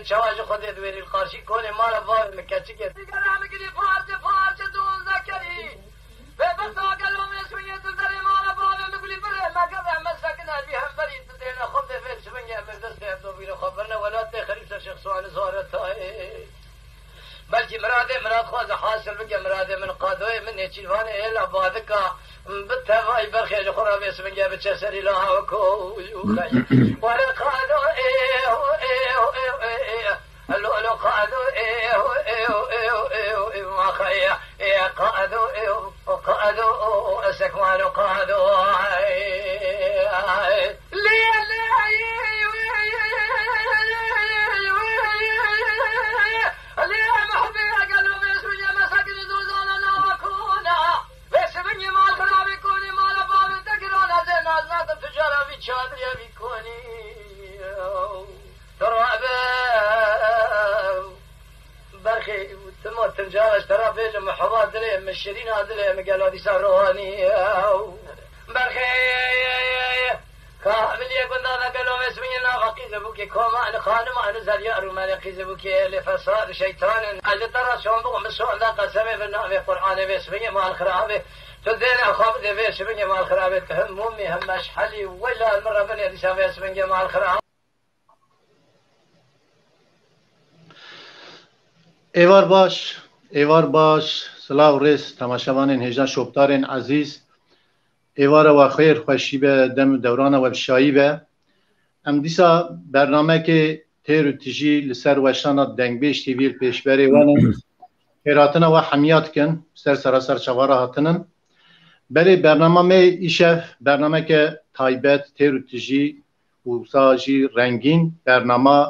که چواج خودت وری قارشی کنه ما را وار مکچی که دیگر هم گلی پارچه دون ذکری به بسا گلوم اسمیه تو در ما را وار مگلی بره مگر رحمت سکن علی هم بری تو دینا خود فر شبنگه مردست عبدو بیر خبرنا ولات خلیفه شیخ سوال زارتای بلکه مراد خواهد حاصل بگه مراد من قادوی من چیوان ایلا بادکا بالتوائي برخي جخورا باسم جاب تشسر لها وكو ولا قالوا لو قالوا ما خيا قادوا اسكوان قادوا چادری میکنی ترابه برخی تمام تنجاش ترى بيج محوار دلي مشرين هذول مقالوا دي سرواني برخي كامل يقول هذا قالوا اسمي ناقيز ابوك كوما انا خانم انا زريار وما يقيز ابوك لفساد شيطان اللي ترى شلون بقى مسوء ذا قسمه بالنعم القران باسمي ما الخرابه تدينا خافت فيش من جمال خرابة هم أمي هم أشحلي ولا المرة بني دي شافيس من جمال خرابة ایوار باش سلاو ریس تماشاوان هجان شوبتارن عزیز ایوار و خیر خوشی به دم دوران و بشایی به ام دیسا برنامه که تیر تجی لسر وشتان دنگبیش تیویل پیشبری وانن خیراتنا و حمیات کن سراسر چواره هاتنن بله برنامه می ایشف برنامه که تایبت تیروتجی و ساجی رنگین برنامه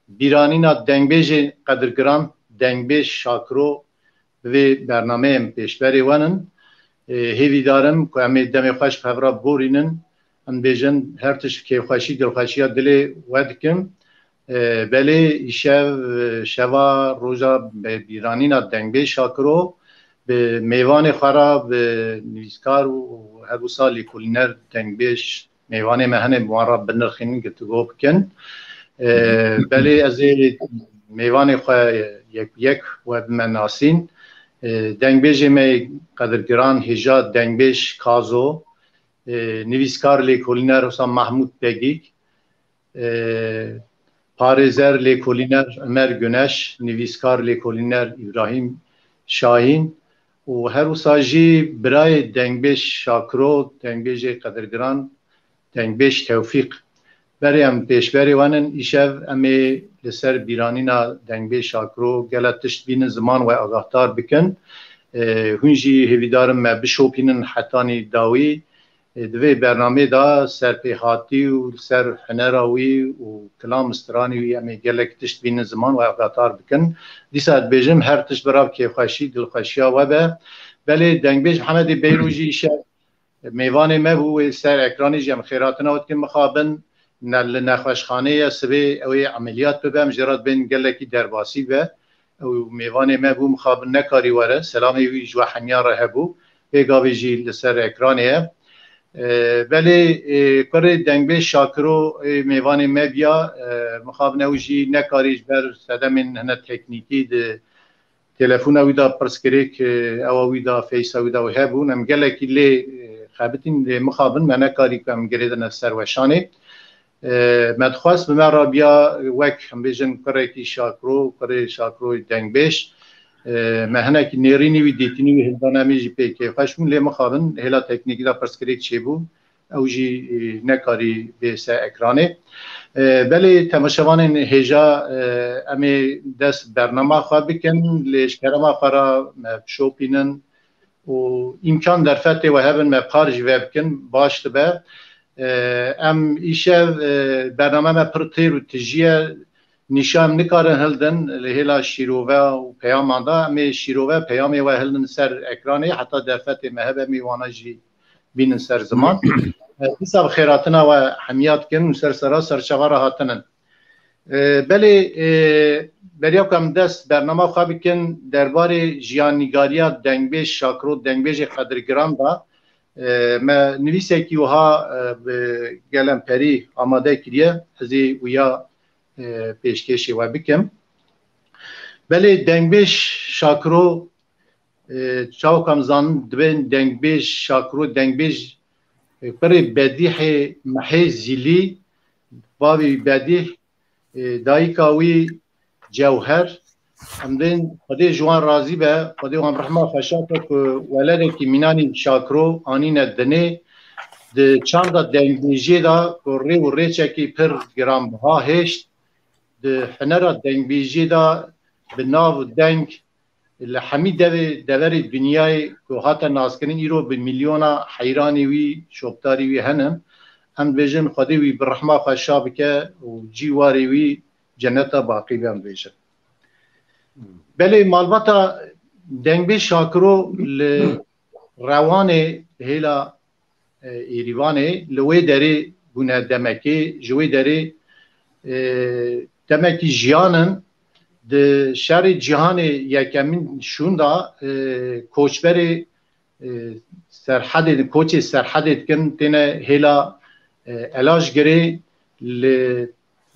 بیرانینا دنگبیج قدرگران دنگبیج شاکرو و برنامه پیشبری وانن هیوی دارم که امی دمی خوش فورا بورینن ام بیجن هر تش که خوشی دلخوشی دلی ودکم بله ایشف شوا روزا بیرانینا دنگبیج شاکرو به میوان خراب نویسکار و هر سالی کولینر دنگبیش میوان مهنه معرب بنرخین که تو بکن بله از میوان خوا یک و مناسین دنگبیش می قدرگران هجا دنگبیش کازو نویسکار لی کولینر حسام محمود بگیک پارزر لی کولینر عمر گنش نویسکار لی کولینر ابراهیم شاهین و هر ساجی برای دنگبیش شاکرو دنگبیش قدرگران دنگبیش توفیق بریم پیشبری وانن ایشف امی لسر بیرانینا دنگبیش شاکرو گلتشت بین زمان و آگاهدار بکن هنجی هیویدارم ما بشوپینن حتانی داوی دوی برنامه دا سر پیحاتی و سر حنراوی و کلام استرانی امی گلکتشت بین زمان و آگاهدار بکن دیسا بیجم هر تش براب که خوشی دلخوشیا و به بله دنگبیش محمد بیروجی ایشه میوان مبو سر اکرانی جم خیراتنا ود که مخابن نخوشخانه سبی اوی عملیات ببم جرات بین گلکی درباسی به او میوان مبو مخابن نکاری وره سلامی وی جو حمیار هبو بیگاوی جی لسر اکرانیه بله کار دنگبیش شاکرو میوان مبیا مخابن اوجی نکاریج بر سدمین هنه تکنیکی ده تلفون اویدا پرسکریک او اویدا فیس اویدا و هبون ام گلکی لی خابتین مخابن من نکاری کم گریدن سر وشانه مدخواست بمن را بیا وک هم بیجن کاری شاکرو دنگبیش مهنه که نیرینی و دیتینی و هلدانه میجی پیکی خوشمون لی مخابن هلا تکنیکی دا پرسکریک چی بو او جی نکاری بیسه اکرانه بله تماشاوان هجا امی دست برنامه خواه بکن لیش کرما خورا شوپینن و امکان در فتح و هبن مبخارج و بکن باشت به ام ایشه برنامه مپرتیر و تجیه نشان نکارن هلدن لهلا شیروه و پیام دا امی شیروه پیامی و هلدن سر اکرانه حتی در فتح مهبه میوانه جی بین سر زمان حساب خیراتنا و حمیات کن و سر چواره هاتنن بله بریاب کم دست برنامه خواه بکن درباره جیانیگاریا دنگبیش شاکرو دنگبیش قدرگران با ما نویسه که وها گلم پری آماده کریه ازی ویا پیشکشی و بکم بله دنگبیش شاکرو چاو کم زان دبن دنگبیش شاکرو دنگبیش پر بدیح محی زیلی باوی بدیح دایکاوی جوهر امدن خدای جوان راضی به خدای هم رحمه خشاته که ولده که مینانی شاکرو آنین دنه د چند دنگبیجی دا ری و ریچه که پر گرام ها هشت د حنر دنگبیجی دا به ناو دنگ لحمی دوری دنیای که حتی ناسکنین ایرو به میلیونا حیرانی وی شبتاری وی هنم هم بیجن خدای وی برحمه خشابه که و جیواری وی جنتا باقی بیم بیجن بله مالباتا دنگبی شاکرو روانه هیلا ایریوانه لوی داره گونه دمکی جوی داره دمکی جیانن د شهر جهان یکمین شوندا کوچبر سرحد کوچ سرحد کن تنه هیلا علاج گری ل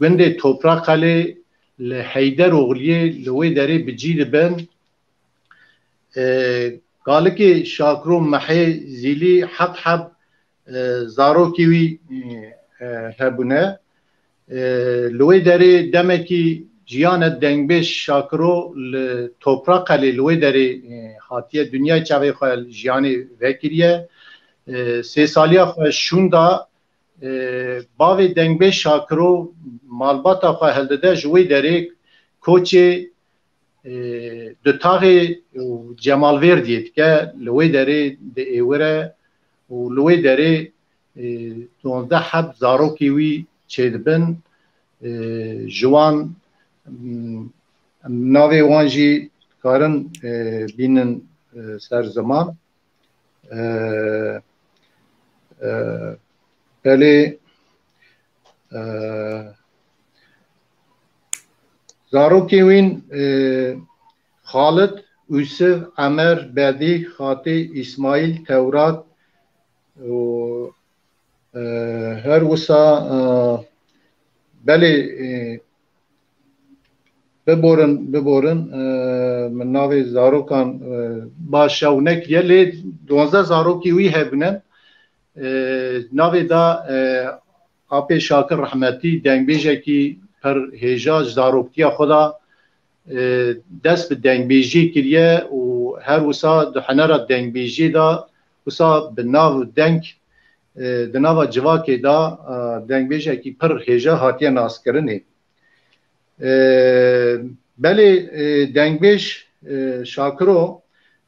وند توپراق له لحیدر اوغلیه لوی داره بجید بن قالك شاكرو محي زيلي حب حب زاروكي وي هبونه لوي داري دمكي جيانا دنگبش شاكرو لتوپراق لوي داري خاطيه دنيا چاوي خال جياني وكريه سه ساليا خو شوندا باوي دنگبش شاكرو مالباتا خو هلده جوي داري کوچه دو تاغی جمال وردید که لوی داره ده ایوره و لوی داره 12 حب زاروکی وی چید بن جوان ناوی وانجی کارن بینن سر زمان بله زاروکی وین خالد یوسف عمر بدی خاطی اسماعیل تورات و هر وسا بله ببورن من ناوی زاروکان باشونک یلی 12 زاروکی وی هبنن ناوی دا آپی شاکر رحمتی دنگبیجه کی پر هجاج زاروکتیا خدا دست به دنگبیجی کریه و هر وسا دحنر دنگبیجی دا وسا به ناو دنگ دناو جواکی دا دنگبیجی کی پر هجا هاتیه ناس کرنه بله دنگبیج شاکرو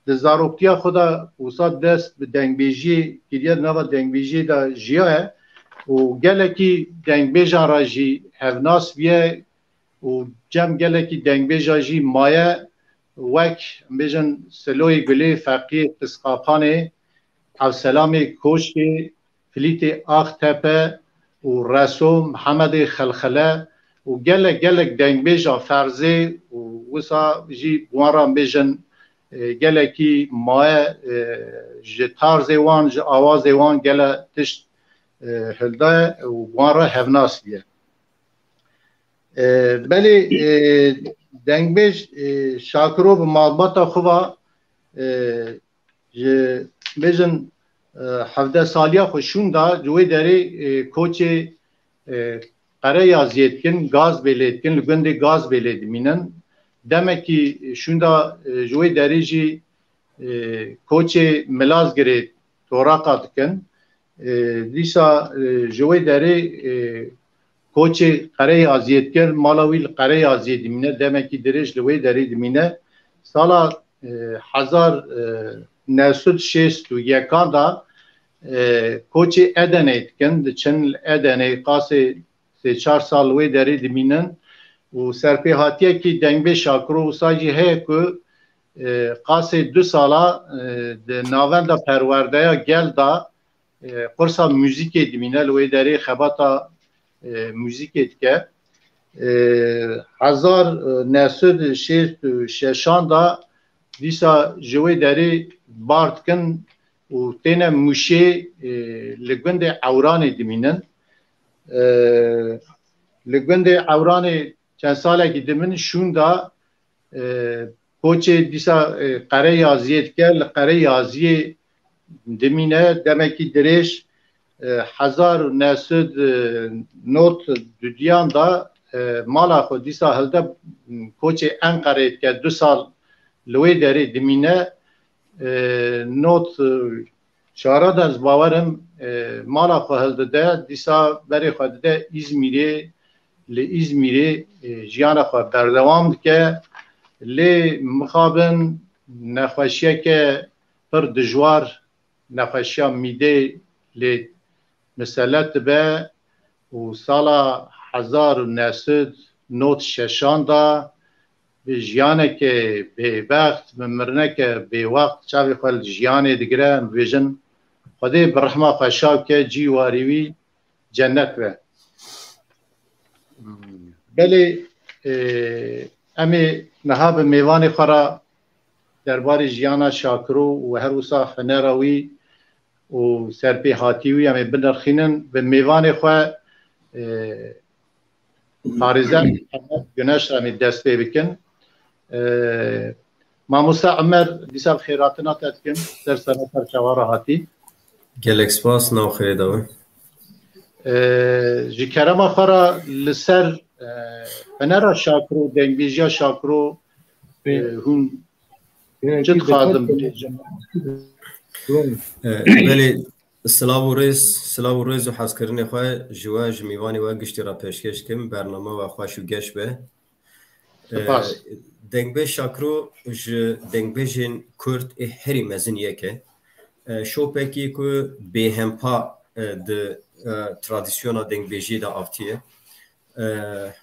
د زاروکتیا خدا وسا دست به دنگبیجی کریه ناو دنگبیجی دا جیاه و گلکی دنگبیجان را جی هفناس بیه و جمع گلکی دنگبیجان جی مایه وک بیجن سلوی گلی فقی تسقاپانه او سلام کوشکی فلیت آخ تپه و رسو محمد خلخله و گلک دنگبیجان فرزه و وسا جی بواران بیجن گلکی مایه جی تارزه وان جی آوازه وان گله تشت هلده و وارا هفناس بیه بله دنگبیج شاکرو به مالباتا خوبا بیجن 17 سالیا خوشون دا جوی داره کوچه قره یازیت کن گاز بیلید کن لگنده گاز بیلید مینن دمکی شوندا جوی داره جی کوچه ملاز گرید توراقات کن دیسا جوی داره کوچه قره ازیت کر مالاویل قره ازیت دمینه دمکی درش لوی داره دمینه سالا 1961 دا کوچه ادنه کند چن ادنه قاسه 3-4 سال وی داره دمینن و سرپیهاتیه کی دنگبه شاکرو و ساجی هی که قاسه 2 سالا ناوند پرورده گل دا قرصا موزیک دمینه لوی داره خباتا موزیک که 1966 دا دیسا جوی داره بارد کن و تینه موشه لگوند عوران دمینن لگوند عوران چند ساله که دمن شون دا کوچه دیسا قره یازیت کل قره یازی دمینه دمکی درش 1900 نوت دیان دا مالا خود دیسا هلده کوچه انقره که 2 سال لوی داری دمینه نوت شارد از باورم مالا خود هلده ده دیسا بری خود ده İzmir'e لإزميري جيانا خو بردوام که لی مخابن نخوشیه که پر دجوار نخوشیه میده لی مسلط به و سالا 1996 دا به جیانه که به وقت ممرنه که به وقت چاوی خوال جیانه دیگره ویژن خوده برحمه خوشاب که جیواریوی جنت به بله امی نهاب میوان خورا دربار جیانا شاکرو و هر وسا فنراوی و سرپی هاتیوی امی بنرخینن به میوان خوا خارزه گناش امی دست پی بکن ماموسا عمر دیسا خیراتنا تدکن در سنه پرچوار هاتی گلک سپاس نو خیلی دوی جی کرم خورا لسر فنرا شاکرو دنگیجیا شاکرو هون جد خادم بله سلام و ریز و حس کردن خواه جواج میوانی و گشتی را پیشکش کم برنامه و خواه شو گشت به دنگبه شاکرو دنگبهجین کرد هری مزنیه که شوپه که به همپا ده ترادیسیونا دنگبهجی دا افتیه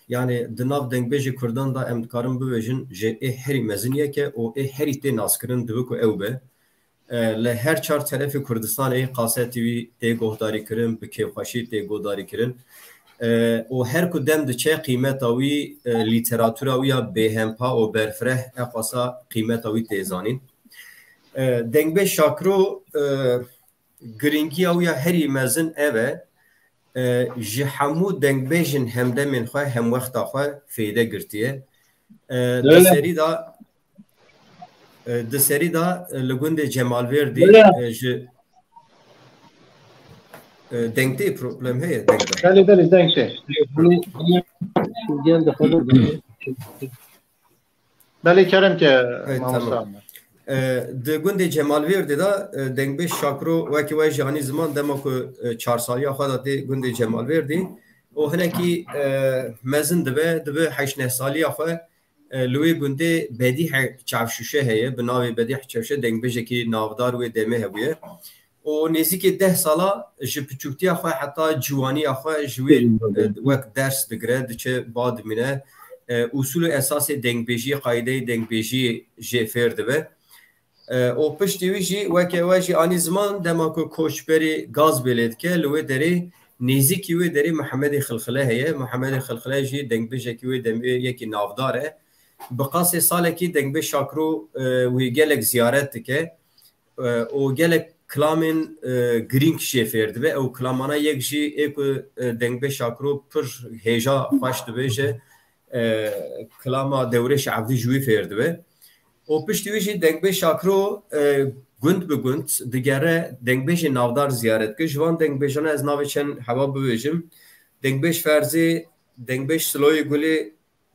yani dinav dengbêjê Kurdan da em dikarin bibêjin ji herî meziniye ke û herî tê naskirin dibe ku ew be li her çar terefê Kurdistanê qasetî wî tê guhdarî kirin bi kêfxweşî tê guhdarî kirin û her ku dem diçe qîmeta wî lîteratûra wî ya bêhempa û berfireh xwasa qîmeta wî tê zanîn dengbêj şakro giringiya wî ya herî mezin ev e ji hemû dengbêjin hemdemên xwe hem wexta xwe fêde girtiye di serî da li gundê Cemalverdî ji dengtê problem heye belê dengtê belê kerem ke di gundê Cemalverdê da dengbêj şakro wekî we ji anî ziman dema ku 4 saliya xwe da tê gundê Cemalverdî û hinekî mezin dibe 8 saliya xwe li wê gundê bedîh çavşûşe heye bi navê bedîh çavşûşe dengbêjekî navdar wê demê hebûye û nêzîkî 10 sala ji piçûktiya xwe heta ciwaniya xwe ji wê wek ders digire diçe ba dimîne usulü esasê dengbêjiyê qaydeyê dengbêjiyê jê fêr dibe û piştî wî jî weke we jî anî ziman dema ku koçberê Gazbêlê dike li wê derê nêzîkî wê derê Mihemedê Xilxile heye Mihemedê Xilxile jî dengbêjekî wê demê yekî navdar e bi qasê salekî dengbêj şakro wê gelek ziyaret dike û gelek kilamên girîng jê fêr dibe ew kilamana yek jî ê ku dengbêj şakro pir hêja xweş dibêje kilama dewrê şeعبدî ji wî fêr dibe û piştî wî jî dengbêj şakro gund bi gund digere dengbêjê navdar ziyaret kir ji van dengbêjana ez navê çend hewa bibêjim dengbêj Ferzê dengbêj Siloyê Gulê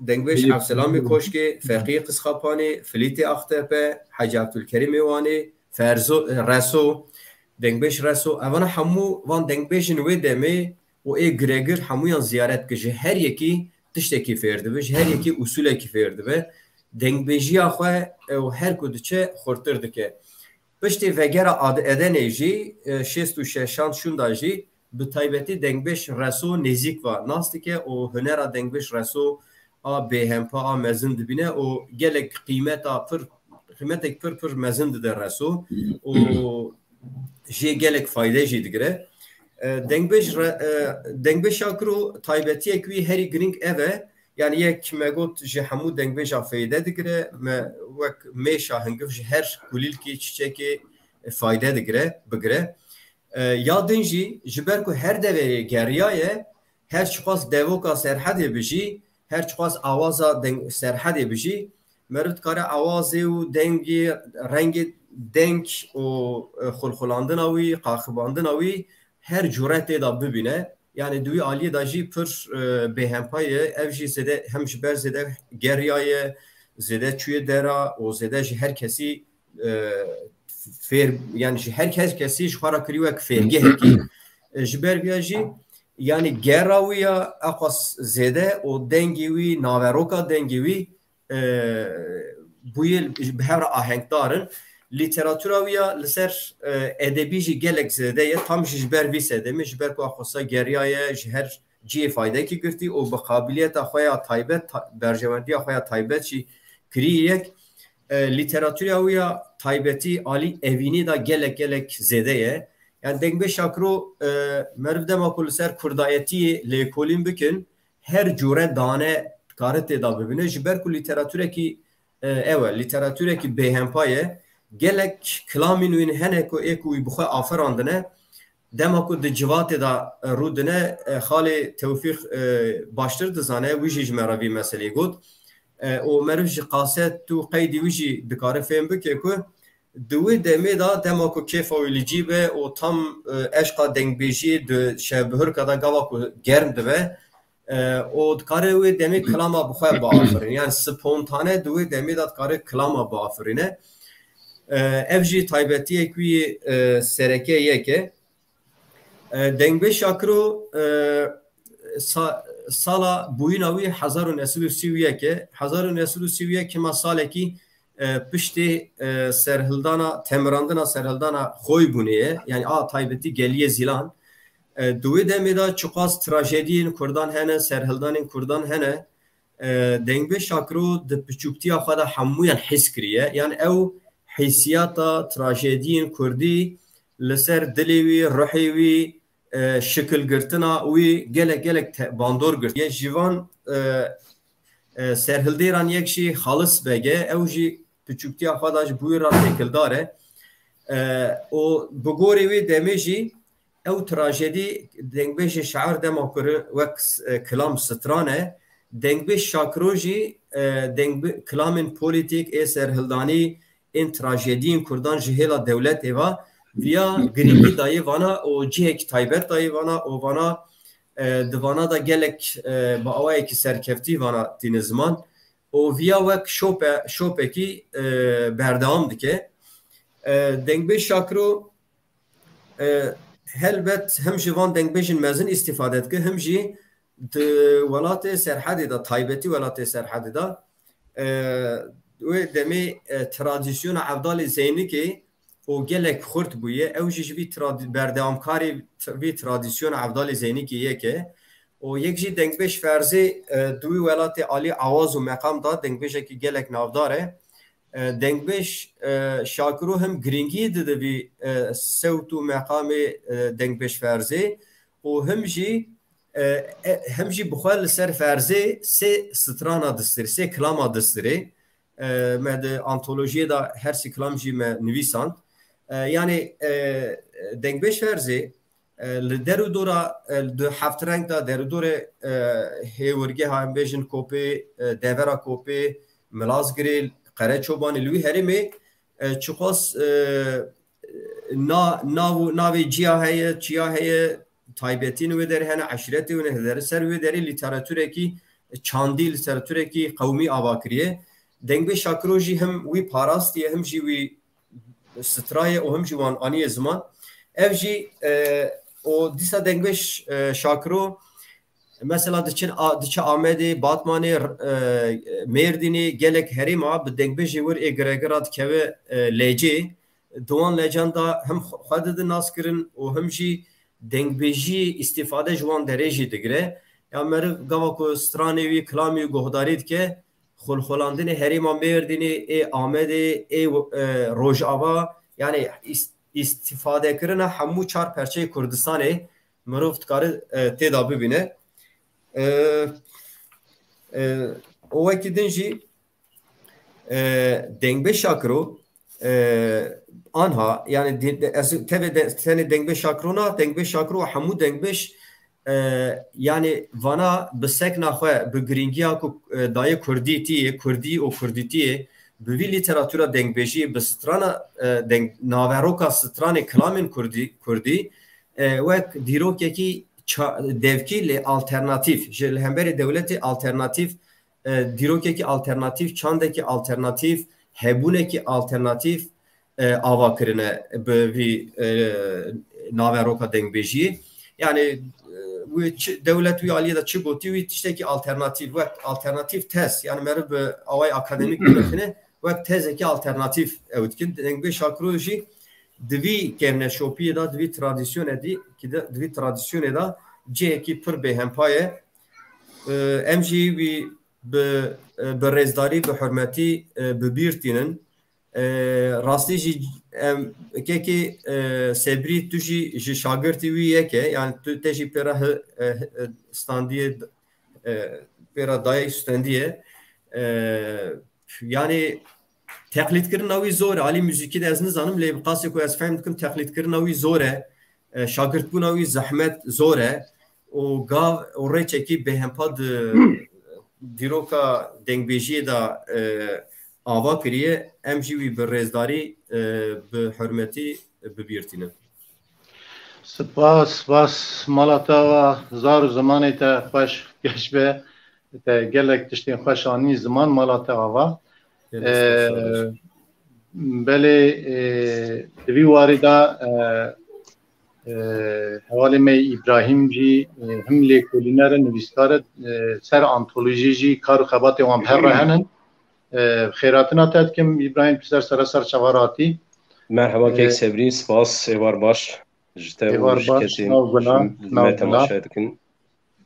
dengbêj Evselamê Koşkê Feqî Qisxapanê Filîtê Axtepe Hacı Abdülkerim Êwanê Reso dengbêj Reso evana hemû van dengbêjin wê demê û ê giregir hemûyan ziyaret kir ji her yekî tiştekî fêr dibe ji her yekî usulekî fêr dibe dengbêjiya xwe ew her ku diçe xurtir dike piştî vegera Edenê jî 66 şûn da jî bi taybetî dengbêj Reso nêzik va nas dike û hunera dengbêj Reso a bêhempa a mezin dibîne û gelek qîmetek pir mezin dide Reso û jê gelek fayde jî digire dengbêj şakro taybetiyek wî herî giring ev e yani yek me got ji hemû dengbêja fêde digire me wek mêşa hingiv ji her kulîlkî çiçekê fayde digire bigire ya din jî ji ber ku her deverê geriya ye her çuqas devoka serhedê bijî her çuqas awaza serhedê bijî merivt kare awazê û dengê rengê deng û xulxulandina wî qaxibandina wî her cüretê da bibîne yani duî aliyê da jî pir bêhempa ye ev jî zêde hem ji ber zêde geriya ye zêde çûye dera û zêde ji her kesî fêr yani ji her kesî ji xwe re kirî wek fêrgehekî ji ber vîya jî yani gera wî ya eqas zêde û dengê wî naveroka dengê wî bûyê bi hev re ahengdarin lîteratûra wî ya li ser edebî jî gelek zêde ye tam ji ber vî sedemê ji ber ku xwesa geriya ye ji her ciyê faydekî girtî û bi qabiliyeta xwe ya taybet berjewendiya xwe ya taybet jî kirî yek lîteratûra wî ya taybetî alî evînî da gelek zêde ye yani Dengbêj Şakro meriv dema ku li ser kurdayetiyê lêkolîn bikin her cure dane kare tê da bibîne ji ber ku lîteratûrekî ew e lîteratûrekî bêhempa ye gelek kilamên wî hene ku ê ku wî bi xwe afirandine dema ku di civatê da rûdine xalê Tewfîq baştir dizane wî jî ji me re vî meselê got û meriv ji qaset û qeydî wî jî dikare fêm bike ku di wê demê da dema ku kêfa wî li cîbe û tam eşqa dengbêjiyê di şevbihirka da gava ku germ dibe û dikare wê demê kilama bi xwe biafirîne yani spontane di wê demê da dikare kilama biafirîne ev jî taybetiyek wî sereke yeke Dengbêj Şakro sala bûyîna wî 1931 1931 kema salekî piştê serhildana temirandina serhildana xwe bûnê ye yani a taybetî geliye Zîlan di wê demê da çiqas trajediyên Kurdan hene serhildanên Kurdan hene Dengbêj Şakro di piçûktiya xwe de hemûyan his kiriye yani ew hîsiyata trajediyên Kurdî li ser dilê wî ruhê wî şikilgirtina wî gelek bandor girtiye jivan serhildêran yek jî xalis bege ew jî piçûktiya xwe da ji bûyê re têkildar e û bi gorê wê demê jî ew trajedî dengbêjê şeir dema kir wek kilam stran e Dengbêj Şakro jî kilamên polîtîk ê serhildanî ên trajediyên Kurdan ji hêla dewletê ve via girîngî dayê vana û cihekî taybet dayê vana û vana di vana da gelek bi awayekî serkeftî vana tîne ziman û via wek şopekî berdewam dike Dengbêj Şakro helbet hem ji van dengbêjin mezin îstîfade dike hem jî di welatê serhedê da taybetî welatê serhedê da wê demê tradisyona Evdalê Zeynikê û gelek xurt bûye ew jî ji vî berdewamkarê vî tradisyona Evdalê Zeynikê yeke û yek jî Dengbêj Ferzê di wî welatê alî awaz û meqam da dengbêjekî gelek navdar e Dengbêj Şakro hem giringî dide vî sewt û meqamê Dengbêj Ferzê û hem jî bi xwe li ser Ferzê sê strana distirê sê kilama distirê me di antolojiyê da her sî kilam jî me nivîsand yani Dengbêj Ferzê li derûdora di hevtireng da derûdorê hêwirgeha em bêjin Kopê devera Kopê Milazgirê Qereçobanê li wî herêmê çiqas navê ciya heye çiya heye taybetîn wê derê hene eşîretê wê hene ser wê derê lîteratûrekî çandî lîteratûrekî qewmî ava kiriye Dengbêj Şakro jî hem wî parastiye hem jî wî straye û hem jî wan aniye ziman ev jî û dîsa Dengbêj Şakro mesela diçe Amedê Batmanê Mêrdînê gelek herêma bi dengbêjê wir ê giregira dikeve lêcê di wan lêcan da hem xwe didin naskirin û hem jî dengbêjiyê îstîfade ji wan derê jî digire ya meriv gava ku stranê wî kilamê guhdarî dike xulxulandinê herêma Mêrdînê ê Amedê ê Rojava yani îstîfadekirina hemû çar perçeyê Kurdistanê mirov dikare tê da bibîne û wekî din jî Dengbêj Şakro anha yani tenê Dengbêj Şakro na Dengbêj Şakro hemû dengbêj yani vana bisek naxwe bi giringiya ku dayê Kurdî û Kurdîtiyê bi vî lîteratûra dengbêjiyê bi strana naveroka stranê kilamên Kurdî wek dîrokekî devkî lê alternatîv ji li hemberî dewletê alternatîv dîrokekî alternatîv çandekî alternatîv hebûnekî alternatîv ava kirine bi vî naveroka dengbêjiyê yani devlet wî aliyê de çi gotî wî tiştekî alternatîv wek alternatîv tez yani meriv bi away akademîk bixine wek tezekî alternatîv ew dikin dengbêj Şakiro jî di vî kevneşopiyê da di vî tradisyonê di vî tradisyonê da cihekî pir bêhempa ye em jî wî bi rêzdarî bi hurmetî bibîrtînin rastî jî em kekê sebrî tu jî ji şagirtî wî yek e yani tu te jî pêra standiyê pêra dayê standiyê yani teqlîdkirina wî zor e alî müzîkî de ez nizanim lê bi qasê ku ez fehm dikim teqlîdkirina wî zor e şagirdbûna wî zehmet zor e û gav û rêçekî bêhempa di dîroka dengbêjiyê da ava kiriye em jî wî bi rêzdarî bi hurmetî bibîrtînin. Spas malata zar û zimanê te xweş geş be te gelek tiştên xweş anî ziman malata ava belê di vî warê da hevalê me İbrahim jî him lêkolîner e nivîskar e ser antolojî jî kar û xebatê wan bi her re henin خیراتنا تد کم ابراهیم پسر سر چواراتي مرحبا کیک سبری سپاس ایوار باش جته ایوار باش ما تماشا دکن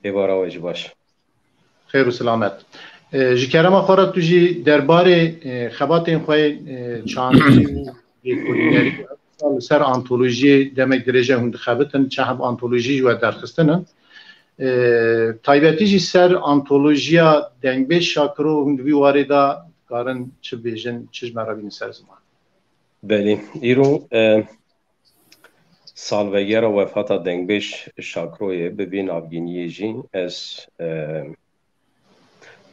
ایوار آویج باش خیر و سلامت جکرما خورد تو جی درباره خبات این خواه چاندی لیکولینری سر آنتولوژی demek derece hund خبتن چه هم آنتولوژی و درخستنن تایبەتی jî ser antolojiya dengbêj Şakiro hûn vî warê da karin çi bêjin çi ji me re bînin ser ziman. Belê îro salvegera wefata dengbêj Şakiroyê bi vî navgîniyê jî ez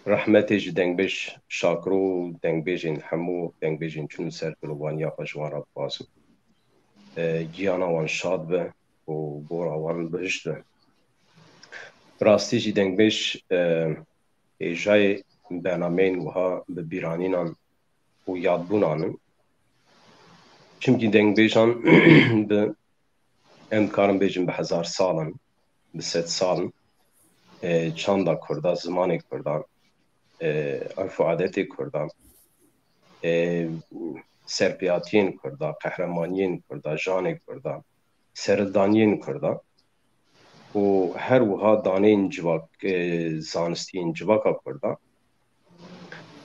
rehmetê ji dengbêj Şakiro û dengbêjên hemû dengbêjên çûn ser pilwaniya xwe ji wan re dixwazim giyana wan şad be û gora wan bihişt be. Rastî jî dengbêj êjayê bernameyên wiha bi bîranînan û yadbûnan in çimkî dengbêjan bi em dikarin bêjin bi hezar salin bi sed salin çanda Kurda zimanê Kurdan erf û adetê Kurdan serpiyatiyên Kurda qehremaniyên Kurda janê Kurda serdaniyên Kurda û her wiha daneyên civak zanistiyên civaka Kurda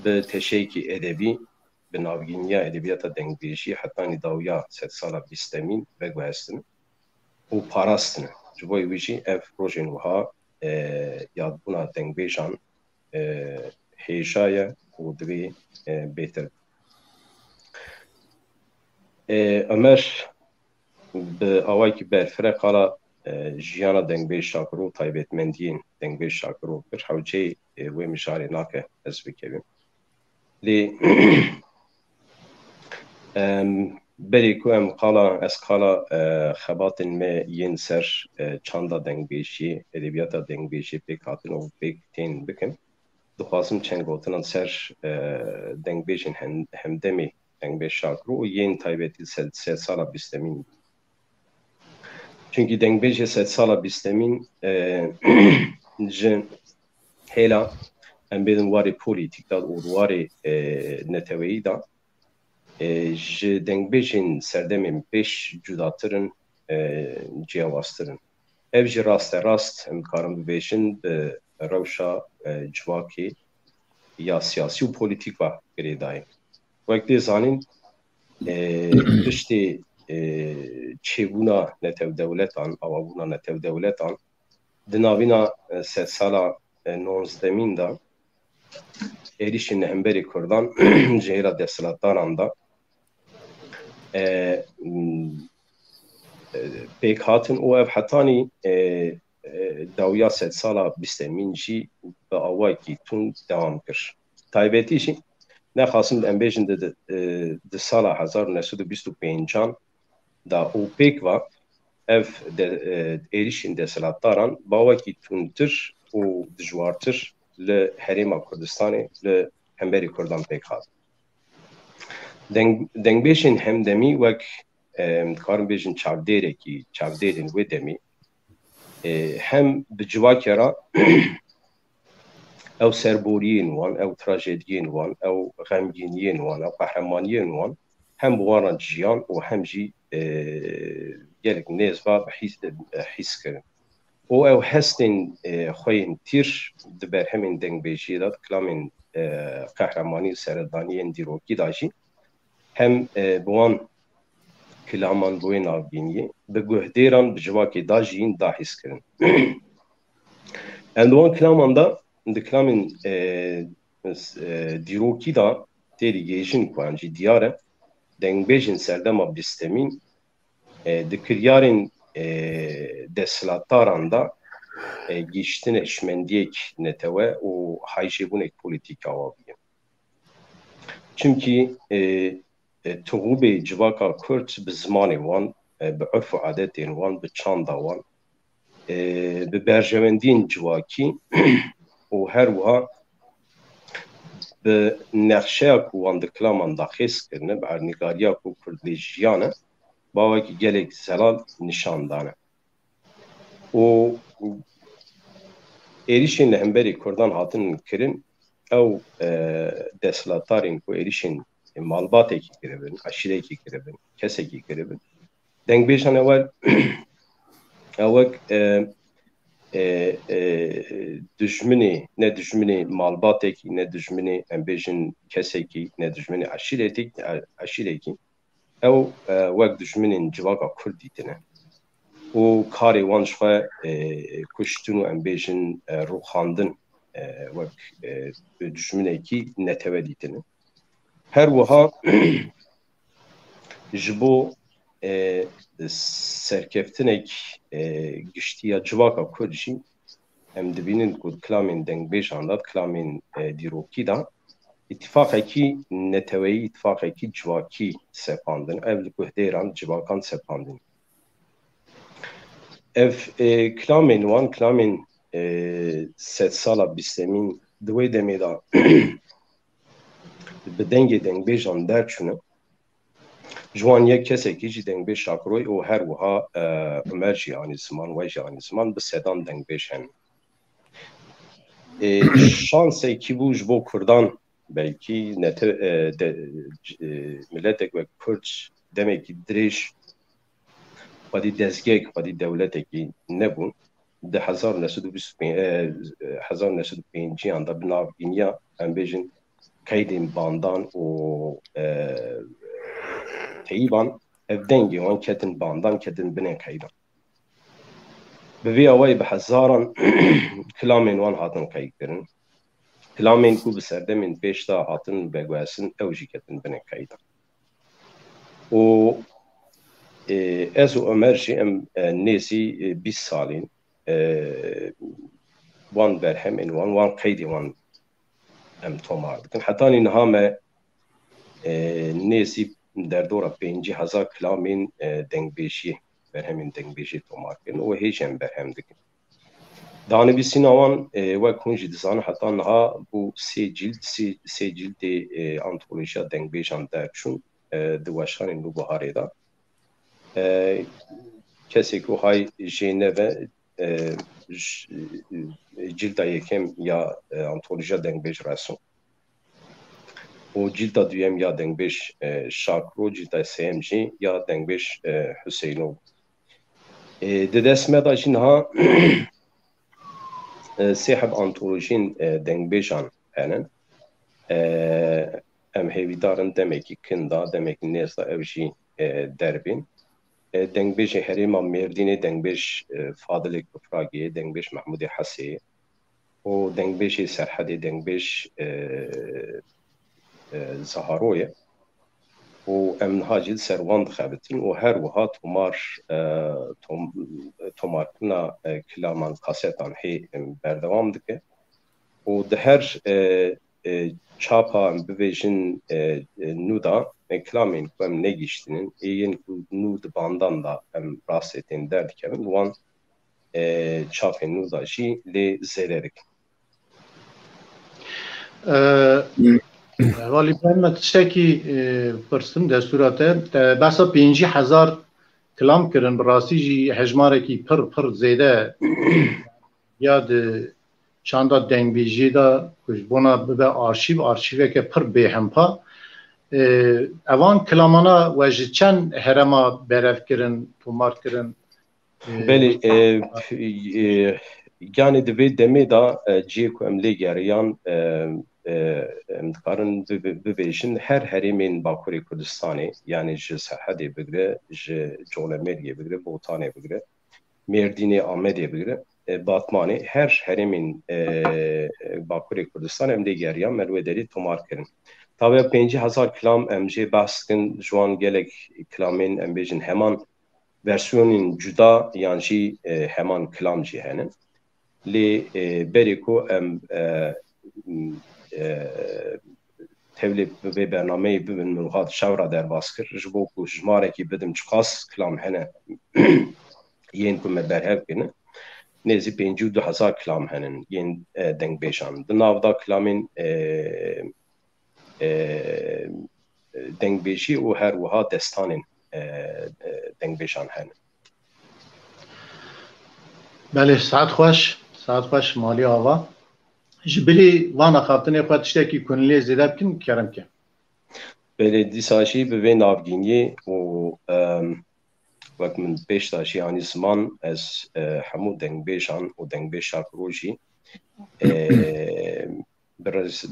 bi teşeyekî edebî bi navgîniya edebiyata dengbêjî hetanî dawiya sed sala bîstemîn veguhestin û parastin ji bo wî jî ev projên wiha yadbûna dengbêjan hêja ye û divê bêtir Ömer bi awayekî berfireh qala jiyana dengbêj Şakiro û taybetmendiyên dengbêj Şakiro pir hewcê wê mijarê nake ez bikevim lê berê ku em qala ez qala xebatên me yên ser çanda dengbêjiyê edebiyata dengbêjiyê pêk hatin û pêk tên bikim dixwazim çend gotinan ser dengbêjên hemdemê dengbêj Şakiro û yên taybetî sed sala bîstemîn çünkü dengbêjê sed sala bîstemîn ji hêla em bêdin warê polîtîk da û warê neteweyî da ji dengbêjên serdemên pêş cudatir in ciyawaztir in ev jî rasterast em dikarin bibêjin bi rewşa civakê ya siyasî û polîtîk ve girêdayê wek dê zanîn tiştê çêbûna netewdewletan awabûna netewdewletan di navîna sed sala nonzdemîn da êrişên hemberê Kurdan ji hêla desthilatdaran da pêk hatin û ev hetanî داویا ست سالا بیستمین جی به آوای کی تون دوام کرد. تایبەتیشی نخواستم ام بیشن د سالا 1925 دا اوپک و ev êrişên deshilatdaran bawekî tûntir û dijwartir li Herêma Kurdistanê li hemberî Kurdan pêk hat. Dengbêjên hemdemî wek dikarin bêjin çavdêrên wê demî hem bi civakê re ew serboriyên wan, ew trajediyên wan, ew xemgîniyên wan, ew qehremaniyên wan hem bi wan re jiyan û hem jî gelek nêzva hîs kirin. û ew hestên xwe yên tîr di berhemên dengbêjiyê de kilamên qehremanî û seredaniyên dîrokî de jî hem bi wan kilaman bi wê navbîniyê bi guhdêran bi civakê da jî yên dahîs kirin. Em di wan kilaman de di kilamên dîrokî da têrî gêjin ku em jî diyar e dengbêjên serdema bîstemîn di kiryarên deshilatdaran da gîştin eşmendiyek netewe û heyjebûnek polîtîk awa biye. Çimkî tuğubê civaka Kurd bi zimanê wan, bi urf û adetên wan, bi çanda wan, bi berjewendiyên civakî û her wiha bi nexşeya ku wan di kilaman da xêz kirine, bi ernîgariya ku Kurd lê jiyan e bawekî gelek zelal nîşan dane. û êrişên li hemberî Kurdan hatin kirin ew deshilatdarên ku êrişên malbatekî kiribin, eşîrekî kiribin, kesekî kiribin. Dengbêjan ewel wek dijminê ne dijminê malbatekî ne dijminê em bêjin kesekî ne dijminê eşîrekî ew wek dijminên civaka Kurd dîtine. û karê wan ji xwe kuştin û em bêjin rûxandin wek dijminekî netewe dîtine. Her wiha ji bo serkeftinek giştiya civaka Kurd jî em dibînin ku kilamên dengbêjan da kilamên dîrokî da îtîfaqekî neteweyî îtîfaqekî civakî sepandin. Ev li guhdêran civakan sepandin. Ev kilamên wan kilamên sed sala bîstemîn di wê demê da bi dengê dengbêjan derçûne ji wan yek kesekî jî dengbêj Şakroy û her wiha Umer jî anî ziman we jî anî ziman bi sedan dengbêj henin. Şansekî bû ji bo Kurdan belkî milletek wek Kurd demekî dirêj xwedî dezgeh xwedî dewletekî nebûn. Di 1925 da bi navbîniya em bêjin qeydên bandan û teyîban ev dengê wan ketin bandan ketin binên qeydan. Bi vê awayî bi hezaran kilamên wan hatin qeyd kirin. Kilamên ku bi serdemên pêş da hatin veguhesin ew jî ketin binên qeydan. û ez û Ömer jî em nêzî 20 salên wan berhemên wan qeydê wan em tomar dikin. Hetanî niha me nêzî derdora 5000 kilamên dengbêjiyê berhemên dengbêjiyê tomar kirin û hêj em berhem dikin. Danivîsîna wan wek hûn jî dizanin heta niha bû sê cîldê antolojiya dengbêjan derçûn di weşanên Nûbiharê da. Kesek ku hay jêneve cilda yekem ya antolojiya dengbêj reson û cilda duyem ya dengbêj Şakro, cilda sêyem jî ya dengbêj Hüseynov. Di dest me da jî niha sê heb antolojiyên dengbêjan henin. Em hêvîdarin demekî kin da demekî nêz da ew jî derbên. Dengbêjê Herêma Mêrdînê dengbêj Fadilê Kufragiyê, dengbêj Mehmûdê Heseyê û dengbêjê Serhedê dengbêj Zaharoyê. و ام هاجد سروان دخابتن و هر وها تومارکنا کلامان کاسیتان هی بردوام دکه و ده هر چاپا ام ببیجن نودا کلامین که ام نگیشتنین این نود باندان دا ام راستین درد کبن وان چاپ نودا جی لی زیرک ولی من تشتکی پرسن دستوراته بسا 50,000 کلام کرن براسی جی هجماره کی پر زیده یاد چاندا دنگ بیجی دا کش بونا به آرشیوه که پر به همپا اوان کلامانا وجه چند هرما برف کرن تومارت کرن بله yani دبی دمی دا جی کو املی گریان امتقارن ببیشن هر هریمین باکوری کردستانی yani ji Serhadê bigire, ji Colemêriyê bigire, Botanê bigire, Mêrdînê Amedê bigire, Batmanê her herêmên Bakurê Kurdistan em dê geriyan me wê derî tomar kirin. Tabi 50,000 kilam em jê behs kirin ji wan gelek kilamên em bêjin heman versiyonên cuda yan jî heman kilam jî henin. Lê berê ku em tevlî vê bernameyê bibin min hat şewra derbas kir ji bo ku jmarekî bidim çiqas kilam hene yên ku me berhev kirin nêzî 52,000 kilam henin yên dengbêjan. Di navda kilamên dengbêjî û her wiha destanên dengbêjan henin. Belê saet xweş malî ava. Ji bilî vana xatinê xwe tiştekî kunilê zêde bikin kerim ke. Belê dîsa jî bi vê navgîniyê û wek min pêş da jî anî ziman ez hemû dengbêjan û dengbêj şakiro jî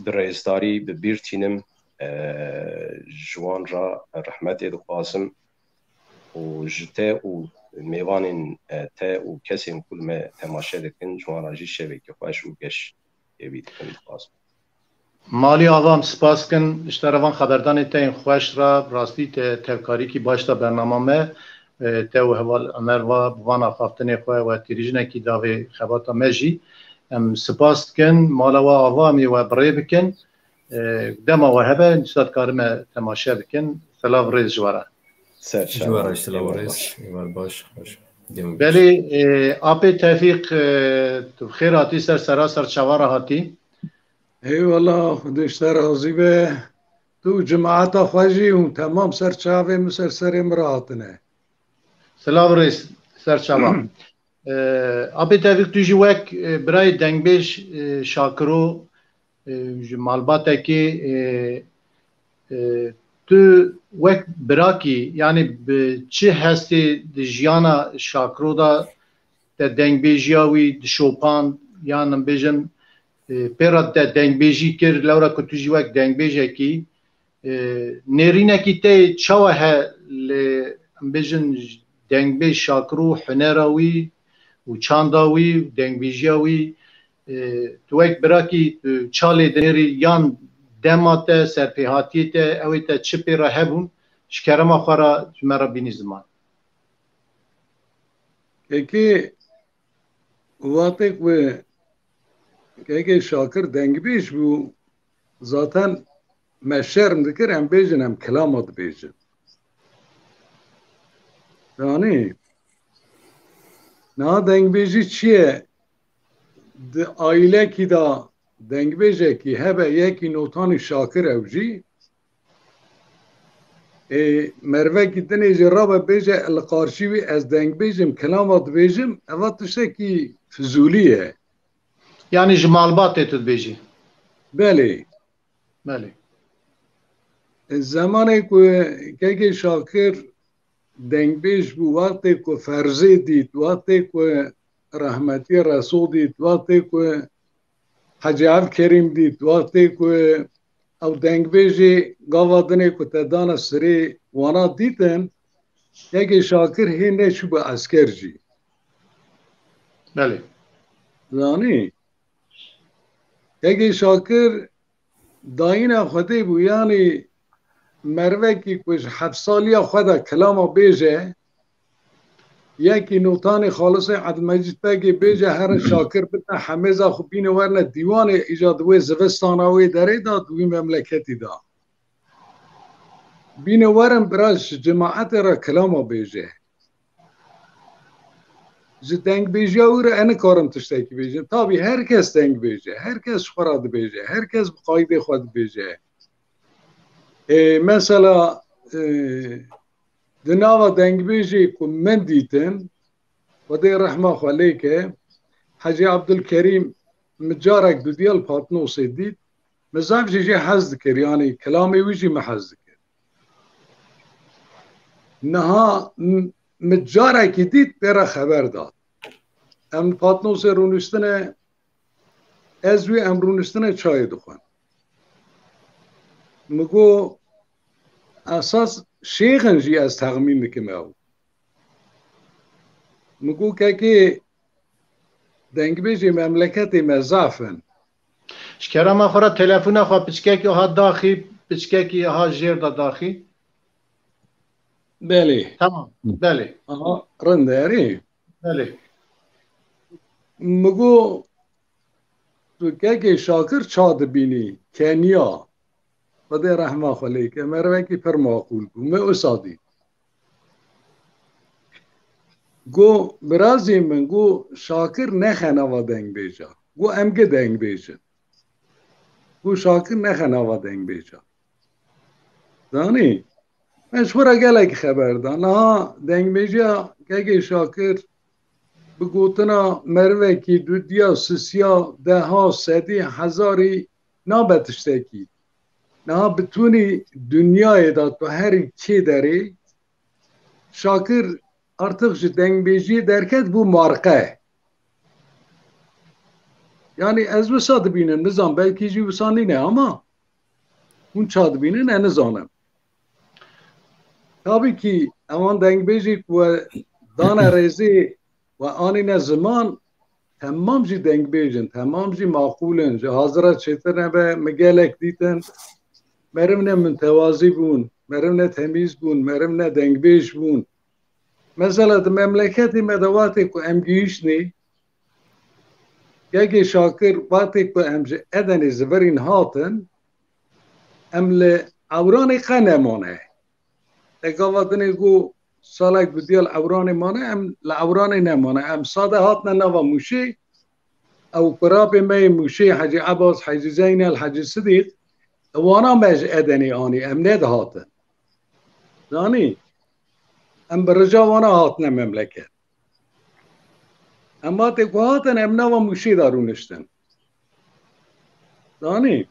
bi rêzdarî bi bîr tînim ji wan re rehmetê dixwazim û ji te û mêvanên te û kesên ku me temaşe dikin ji wan re jî şevekî xweş û geş evî dikin dixwazim. Malî avam spas kin ji terevan xeberdanê te yên xweş re rastî te tevkarîkî baş da bernama me te û heval Emer va bi vana xaftinê xwe we tîrîjinekî da vê xebata me jî em spas dikin mala we ava em ê we birê bikin dema we hebe dîsa dikarime temaşe bikin selav rêz ji were. Belê apê Tevfîq tu bi xêr hatî ser seraser çavara hatî. Eyvallah xwedê razî be tu cemaata xwe jî û temam serçavê min ser serê min re hatine. Selav rêz serçava. Apê Tevfîq tu jî wek birayê dengbêj şakiro ji malbatekê tu wek birakî yani bi çi hestê di jiyana şakiro da te dengbêjiya wî dişopand yan em bêjin pêra te dengbêjî kir lewra ku tu jî wek dengbêjekî nêrînekî te çawa he lê em bêjin dengbêj şakiro hunera wî û çanda wî dengbêjiya wî tu wek birakî çalê dinêrî yan dema te serpêhatiyê te ew ê te çi pêra hebûn ji kerema xwe re ji me re bînî ziman. Peki watê ku keke şakir dengbêj bû zaten me şerm dikir em bêjin em kilama dibêjin. Yani niha dengbêjî çi ye? Di aîlekî da dengbêjekî hebe yekî notanî şakir ew jî mervekî dinê jî rabe bêje li qarşî wî ez dengbêjim kilama dibêjim eva tiştekî fizûlî ye. Yani ji malbatê tu dibêjî. Belê. Belê. Zamanê ku keke şakir dengbêj bû wextê ku ferzê dît, wextê ku rahmetî Resû dît, wextê ku Hacı Evkerîm dît, wextê ku ew dengbêjê gava dinê ku te dana sirê wana dîtin keke şakir hê neçû bi esker jî. Belê. Zanî keke şakir dayîna Xwedê bû yanî مروه کی کش 7 سالی خدا کلام بیجه یکی نوتان خالص عبدالمجید بگی بیجه هر شاکر بتن همه زا خوبین ورنه دیوان ایجاد وی زوستانوی داره داد وی مملکتی داد بین ورم براش جماعت را کلام بیجه ji dengbêjiya wî re em nikarim tiştekî bêjim. Tabî herkes dengbêje, herkes xwe ra dibêje, herkes bi qaydê xwe dibêje. Mesela di nava dengbêjê ku min dîtin, Xwedê rehma xwe lêke, Hacı Abdülkerim min carek du diyal Patnosê dît, min zav jî hez dikir, yanî kelamê wî jî me hez dikir. Niha min carekî dît pê re xeber dad. Em Patnosê rûniştine ez wî em rûniştine çayê dixwin. Min got esas şêxin jî ez texmîn dikim ew. Min got kekê dengbêjê memleketê me zaf in. Ji kerema xwe re telefona xwe piçkekî ha daxî, piçkekî ha jêr da daxî. Belê. Tamam. Belê. Aha, rind erê. Belê. Min got tu kekê Şakir ça dibînî, Kenya. Xwedê rehma xwe lêke, merivekî pir maqûl bû, me wisa dît. Got birazê min got Şakir nexe nava dengbêja. Got em gi dengbêjin. Got Şakir nexe nava dengbêja. Zanî? Me ji xwe re gelekî xeber da. Niha dengbêjiya kekê Şakir bi gotina merivekî dudiya, sisiya, deha, sedî, hezarî nabe tiştekî. Niha bitûnî dunyayê da tu herî çê derê Şakir artık ji dengbêjiyê derket bû marqe. Yani ez wisa dibînim, nizam belkî jî wisa nîne ama hûn ça dibînin e nizanim. Tabii ki ewan dengbêjê ku we dane rêzê ve anîne ziman temam jî dengbêjin, temam jî maqûlin, ji hazira çêtir nebe me gelek dîtin merivne mütevazî bûn, merivne temîz bûn, merivne dengbêj bûn. Mesela di memleketê me de watê ku em gihîştnê kekê Şakir watê ku em ji Edenê zivırîn hatin em li ewranê qe nemane. Tekava dinê got salek bi diyal ewranê mane em li ewranê nemane. Em sade hatine nava Mûşê ew kurabê me yê Mûşê Hacı Abbas, Hacı Zeynel, Hacı Sidîq wana me ji Edenê anî em nedihatin. Zanî? Em bi rija wana hatine memleket. Em watê ku hatin em nava Mûşê da rûniştin. Zanî?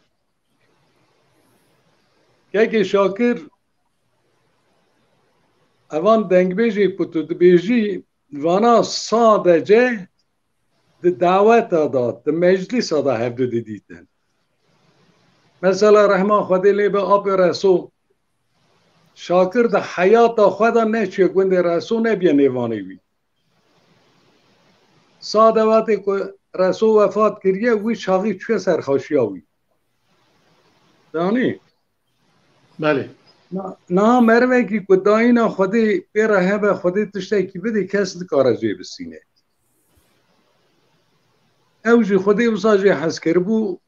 Kekê Şakir evan dengbêjê ku tu dibêjî vana sadece di daweta da, di meclisa da hevdû didîtin. Mesela rehma Xwedê lê be apê Reso Şakir di heyata xwe da neçiye gundê Reso nebiye nêvanê wî. Sade watê ku Reso vefat kiriye wî çaxî çûye serxweşiya wî. Zanî? Belê. Niha merivekî ku dayîna Xwedê pê re hebe Xwedê tiştekî bidê kes dikare jê bisîne. Ew jî Xwedê wisa jê hez kiribû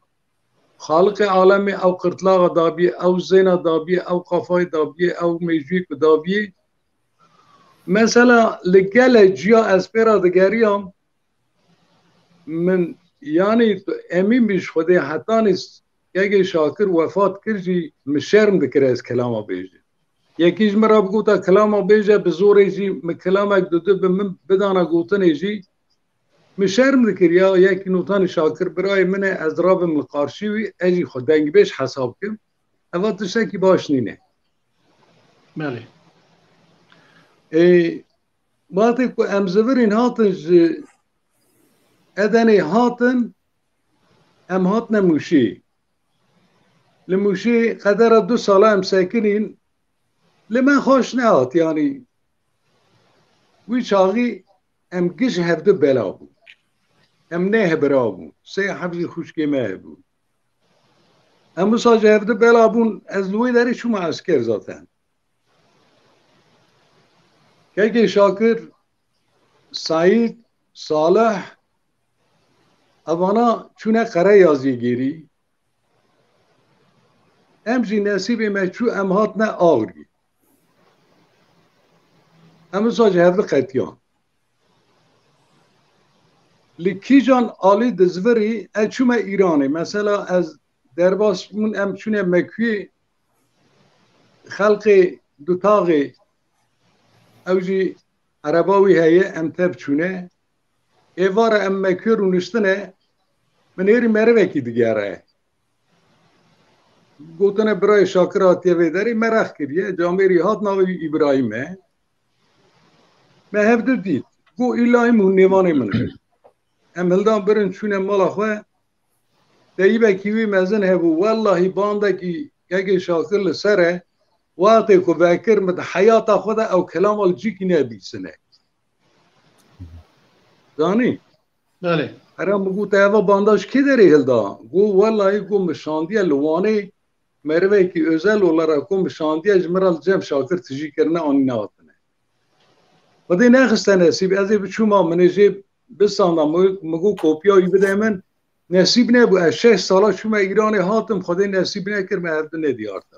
Xaliqê alemê ew qirtlaxa dabiye, ew zêna dabiye, ew qafayê dabiye, ew mêjûyê ku dabiye. Mesela li gelek ciya ez pê re digeriyam min yanî tu emîn bî ji Xwedê hetanî kekê Şakir wefat kir jî min şerm dikir ez kelama bêjim. Yekî ji me re bigota kelama bêje bi zorê jî min kelamek didi bi min bidana gotinê jî min şerm dikir ya yekî notanî Şakir birayê min e ez rabim li qarşî wî ez jî xwe dengbêj hesab kim. Eva tiştekî baş nîne. Belê. Watê ku em zivirîn hatin ji Edenê hatin em hatine Mûşê. Li Mûşê qedera 2 sala em sekinîn li me xweş nehat yanî wî çaxî em giş hevdû bela bû. Em nehebira bû. Sê hevzî xuşkê me hebû. همو ساجهفته بلا بون از لوی داری شما عسکر زاتن که شاکر سعید صالح اوانا چونه قره یازی گیری امجی نصیب مچو امهات نه آوری همو ساجهفته قطیان لکی جان آلی دزوری اچوم ایرانی مثلا از درباس من ام چونه مکوی خلق دوتاقی اوجی عرباوی هیه ام تب چونه ایوار ام مکوی رو نشتنه من ایری مره وکی دیگره گوتنه برای شاکراتی ویداری مرخ کریه جامعی هات ناوی ابراهیمه من هفته دید گو الهی مون نیوانی منه ام هلدان برن چونه مالا خواه دیبه کیوی مزن هبو والله بانده کی اگه شاکر لسره وقتی که بکر مد حیات خود او کلام الجی کی نبیسنه دانی؟ بله ارم بگو تاوا بانداش کی داری هلدا گو والله گو مشاندی لوانی مروه کی özel olarak گو مشاندی اجمرال جم شاکر تجی کرنه آنی نواتنه ودی نخسته نصیب از این بچوما منجی بساندم مگو کوپیایی بده من نصیب نبو از 6 سالا شما ایران هاتم خدا نصیب نکرد من هفته ندیارتم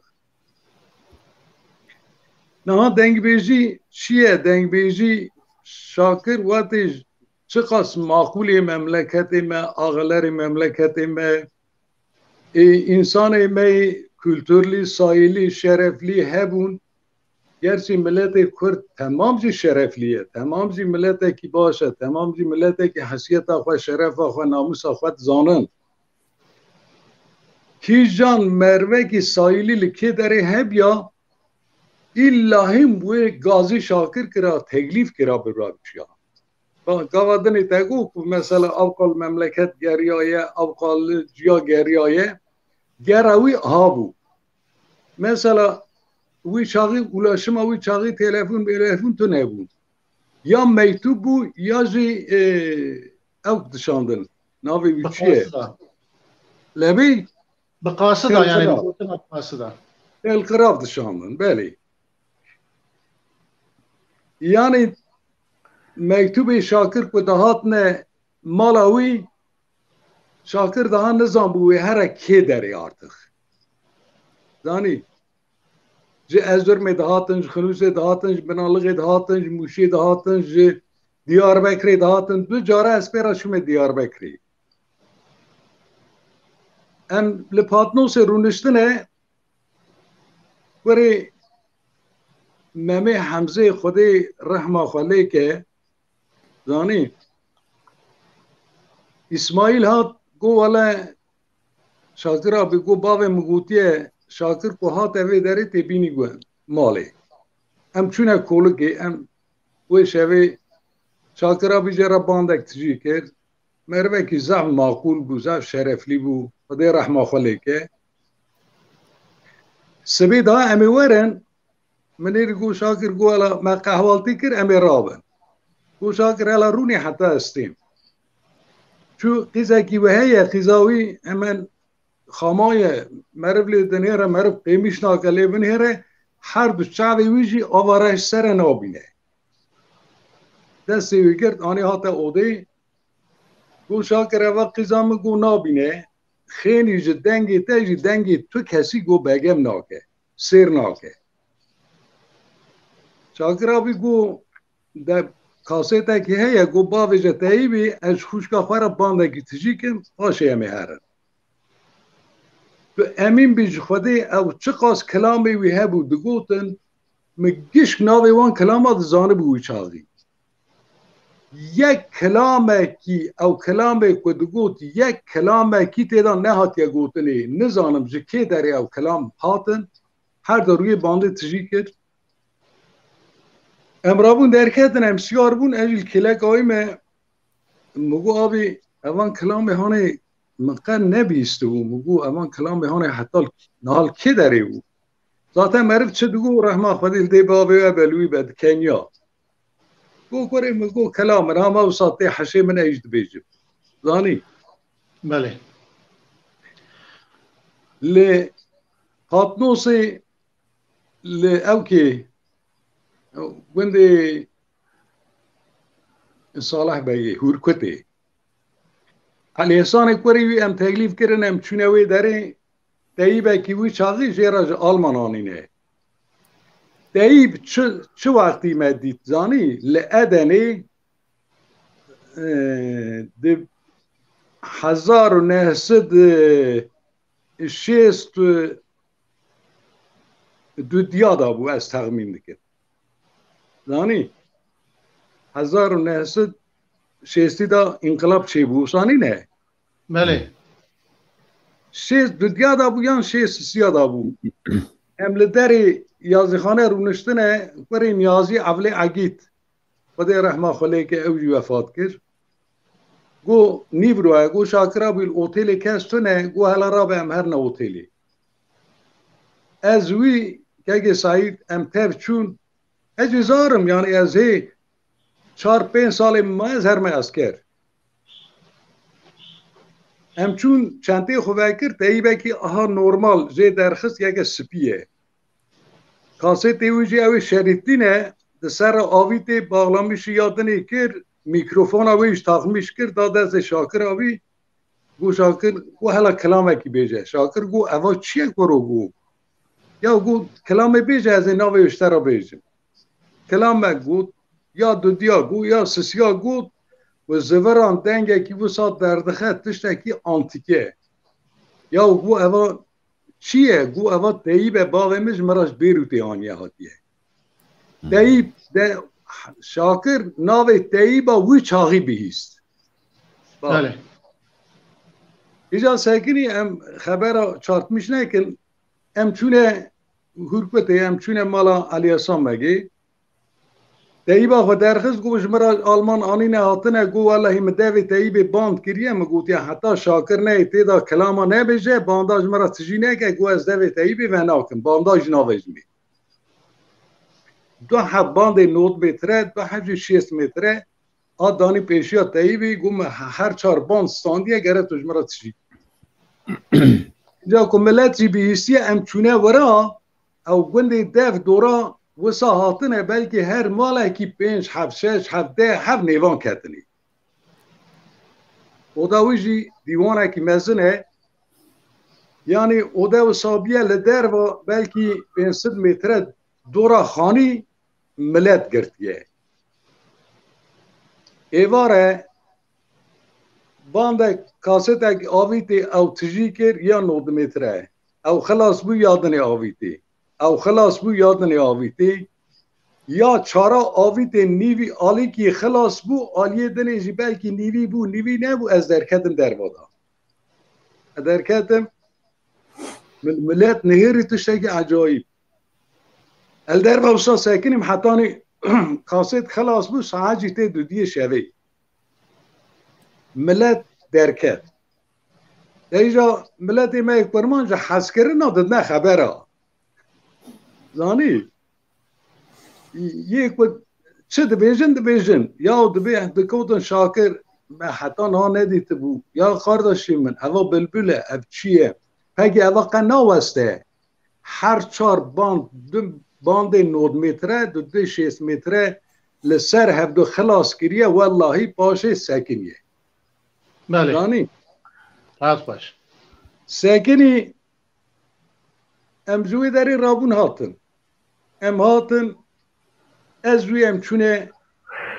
نه دنگ بیجی چیه دنگ بیجی شاکر وقتی چه قسم معقولی مملکت ما آغلر مملکت ما انسان ما کلتورلی سایلی شرفلی هبون گرچه ملت کرد تمام جی شرفلیه تمام جی ملت کی باشه تمام جی ملت کی حیثیت آخوا شرف آخوا ناموس آخوا زانن کی جان مروه کی سایلی لکی داره هب یا ایلاهیم بوی گازی شاکر کرا تکلیف کرا برای بچیا گوادنی تگو مثلا اوقال مملکت گریایه اوقال جیا گریایه گراوی هابو مثلا وی چاقی اولاشما وی چاقی تلفن تو نبود یا میتوب بو یا جی اوک دشاندن ناوی چیه لبی بقاصده يعني بقاصده القراف دشاندن بله yani mektubi Şakir ku dahatne Malawi Şakir daha nizam bu her kê derê artık zanî ji Erzurumê dihatin ji Xunûsê dihatin ji Binalixê dihatin ji Mûşê dihatin ji Diyarbekirê dihatin du cara ez pêra çûme Diyarbekirê em li Patnosê rûniştine werê Memê Hemzê Xwedê rehma xwe lêke زانی اسماعیل هات گو والا شاکر آبی گو باوی مگوتیه شاکر کو هات اوی داری تی بینی گو مالی ام چونه کولگی ام وی شوی شاکر آبی جرا باندک تجی کرد مروه کی زعم معقول بو زعم شرفلی بو خدای رحمه خلی که سبی دا امی ورن منیر گو شاکر گو والا ما قهوالتی کر امی رابن گو شاکر هلا رونی حتی استیم چو قیزه کی وهیه قیزاوی امن خامای مرب لی دنیره مرب قیمیش ناکلی بنیره هر دو چاوی ویجی آوارش سر نابینه دستی وی کرد آنی حتی اوده گو شاکر هوا قیزام گو نابینه خیلی جه دنگی تو کسی گو بگم ناکه سیر ناکه شاکر هاوی گو در کاسه که هیا گو باوی جتایی بی از خوشگاه خواه باندگی تجی کم باشه همی هرن تو امین بیج خوده او چه قاس کلامی وی هبو دگوتن مگیش ناوی وان کلامات زانه بوی چاقی یک کلامه کی او کلامه که دگوت یک کلامه کی تیدا نهات یا گوتنی نزانم جکی داری او کلام هاتن هر دروی بانده تجی کرد امرابون درکتن امسیار بون اجل کلک آیمه مگو آبی اوان کلام هانه مقن نبیسته و مگو اوان کلام هانه حتی نحال که داره و ذاتا مرف چه دگو رحمه خودیل دی بابی و بلوی بد کنیا گو کره مگو کلام من هم او ساته حشه من ایجد بیجب زانی بله ل هاتنوسي لأوكي وندي صالح بيجي هوركوتي على إنسان كوري أم تغليف كرنا أم تشنوي داري تايبه كيوي شاغي جيراج ألمانانينه تايب شو وقتی ما دید زانی لأدني ده 1960 دو دیادا بو از تخمین دکر زانی 1960 دا انقلاب چه بو سانی نه بله دو دیادا بو یا 60 دا بو هم لداری یازیخانه رونشتنه وری نیازی عولی عگید خدا رحمه خلی که اوجی وفات کرد گو نیبروه گو شاکرا بیل اوتیلی کستونه گو هلا را به هم هر نه اوتیلی از وی که سعید ام تر چون اجزارم یعنی از هی 4-5 سال ما از هر من اسکر ام چون چنتی خوبه کرد تایبه که آها نورمال جه درخست یک سپیه کاسه تیویجی اوی شریطینه ده سر آویت باغلامیش یادنی کرد میکروفون اویش تاخمیش کرد داد از شاکر اوی گو شاکر گو هلا کلامه کی بیجه شاکر گو اوا چیه کرو گو یا گو کلامه بیجه از ناوی اشترا بیجه کلامه گو یا دو دیا گو یا سسیا گو و زوران دنگه کی و سات دردخه تشته کی آنتیکه یا گو اوا چیه گو اوا تاییب باقیمش مراش بیروتی آنیه هاتیه تاییب ده شاکر ناوی تاییبا وی چاقی بیهیست بله ایجا ساکنی ام خبر چارتمیش نکن ام چونه هرکوته ام چونه مالا علیاسان مگی تاییبا خود درخست گوش مراش آلمان آنی نهاتنه گو والله مدوی تاییب باند کریه مگوتی حتی شاکر نه تیدا کلاما نبیجه بانداج مرا تجینه که گو از دوی تاییبی و ناکن بانداج ناویجمی دو حب باند 9 متره دو حب 6 متره آدانی پیشیا تاییبی گو هر 4 باند ستاندیه گره توش مرا تجی جا که ملتی بیستی ام چونه ورا او گنده دف دورا وسا هاتنه بلکه هر ماله کی 5 7 6 7 10 7 نیوان کتنی اودا ویجی دیوانه کی مزنه یعنی اودا و صابیه لدر و بلکه 500 متر دورا خانی ملت گرتیه ایواره باند کاست اک آویتی او تجی کر یا 9 متره او خلاص بو یادنی آویتی او خلاص بو یادنی آویتی یا چارا آویتی نیوی آلی کی خلاص بو آلیه دنیجی بلکی نیوی بو نیوی نبو از درکتم در بادا درکتم ملت نهیری تشتگی عجایب الدر باوسا ساکنیم حتانی کاسد خلاص بو ساعجی تی دو دیه شوی ملت درکت دیجا ملت ما یک برمان جا حس کرده نداد نه خبره زانی یک چه دبیجن یا دکوتن شاکر حتی نا ندیده بو یا خارداشی من اوا بلبله اب چیه پگی اوا قناوسته هر 4 باند 9 متره دو 6 متره لسر هفدو خلاص کریه واللهی پاشه سکنیه بله زانی راست باش سکنی امجوی داری رابون هاتن ام هاتن از روی ام چونه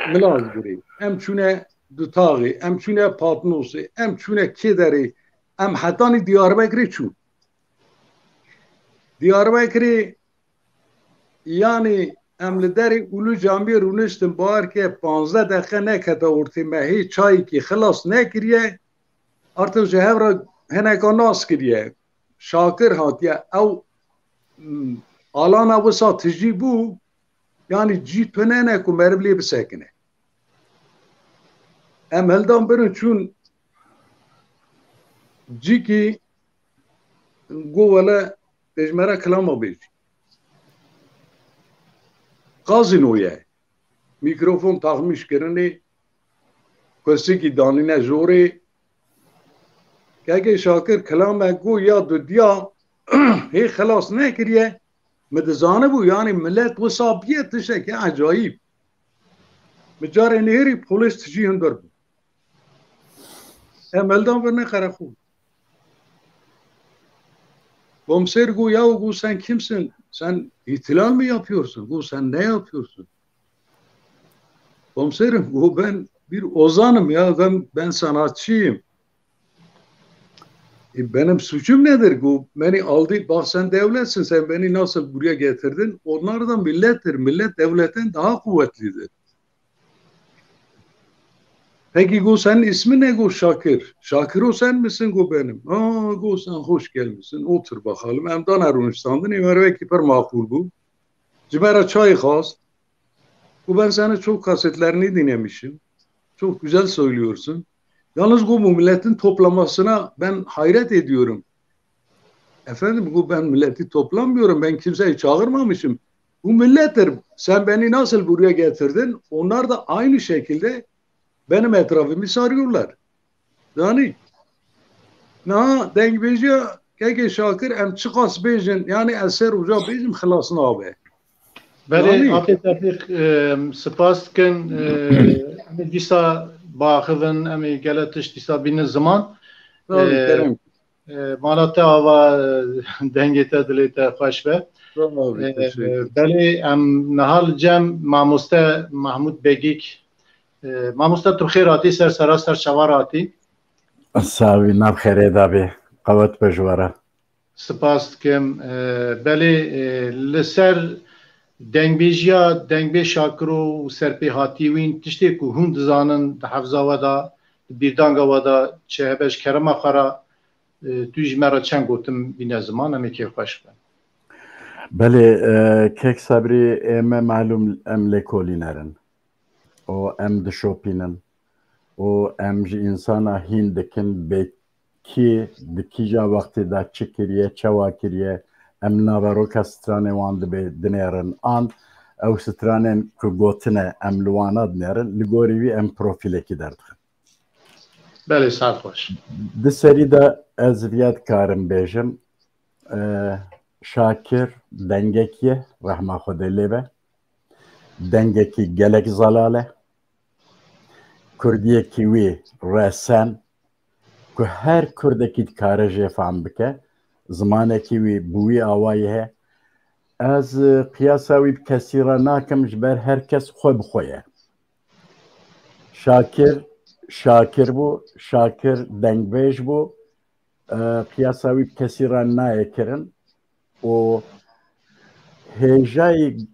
ملاز گریم ام چونه دوتاغی ام چونه پاتنوسی ام چونه کی داری ام حتانی دیاربکری چون دیاربکری یعنی ام لداری اولو جامعه رونشتن بار که 15 دقیقه نکتا ارتی مهی چایی که خلاص نکریه ارتو جهو را هنکا ناس کریه شاکر هاتیه او آلانا وسا تجی بو یعنی جی تونه نکو مربلی بسکنه ام هلدان برن چون جی کی گو ولا تجمره کلاما بیجی قاضی نویه میکروفون تاخمیش کرنی کسی کی دانی نه جوری که اگه شاکر کلام گو یا دو دیا هی خلاص نکریه مدزانه بو یعنی ملت وصابیه تشکه عجایب مجار نهری پولیس تجی هندر بو ملدان برنه خرخو Komiser go ya go sen kimsin? Sen ihtilal mi yapıyorsun? Go sen ne yapıyorsun? Komiserim go ben bir ozanım ya ben sanatçıyım. Benim suçum nedir? Go beni aldı bak sen devletsin sen beni nasıl buraya getirdin? Onlar da millettir. Millet devletten daha kuvvetlidir. Peki go senin ismin ne go Şakir? Şakir o sen misin go benim? Aa go sen hoş gelmişsin. Otur bakalım. Hem Danarunistan'dan emerve ki per makul bu. Cibera çay khast. Go ben sana çok kasetlerini dinlemişim. Çok güzel söylüyorsun. Yalnız bu milletin toplamasına ben hayret ediyorum. Efendim bu ben milleti toplamıyorum. Ben kimseyi çağırmamışım. Bu millettir. Sen beni nasıl buraya getirdin? Onlar da aynı şekilde benim etrafımı sarıyorlar. Yani na dengbeci keke Şakir em çıkas bejin yani eser uca bejim xılasın abi. Beli afet tebrik spas kin disa baxıvın emi geletiş disa binin zaman malate ava dengete dilete xoş ve beli em nahal cem mamuste Mahmud Begik Mamusta tu xêr hatî ser serasser çavar hatî. Savî nav xêrê dabê qewet bejwara. Spas dikim belê li ser dengbêjiya dengbê Şakiro û serpêhatî wîn tiştê ku hûn dizanin di hevza we da di bîrdanga we da çehebeş kerema xwe tu jî me re çend gotin bîne ziman em ê kêfxweş be. Belê kek sebrî ême malûm em lêkolînerin. O em dişopînin o em ji insana hîn dikin bêkî di kîja wextê de çi kiriye çawa kiriye em naveroka stranê wan dibe dinêrin an ew stranên ku gotine em li wana dinêrin li gorî wî em profîlekî derdixin. Belê sar xweş. Di serî de ez vêya dikarim bêjim Şakir dengekî ye rehma Xwedê lê be dengekî gelek zelal e Kurdiyekî wî resen ku her Kurdekî dikare jêfam bike zimanekî wî bi wî awayî heye ez qiyasa wî bi kesî re nakim ji ber herkes xwe bi xwe ye Şakir bû Şakir dengbêj bû qiyasa wî bi kesî re nayê kirin û hêjayê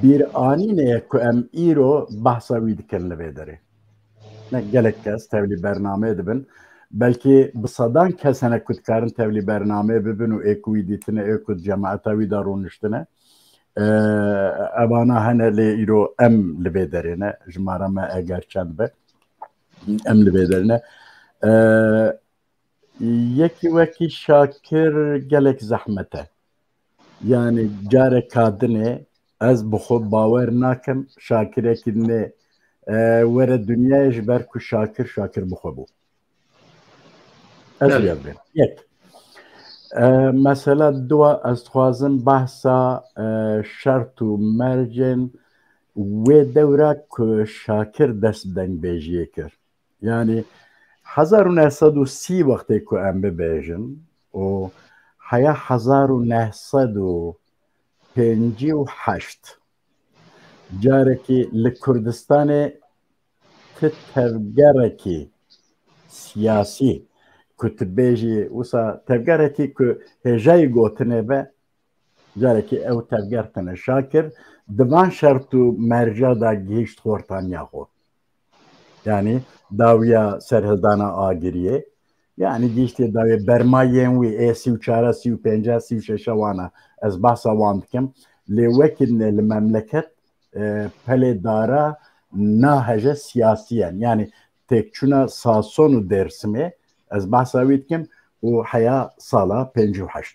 bîranînê ku em îro behsa wî dikin li vê derê ne gelek kes tevlî bernamê dibin belkî bi sedan kes hene ku dikarin tevlî bernamê bibin û ê ku wî dîtine ê ku cemaeta wî de rûniştine evana hene lê îro em li vê derê ne ji mara me eger çend be em li vê derê ne yekî wekî Şakir gelek zehmet e yani carek kadinê ez bi xwe bawer nakim Şakirekî nê were dunyayê ji ber ku Şakir bi xwe bû. Ez vêya bêjim. Yek. Mesela dua ez dixwazim behsa şert û mercên wê dewra ku Şakir dest dengbêjiyê kir. Yani 1930 wextê ku em bibêjin û heya 1958 carekî li Kurdistanê ti tevgerekî siyasî ku tu bêjî wisa tevgerekî ku hêjayî gotinê be carekî ew tevger tune Şakir di van şert û merca da gihîşt xortaniya xwe yani dawiya serhildana agiriyê yani gihîştê dawê bermayên wî ê 34 35 36 wana ez behsa wan dikim lê wekî li memleket pelê dara naheje siyasiyen yani têkçûna Sason û Dêrsimê ez behsa wî dikim û heya sala 58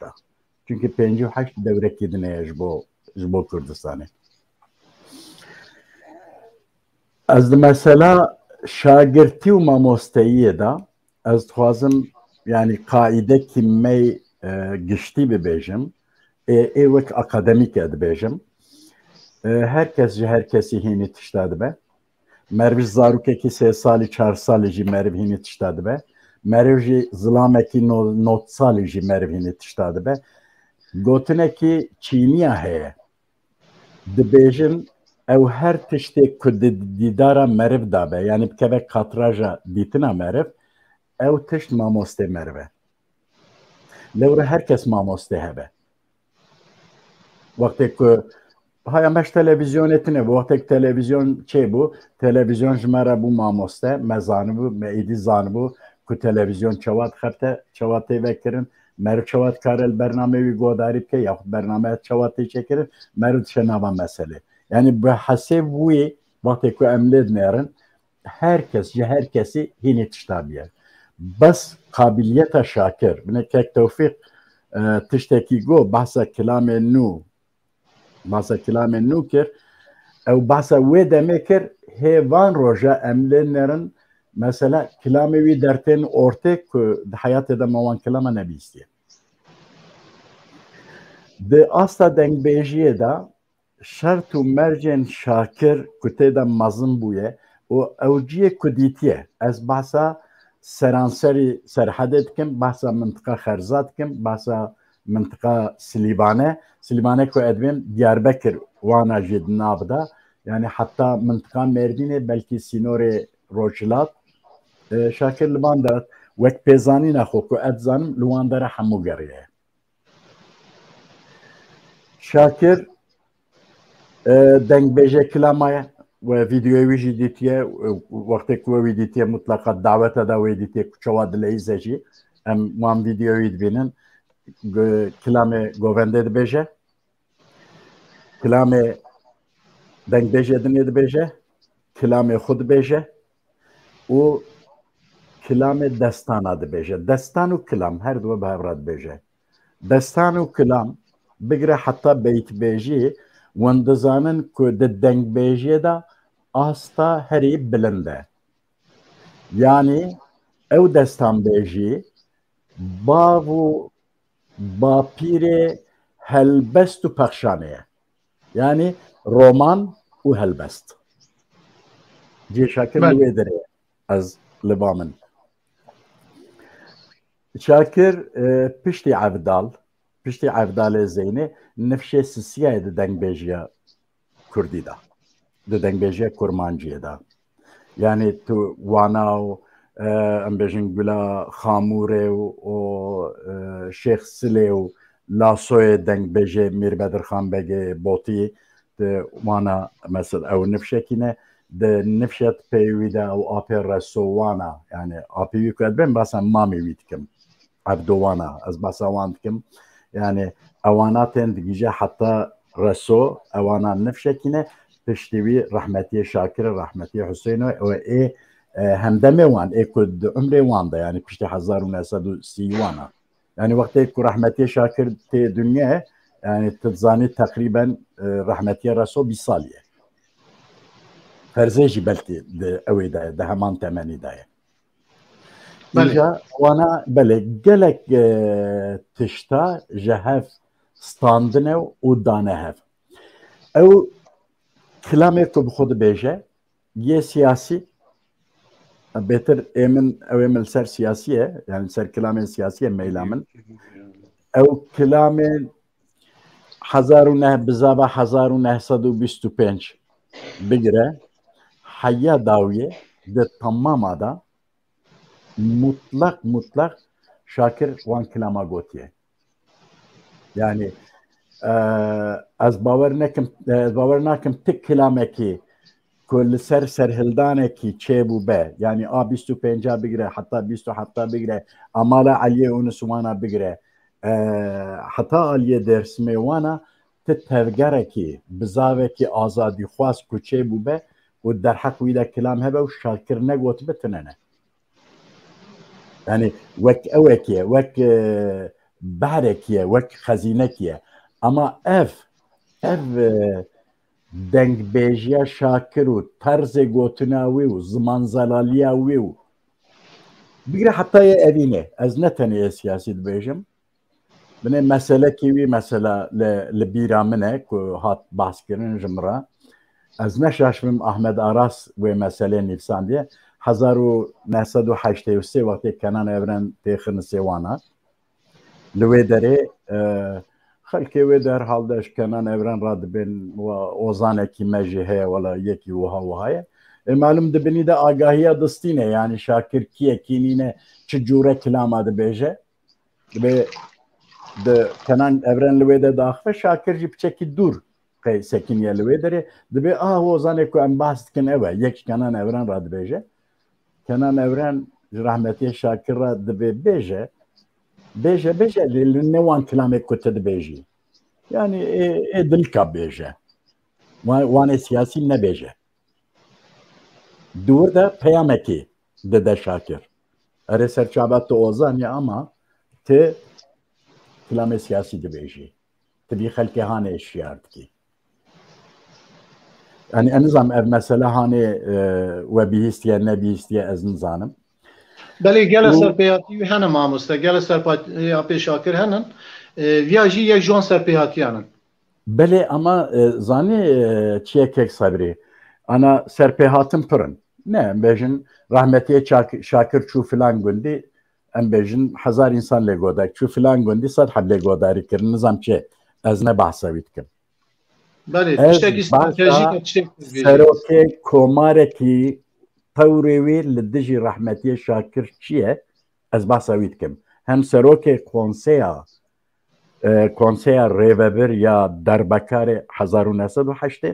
çünkü 58 dewrekî din heye ji bo Kurdistanê ez di mesela şagirtî û mamosteyiyê de ez dixwazim yani qaîdekî me giştî bibêjim ê wek akademîk dibêjim herkes ji herkesî hînî tişta dibe meriv zarokekî 3 salî 4 salî jî meriv hînî tişta dibe meriv jî zilamekî 9 salî jî meriv hînî tişta dibe gotinekî çîniya heye dibêjin ew her tiştê ku di dîdara meriv dabe yani bikeve katraja dîtina meriv ew tişt mamostê meriv e lewre herkes mamostê hebe wextê ku haya meş televizyonetine bu wextê televizyon çêbû televizyon ji me re bû mamoste me zanibû me êdî zanibû ku televizyon çawa dixebite çawa tê vekirin meriv çawa dikare li bername wî guhdarî bike yaxud bername çawa tê çêkirin meriv dişe nava meselê yani bi hesêb wî wextê ku em lê dinêrin herkes ji herkesî hînî tişta biye bes kabiliyeta Şakir binê Kek Tewfîq tiştekî got behsa kilamên nû kir ew behsa wê demê kir hêvan roja em lê nerin mesela kilamê wî dertên ortê ku di hayatê de me wan kilama nebîstiye di asta dengbêjiyê de şert û mercên Şakir ku tê de mezin bûye û ew ciyê ku dîtiye ez behsa seranserî serhedê dikim behsa mintiqa Xerzat dikim behsa mintiqa Silîbane ku edibên Diyarbekir wana jî di nav de yani heta mintiqa Mêrdînê belkî sînorê Rojhilat Şakir li van de wek pêzanîna xwe ku ez zanim li wan de re hemû geriye Şakir dengbêje kilama ve videoyu jî dîtiye wextê ku wî dîtiye mutlaka daveta da wê dîtiye ku çawa dileyîze jî em wan videoyî dibînin kilamê govendê dibêje kilamê dengbêjê dinê dibêje kilamê xwe dibêje û kilamê destana dibêje destan û kilam her du bi hev re dibêje destan û kilam bigire heta beytbêjî wan dizanin ku di dengbêjiyê de asta herî bilind e yani ew destanbêjî bav û bapîrê helbest û pexşanê ye yani roman û helbest cî Şakir li wê derê ye ez li ba min Şakir piştî Evdalê Zeynê nifşê Sisiyayê di dengbêjiya Kurdî de di dengbêjiya Kurmanciyê de yani tu wana û em bêjin Gula Xamûrê û Şêx Silê û Lasoyê dengbêjê Mîrbedirxan Begê Botî di wana mesela ew nifşekî ne di nifşet pêwî de ew apê reso wana yani apê wî ku edibên behsa mamê wî dikim Evdowana ez behsa wan dikim yani ewana tên digîje heta reso ewana nifşekî ne piştî wî rehmetiyê Şakir rehmetiyê Hüseyno ê hemdemê wan ê ku di umrê wan de yani piştî 1930 wana yani wextê ku rehmetiyê Şakir tê dunya yani tu dizanî teqrîben rehmetiye reso 20 salî ye ferzê jî belkî di ewê de di heman temenî de ye îja wana belê gelek tişta ji hev standine û dane hev ew kilamê ku bi xwe dibêje yê siyasî bêtir ew ê min ser siyasî ye yani ser kilamên siyasî ye meyla min ew kilamên 1925 bigire heya dawiyê di tamama da mutlak Şakir wan kilama gotiye yani ez bawer nakim tik kilamekî ku li ser serhildanekî çêbû be yani a 25 bigire heta 20 heta bigire amala Eliyê Unus wana bigire heta Aliyê Dêrsimê wana ti tevgerekî bizavekî azadîxwaz ku çêbû be û derheq wî de kilam hebe û Şakir negotibe tinene yani wek ewekî ye wek berekî ye wek xezînekî ye ama ev dengbêjiya Şakir û terzê gotina wî û zimanzelaliya wî û bigire heta ye evî ne ez ne tenê siyasî dibêjim بنه مسئله کیوی مثلا لبیرا منه که هات بحث کردن جمرا از نشاشم احمد آراس و مسئله نفساندیه 1983 وقتی کنان ابرن تخن سیوانا لوی داره خلکی وی در حال داشت کنان ابرن راد بین و اوزانه کی مجهه ولا یکی وها وهای معلوم دبنی ده آگاهی دستینه یعنی شاکر کیه کینینه چه جوره کلام ده بیجه به de kenan evren lüvede daxve şakirci bçeki dur qey sekiniye lüvedere de be o zane ku em bahskin eve yek kenan evren rad beje kenan evren rahmetiye şakira de be beje ne wan kelame ku te de beji yani dil ka beje wan siyasi ne beje dur da peyameki de şakir are serçabat ozan ya ama te كلام سياسي دبيجي تبي خلكي هاني اشياء كي يعني النظام مثلا هاني وبيستيا نبيستيا از نظام بله جلسه بياتي هنا ما مستا جلسه بياتي شاكر هنا فياجي يك جون سربياتي هنا بله اما زاني تشيكك صبري انا سربيهاتم برن نه بيجن رحمتي شاكر شو فلان قندي ام بيجن 1000 انسان لگودک چو فلان گوندی 100 حب لگوداری کرد نظام چه از نه بحثویت کن بله تشتکی استراتژیک تشتکی سروکی کومارکی توریوی لدجی رحمتی شاکر چیه از بحثویت کن هم سروکی کنسیا ریوبر یا دربکار 1908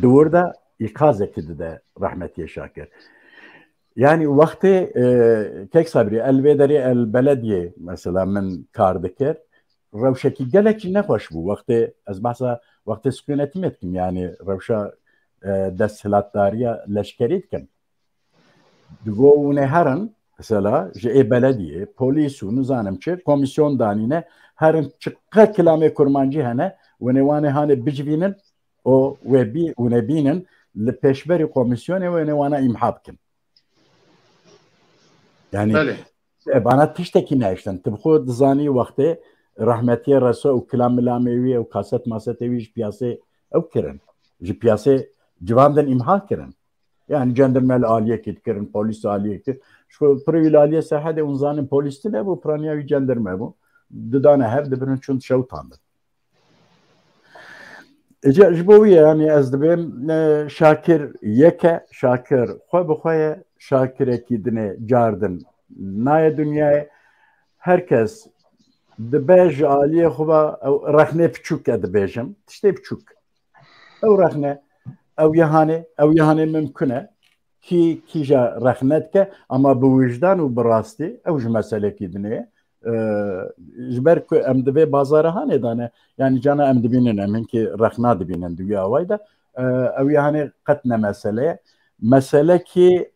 دور دا ikaz etti de rahmetiye şakir. Yani vakti kek sabri elvederi el belediye mesela min kar dikir revşeki gelek ne hoş bu vakti az bahsa vakti sükunetim etkim yani revşa desthilatdariya leşkeri etkim digo ne herin mesela belediye polis u nizanım çir komisyon danine herin çıkka kilame kurmancı hene ve nevane hani bicvinin o ve bi u nebinin li peşberi komisyonu ve nevana imhabkim yani bana tişteki ne işten tıbkı dizani vakti rahmetiye rasa u kelam milamevi u kaset masetevi ji piyase ev kirin ji piyase civandan imha kirin yani jandarmel aliye kirin polis aliye kirin şu privil aliye sahade unzanin polisti ne bu praniyavi jandarma bu dudana her de birinin çun şevtandı جبوی yani از دبیم شاکر یکه شاکر خواه بخواه شاکر اکیدنه جاردن نای دنیای herkes دبیج آلیه خواه رخنه پچوک دبیجم تشتی پچوک او رخنه او یهانه ممکنه کی جا رخنت که اما بوجدان و براستی او جو مسئله کیدنه جبر که امدبی بازار هانه دانه yani cana emdibinin emin ki rakna dibinin dünya vayda ev yani qatna mesele ki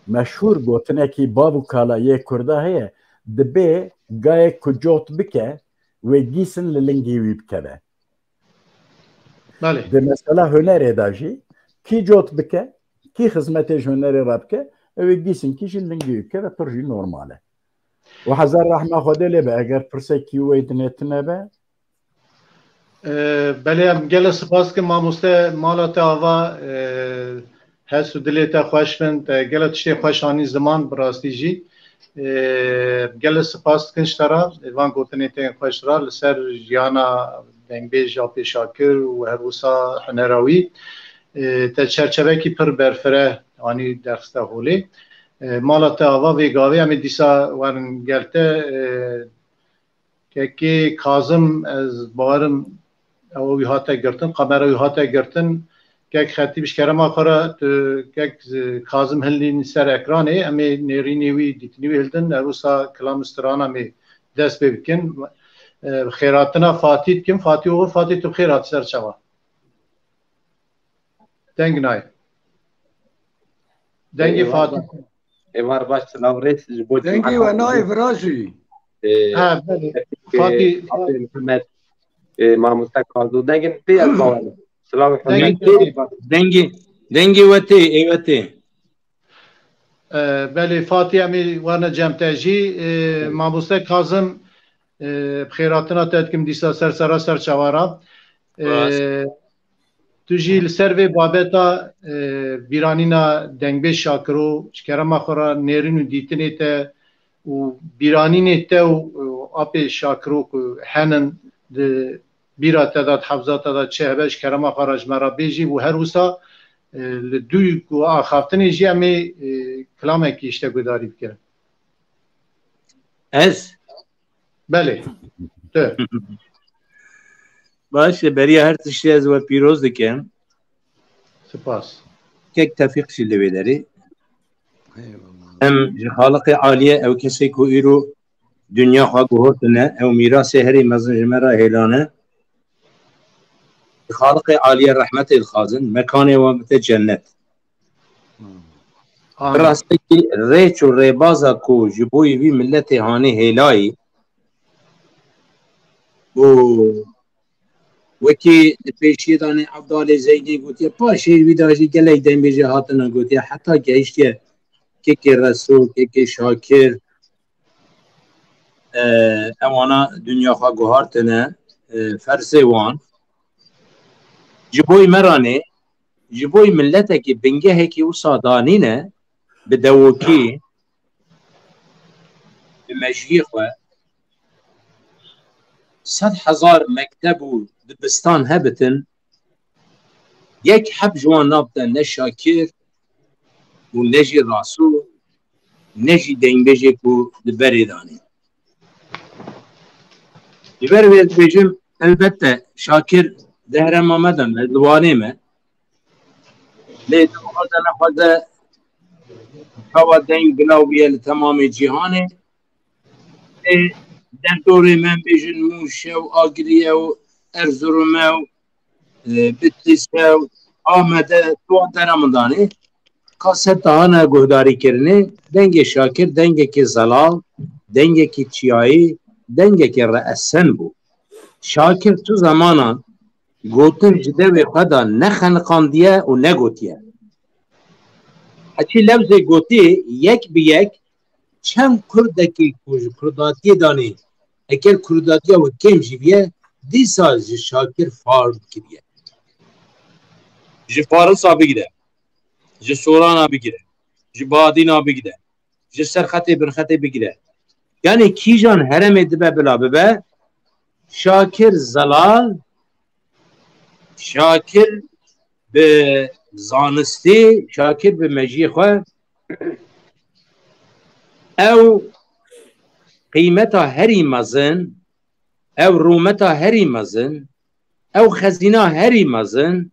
meşhur gotine ki babu kala ye kurda heye dibe gaye kujot bike ve gisin lilingi vibkeve de mesela hüner edaji ki jot bike ki hizmete hüneri rabke ve gisin ki lilingi vibkeve turji normale وحزر رحمه خدا لبه اگر پرسکی ویدنت نبه بله گل سپاس که ما مالات آوا هست و دلیت خوش بند گل تشتی خوشانی زمان براستی جی گل سپاس کنشترا وان گوتنیت خوش را لسر جیانا دنگبیج آپی شاکر و هروسا هنراوی تا چرچوه کی پر برفره آنی درسته هولی مالات آوا ویگاوی همی دیسا ورن گلته که کازم از بارم او ویهاته گرتن قمره ویهاته گرتن که خطیبش کرم آخره که کازم هلین سر اکرانه همی نیرینی وی دیتنیوی هلدن اروسا کلام استران همی دست ببکن خیراتنا فاتید کم فاتی او فاتی تو خیرات سر چوا دنگ نای دنگی فاتی امار باش تناورت جبوت دنگي ونايف راجي فاتي محمد ما مستقبل دنگي تي القوانين سلام دنگي وتي بله فاتحه می ورنه جمتاجی ماموسته کازم بخیراتنا تدکم دیسا سر چوارا تو جیل سر و بابتا بیرانینا دنگبه شاکرو چکرما خورا نیرین و دیتنی تا و بیرانینی تا و آپ شاکرو که هنن بیرا تداد حفظات تداد چهبش کرما خورا جمرا بیجی و هر وسا دوی کو آخافتنی جی امی کلامه که اشته گداری بکرم از بله ده باشه برای هر تشتی از و پیروز دکن سپاس که تفیق شده بیداری هم خالق عالیه او کسی که ایرو دنیا خواه گوهرتنه او میراس هری مزن جمرا هیلانه خالق عالیه رحمت الخازن مکان وامت جنت راسته که ریچ و ریبازا کو جبوی وی ملت هانی هیلایی وکی پیشی دانه عبدال زیدی گوتیه پاشی ویداجی گلی دن بیجه هاتنا گوتیه حتی گهشتیه که رسول که شاکر اوانا دنیا خواه گوهارتنه فرسه وان جبوی مرانه جبوی ملته که بنگه که او سادانینه بدوکی بمجیخ و 100,000 مکتب و دبستان هبتن یک حب جوان نابتن نه شاکر و نجی راسو نجی دنگبجه کو دبری دانه دبر بیجم البته شاکر دهرم آمدن دوانه ما لیدو خدا نخواده هوا دنگ بلاویه تمام جهانه در دوره من بیجن موشه و آگریه و ارزرومه و بتلیسه و آمده تو درماندانه کاسه دهانه گهداری کرنه دنگ شاکر دنگ که زلال دنگ که چیایی دنگ که رأسن بو شاکر تو زمانا گوتن جده و خدا نخنقاندیه و نگوتیه اچی لفظ گوتی یک بی یک چند کردکی کرداتی دانی اکل کرداتی و کم جیبیه دی سال شاکر فارد کریه جی فارس ها بگیده جی سوران ها بگیده جی بادین ها بگیده جی سرخطی برخطی بگیده یعنی کی جان هرم دبه بلا ببه شاکر زلال شاکر به زانستی شاکر به مجی خواه او قیمتا هری مزن او رومتا هری مزن او خزینا هری مزن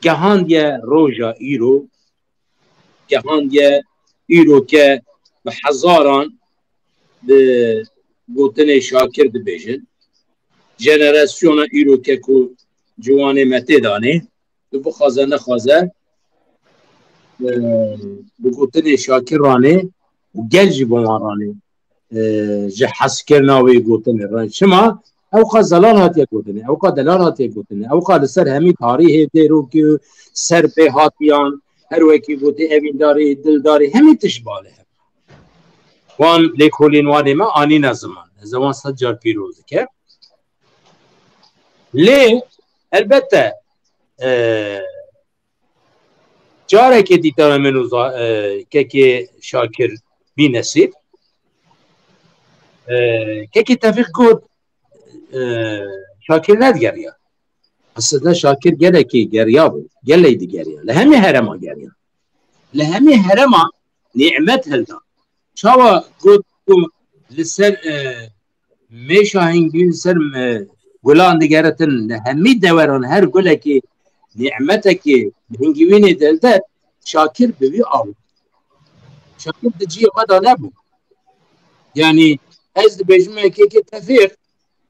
گهاند یه روژا ایرو گهاند یه ایرو که به هزاران به گوتن شاکر دبیجن جنراسیون ایرو که کو جوانه مته دانه تو بخوازه نخوازه بگوتن شاکر رانه و گلجی بمارانه جه حس کرناوی گوتن رانه شما اوقا زلال هاتیه گوتنه اوقا دلال هاتیه گوتنه اوقا لسر همی تاریه دیرو که سر به هاتیان هر وکی گوته اوین داری دل داری همی تشباله وان لیکولین وانه ما آنی زمان 100 جار پیروزه که لی البته جاره که دیتر منو که شاکر بی نصیب که تفیق کود شاکر ندگریا اصلا شاکر گله که گریا بود گله دی گریا لهمی هرما گریا لهمی هرما نعمت هلدا شاوا گود لسر میشا هنگین سر گلان دیگرتن لهمی دوران هر گله که نعمته که هنگیوینی دلده شاکر بوی آو شاکر دجی خدا نبود یعنی از بجمعه که تفیق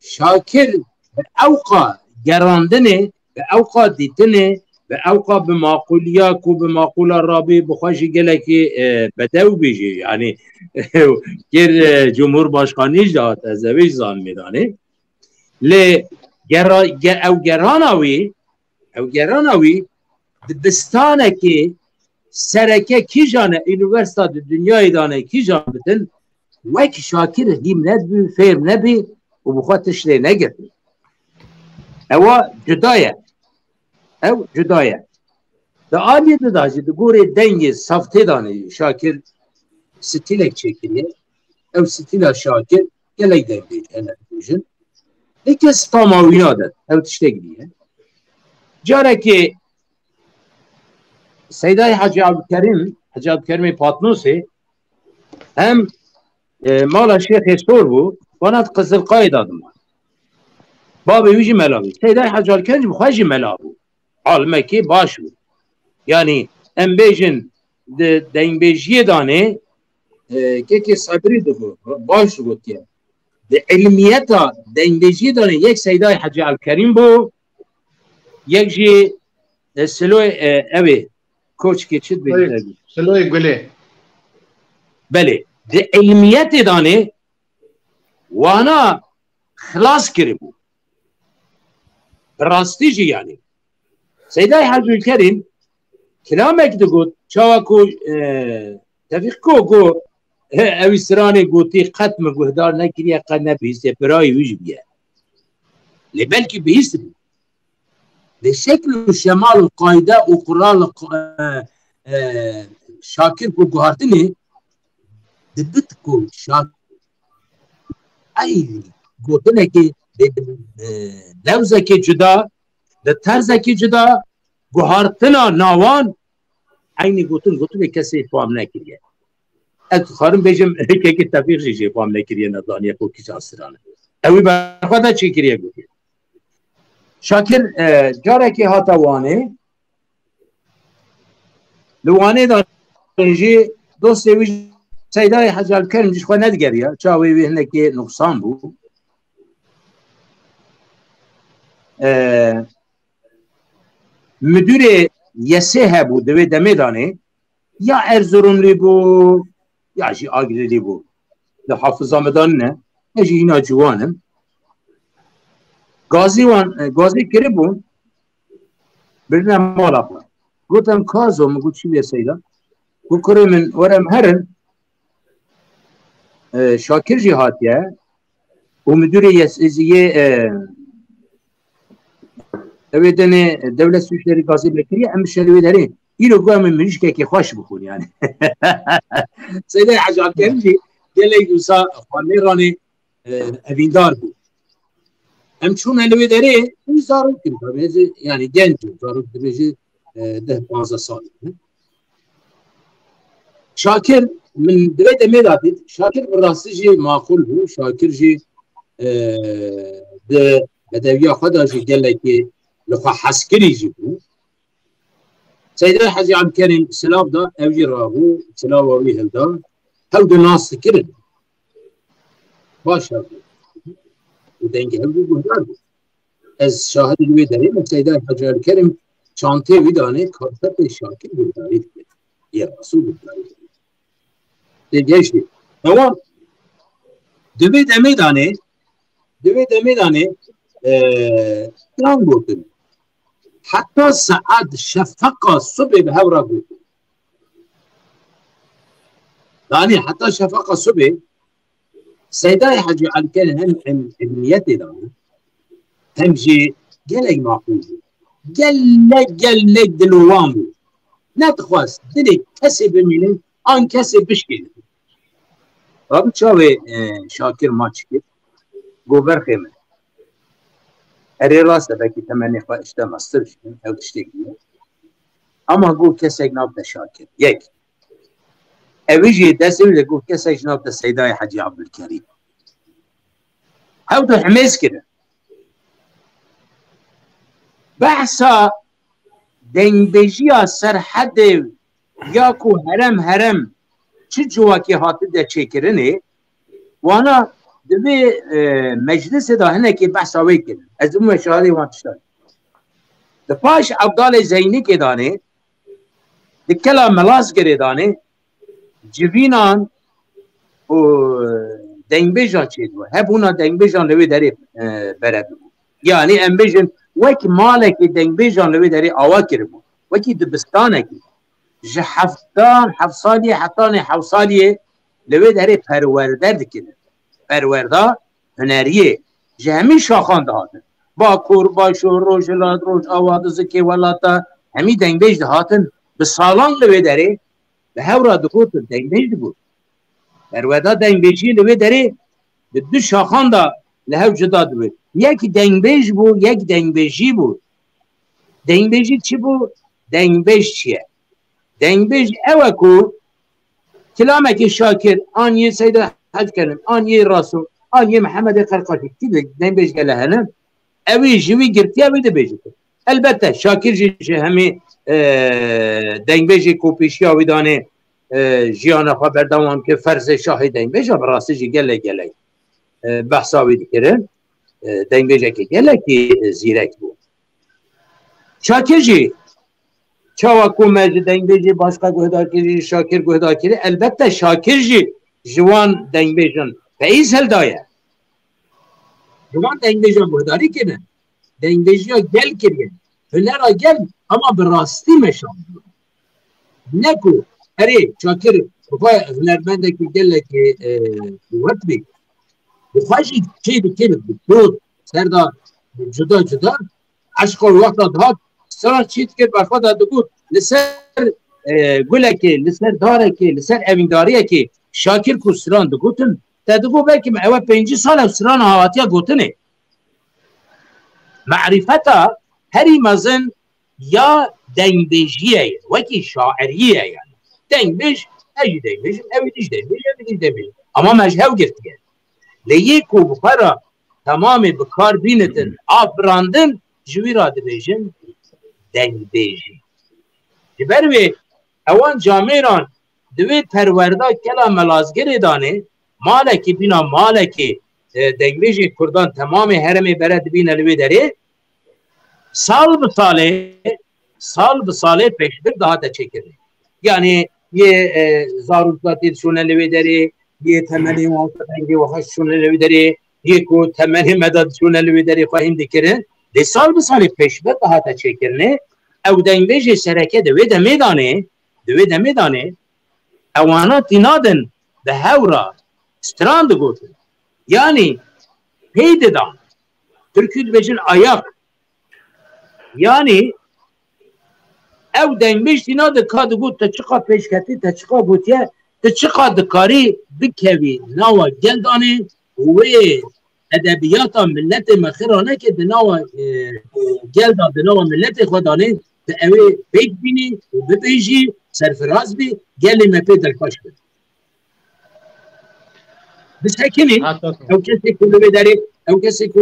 شاکر به اوقا گراندنه به اوقا دیتنه به اوقا به معقولیا کو به معقولا رابی بخواشی گله که بدو بیجی یعنی گر جمهور باشخانیش داد از اویش زان میدانه لی او گراناوی دبستانه که سرکه کی جانه یونیورسیته دنیای دانه کی جان بدن وک شاکر هیم نبی فهم نبی و بخاطرش لی نگرد او جدایه دا آلیه دا داجی دا گوره دنگ صفته دانه شاکر ستیلک چکریه او ستیل شاکر گلک دنگ دیجه دوشن لیکن ستاماوینا داد او تشتگ دیه جاره که سیدای حاجی عبدالکریم پاتنوسی هم مالا شیخ استور بود بانات قزل قاید آدم بابی ویجی ملاوی سیدای حاجی عبدالکریم بخواهی ملاوی عالمه که باش بود یعنی ام بیجن دنگ بیجیه دانه که صبری دو باش بود که ده علمیتا دنگ بیجیه دانه یک سیدای حاجی عبدالکریم بود یک جی سلوی اوی کوچ که چید بیده سلوی گله بله ده علمیت دانه وانا خلاص کری بود براستی جی یعنی سیدای حاجی عبدالکریم کلامک دو گود چاوا کو تفیق کو اوی سرانی گوتی ختم گوهدار نکریه قد نبیسته برای ویج بیه لبلکی بیسته بود لشكل الشمال القاعدة وقرال شاكر كو جهارتني دبتكو شاكر أي قلتنا كي لوزة كي جدا الترزة كي جدا جهارتنا ناوان عيني قلتنا كسي فامنا كريه خارم بيجم كي تفيق جي فامنا كريه نضانيا كو كيش أسرانه أوي بخدا چي كريه قلتنا شاکر جاره که هاتوانه لوانه دارنجی دوسته ویج سیدای حاجی عبدالکریم جیش خواه ندگریا چاوی وی هنه که نقصان بود مدیر یسه بود دوی دمه دانه یا ارزورملی بود یا جی آگریلی بود لحافظه مدان نه یا جی اینا جوانم گازی کری بون برنم مالا بون گوتم کازو مگو چی بیه سیدا گو کری من ورم هرن شاکر جی هاتیه و مدیر یه اوی دنه دولت سوشتری گازی بکریه ام شروی داره ایلو گوه من منیش که خوش بخون یعنی سیدا حاجی عبدالکریم جی گله دوسا خوانه رانه اویندار بود هم چون علوی داره این زارو کنید یعنی گنج زارو درجه 10-15 سال شاکر من دوید میدادید شاکر براستی جی معقول بود شاکر جی ده بدویا خدا جی گله که لخوا حسکری جی بود سیدای حاجی عبدالکریم سلاف دا اوجی راهو سلاف آوی هلدا هاو دو ناس کرد باشه و دنگه هم بود گهدار بود از شاهد روی داریم سیدای حاجی عبدالکریم چانته ویدانه کارتت شاکر گهداری کرد یه رسول گهداری کرد دیگه شدید اما دوید امیدانه دران گوتن حتی ساعت شفق صبح به هورا گوتن یعنی حتی شفق صبح سيداي حاجي عبدالكريم هم علميتي دانا هم جي قالك معقول قالك دلوان بو نتخواست دلك كسب الميلين آن كسب بشكل رابط شاوي شاكر ما تشكل قوبر خيمة اري راسه باكي تمني خواه اشتا مستر شكل او تشتكي اما قول كسك نابدا شاكر يك اویجی دستی لگو کسی جناب د سیدای حاجی عبدالکریم او دو حمیز کرده بحثا دنگبیجی سرحد یا کو هرم چه جواکی حاطه ده چه کرنه وانا دوی مجلس دا هنه که بحثا وی کرده از اون مشاهده وانتشتاد ده پاش عبدال زینی که دانه ده کلا ملاس گره دانه جوینان و دنگبیجان چید و هبونا دنگبیجان لوی داری برد یعنی امبیجان وکی مالکی دنگبیجان لوی داری آوا کرد بود وکی دبستانکی ji heftan heft saliyê heftanê heft saliyê li wê derê perwerder dikin. Perwerda huneriyê ji hemî şaxan dihatin. Bakur, Başur, Rojhilat, Rojava, Zikê, Welata hemî dengbêj dihatin bi salan li wê derê bi hewra digotin dengbêj dibûn. Perwerda dengbêjiyê li wê derê di du şaxan da li hev cuda dibû. Yek dengbêj bû, yek dengbêjî bû. Dengbêjî çi bû? Dengbêj çi ye? Dengbêj ew e ku kilamekî Şakir an yê Seyda Heckerim, an yê Rasul, an yê Mehemedê Qerqaşî kî dengbêj gele hene? Evî ji wî girtiya wê dibêjit. Elbette Şakir jî hemî dengbêjê ku pêşiya wî danê jiyana xwe berdewam kir ferzê şahê dengbêj bi rastî jî gelek gelek behsa wî dikirin. Dengbêjekê gelekî zîrek bû. Şakir jî çawa ku me ji dengbêjê başka guhdarkirî Şakir guhdarkirî elbette Şakir jî ji wan dengbêjin peyîz heldaye. Ji wan dengbêjan guhdarî kirin. Dengbêjiya gel kiriye. Hunera gel ama bi rastî meşan. Ne ku herê Şakir xwe hunermendekî gelekî quvvet bê. Xwe jî çê dikir dod serda cuda cuda eşqa wexta dihat Sıra çiğit ki başka da digut li ser gulekê li ser darekê li ser evîndariyekê Şakir ku siran digutin te digot belkî me ew 5 sal ev siran hatiya gotinê. Me'rifeta herî mezin ya dengbêjiye ye wekî şairiyê ye yani. Dengbêj ez jî dengbêjim ew jî dengbêj ew jî dengbêj. Ama me ji hev girtiye. Lê yê ku bi xwe re tamamê bi kar bînitin av birandin ji wî re dibêjin dengbêjî. Ji ber wê ewan camêran di wê perwerda kela melazgirê danê malekî bîna malekî dengbêjê Kurdan temamê heremê bere dibîne li wê derê sal bi salê pêştir dihate çêkirin. Yani yê zarokatê dişûne li wê derê yê temelê wan dengê xwe dişûne li wê derê yê ku temelê me da dişûne li wê derê xwehîm dikirin lê sal bi salê pêştir dihate çêkirinê ew dengbêjê sereke di wê demê danê ewana tînadin di hewra stran digotin. Yani pey didan Türkî dibêjin ayak yani ew dengbêj tîna dika digot te çiqa pêşketî te çiqa gotiye te çiqa dikarî bikevî nawa gel danê wê edebiyata milletê me xira neke di nawa gel da di nawa milletê xwe danê te evê pêk bînî û bibêjî serfiraz bî gelê me pê delxweş bin. Biz hekinî ew kesê ku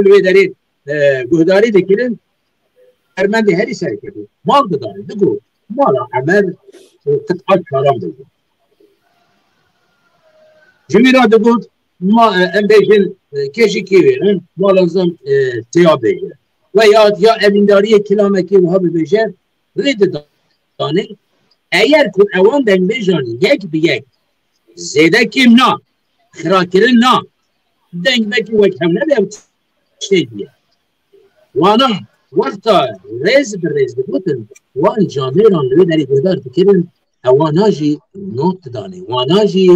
li wê derê guhdarî dikirin ermendê herî serketî mal didanê digot mala emel qit'a karam bêje. Ji wî re digot em bêjin kêşîkê wêrin malazim têya bêje ve ya evîndariyê kilamekê wiha bibêje rê didanê eğer ku ewan dengbêjan yek bi yek zêdekî na xirakirin na dengbekî wek hev nebe ew tiştê diye. Wana wexta rêz bi rêz digotin wan camêran li wê derê guhdar dikirin ewana jî not didanê wana jî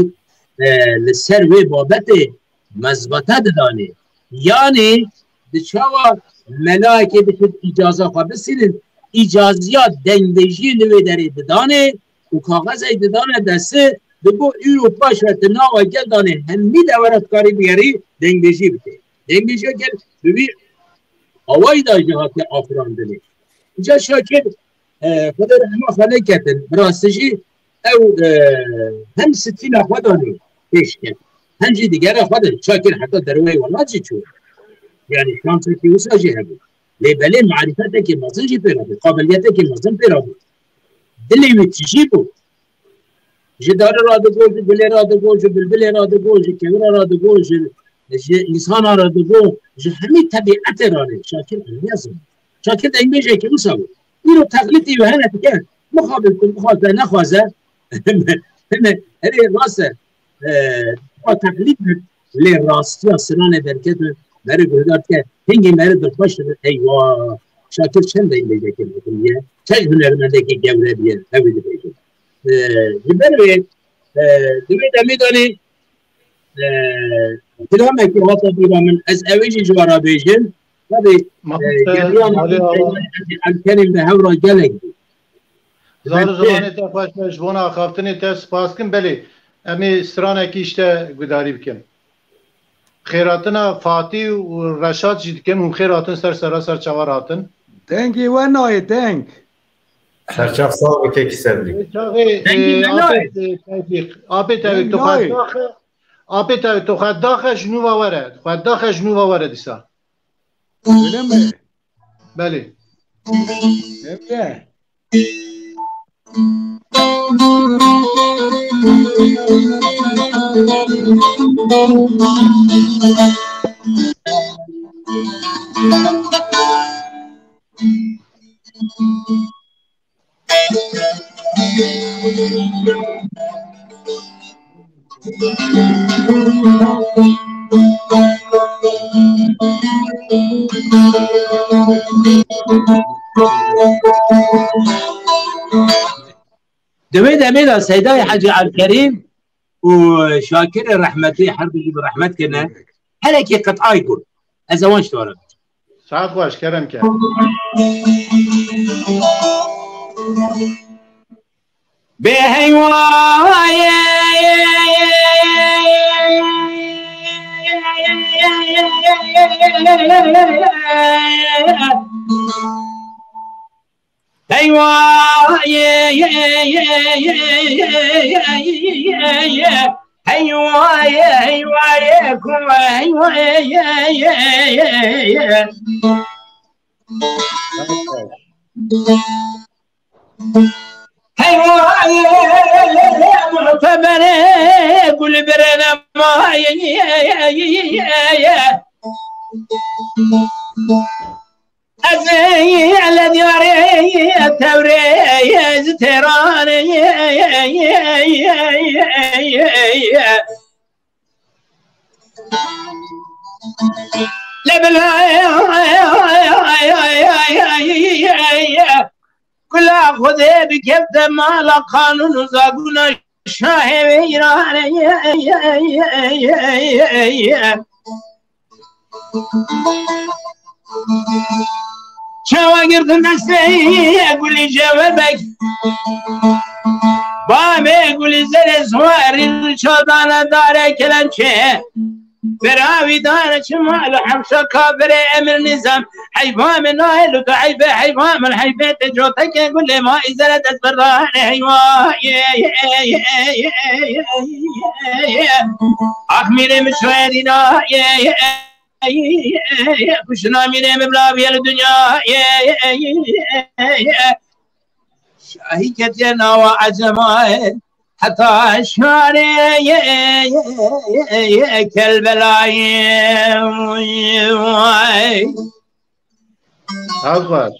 li ser wê babetê mezbete didanê yani di çawa melaikê bikin îcaza xwe bisînin îcaziya dengbêjiyê li wê derê didanê û kaxezê didane destê digo îro paş ve ti nawa gel danê hemî deweretkarî bigerî dengbêjî bike. Dengbêjiya gel bi wî awayî da jî hatiye afirandinê. Ca Şakir xwedê rehma xwe neketin bi rastî jî ew hem stîla xwe danê pêş ket hem jî digere xwe de Şakir heta derweyê welat jî çû. Yani şansekî wisa jî hebû. Lê belê marîfetekî mezin jî pê rabû, qabiliyetekî mezin pê rabû. Dilê wî tijî bû. Ji darê ra digot, ji dilê ra digot, ji bilbilê ra digot, ji kevira ra digot, ji însana ra digot, ji hemî tebîetê ra ne. Şakir elbêzin. Şakir dengbêjekî wisa bû. Îro teqlîdî wê hene dike. Mixabil ku bixwaze nexwaze herê rast e teqlîd bû lê rastiya siranê derketin merê guhdar dike hingî merê dilxweş dibin eyvah Şakir çend dengbêjekî diye çend hunermendekî gewre diye ew ê dibêjin. جبروي دمي دمي كلامك هذا بيبقى من أسئلة جوارا بيجن هذه الكلمة هورا جلك زار زمانه تفاش مجبونا خافتني تسپاس کن بله امی سرانه کی işte گداری بکن خیراتنا فاتی و رشاد جید کن هم خیراتن سر چوار هاتن دنگی و نای دنگ سرچاف صاحب که کسردی آبی تاوی تو خود داخل جنوبا وره دیسا öyle mi? بله Evet. دويد أميرة سيداي حاجة على الكريم وشاكر الرحمتي حرب اللي برحمت كنا هلكي قطعة يقول أزوانش تورد ساعت باش کرم کرد بهواي أيوة معتبر قول برنا ما أزي على دياري التوري تيراني لبلا كل خذ بكبت مال قانون زاقنا شاهي ويراني شواقرت النسي أقول لي جوابك بامي أقول لي زل زواري شوطانا دارك لنشي براوي دارك شمال حمشة كابر أمر نظام حيفا من نايل وتعيب حيفا من حيفا تجوتك أقول لي ما إذا تسبراني حيوا أخميني مشويرنا كشنا ميني مبلا بيا الدنيا شاهي كتيرنا وعجمائل حتى شاري كالبلاي أغبر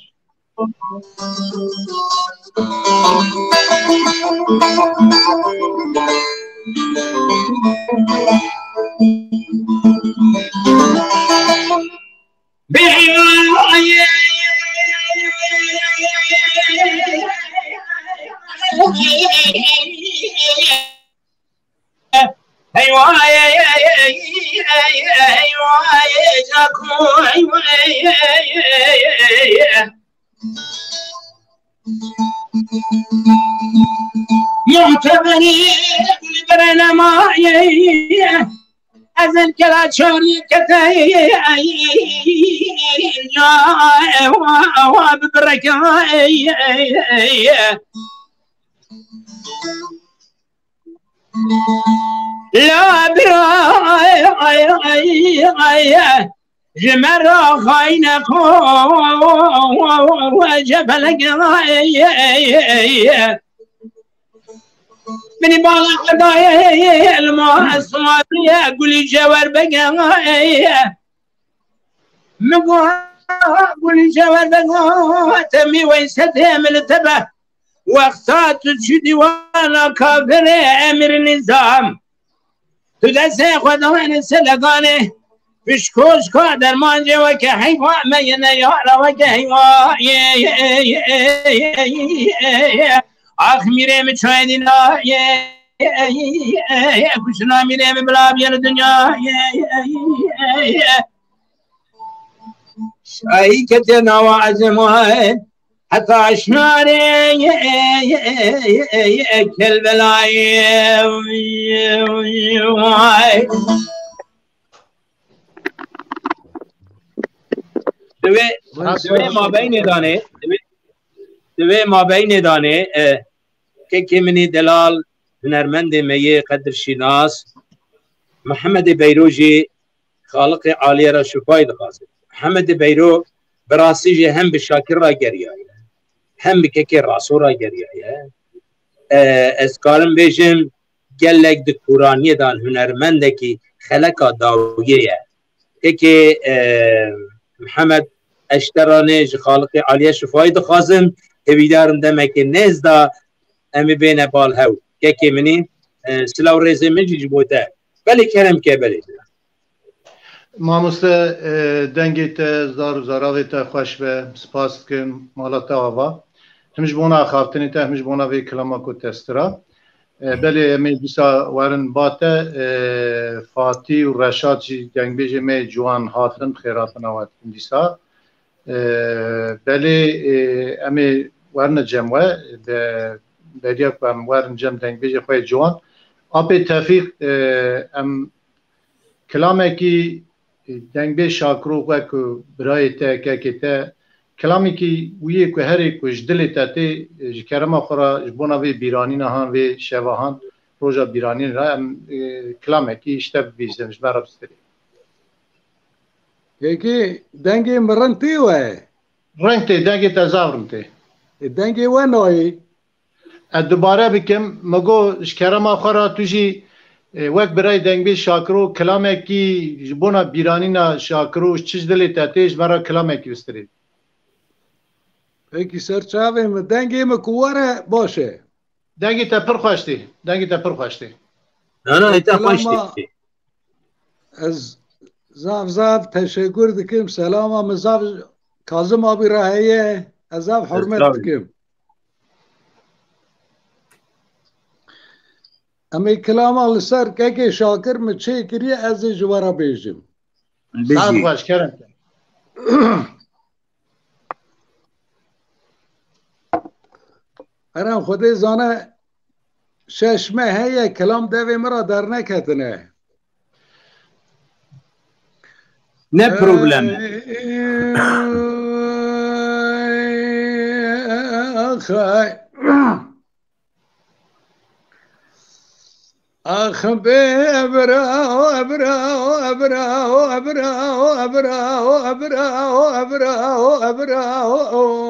معتبري برنا معي أزل كلا شوري كتاي وببركاي لا براي جمر خاينك وجبلك من بالا قضايا المعصماتية قولي جوار بقى قولي جوار بقى تمي ويستي من التبه وقتات تشدي وانا كافر امر النظام تدسي خدوان سلقاني فشكوش قادر مانجي وكا حيوان مينا يارا وكا حيوان آخ میره می چای دینا کشنا میره می بلا بیان دنیا شایی که تنوا عزمای حتی اشناره کل بلای دوی ما بین دانه که منی دلال هنرمند میه قدر شناس محمد بیروجی خالق عالی را شفای دخواست محمد بیرو براسی هم به شاکر را گریه هم به که راسو را گریه از کارم بیشم گلک دکورانی دان هنرمنده که خلقا داویه که محمد اشترانه خالق عالی شفای دخواستم هویدارم دمه که نزدا امی بین بال هاو که منی سلاو ریزه من جی بوده بلی کرم که بلی ماموسته دنگیت زار زاراویت خوش به سپاس کن مالات آوا همش بونا خافتنی تا همش بونا وی کلاما کو تسترا بلی امی بیسا وارن باته فاتی و رشاد جی دنگ بیجه می جوان هاتن خیرات نوات بیسا بلی امی ورن جمعه بدیک بام ورن جمع دنگ بیجه خوی جوان آبی تفیق ام کلامی کی دنگ بی شاکرو وکو برای که تا کلامی کی ویه که هر یک جدلی تاتی جکرما خورا جبونا وی بیرانی نهان وی شواهان روزا بیرانی را کلامی کی اشتب بیزدمش براب ستری که دنگی مرنتی وای رنگتی دنگی تزاورمتی دنگی ونوی دوباره بکم مگو جکرما خورا توجی وقت برای دنگ بی شاکرو کلامی کی جبونا بیرانی نا شاکرو چیز دلی تاتیش برای کلامی کی بستری ایکی سرچاوه دنگی مکواره باشه دنگی تا پر خوشتی دنگی تا پر خوشتی نه ایتا خوشتی از زاف تشکر دکم سلام مزاف کازم آبی راهیه ازاف حرمت دکم امی کلام لسر که شاکر مچه کریه از جوارا بیجم سعد خوش کرم ارم خودی زانه ششمه هیه کلام دوی مرا در نکتنه نه پروبلم آخ ببرا ابرا ابرا ابرا ابرا ابرا ابرا ابرا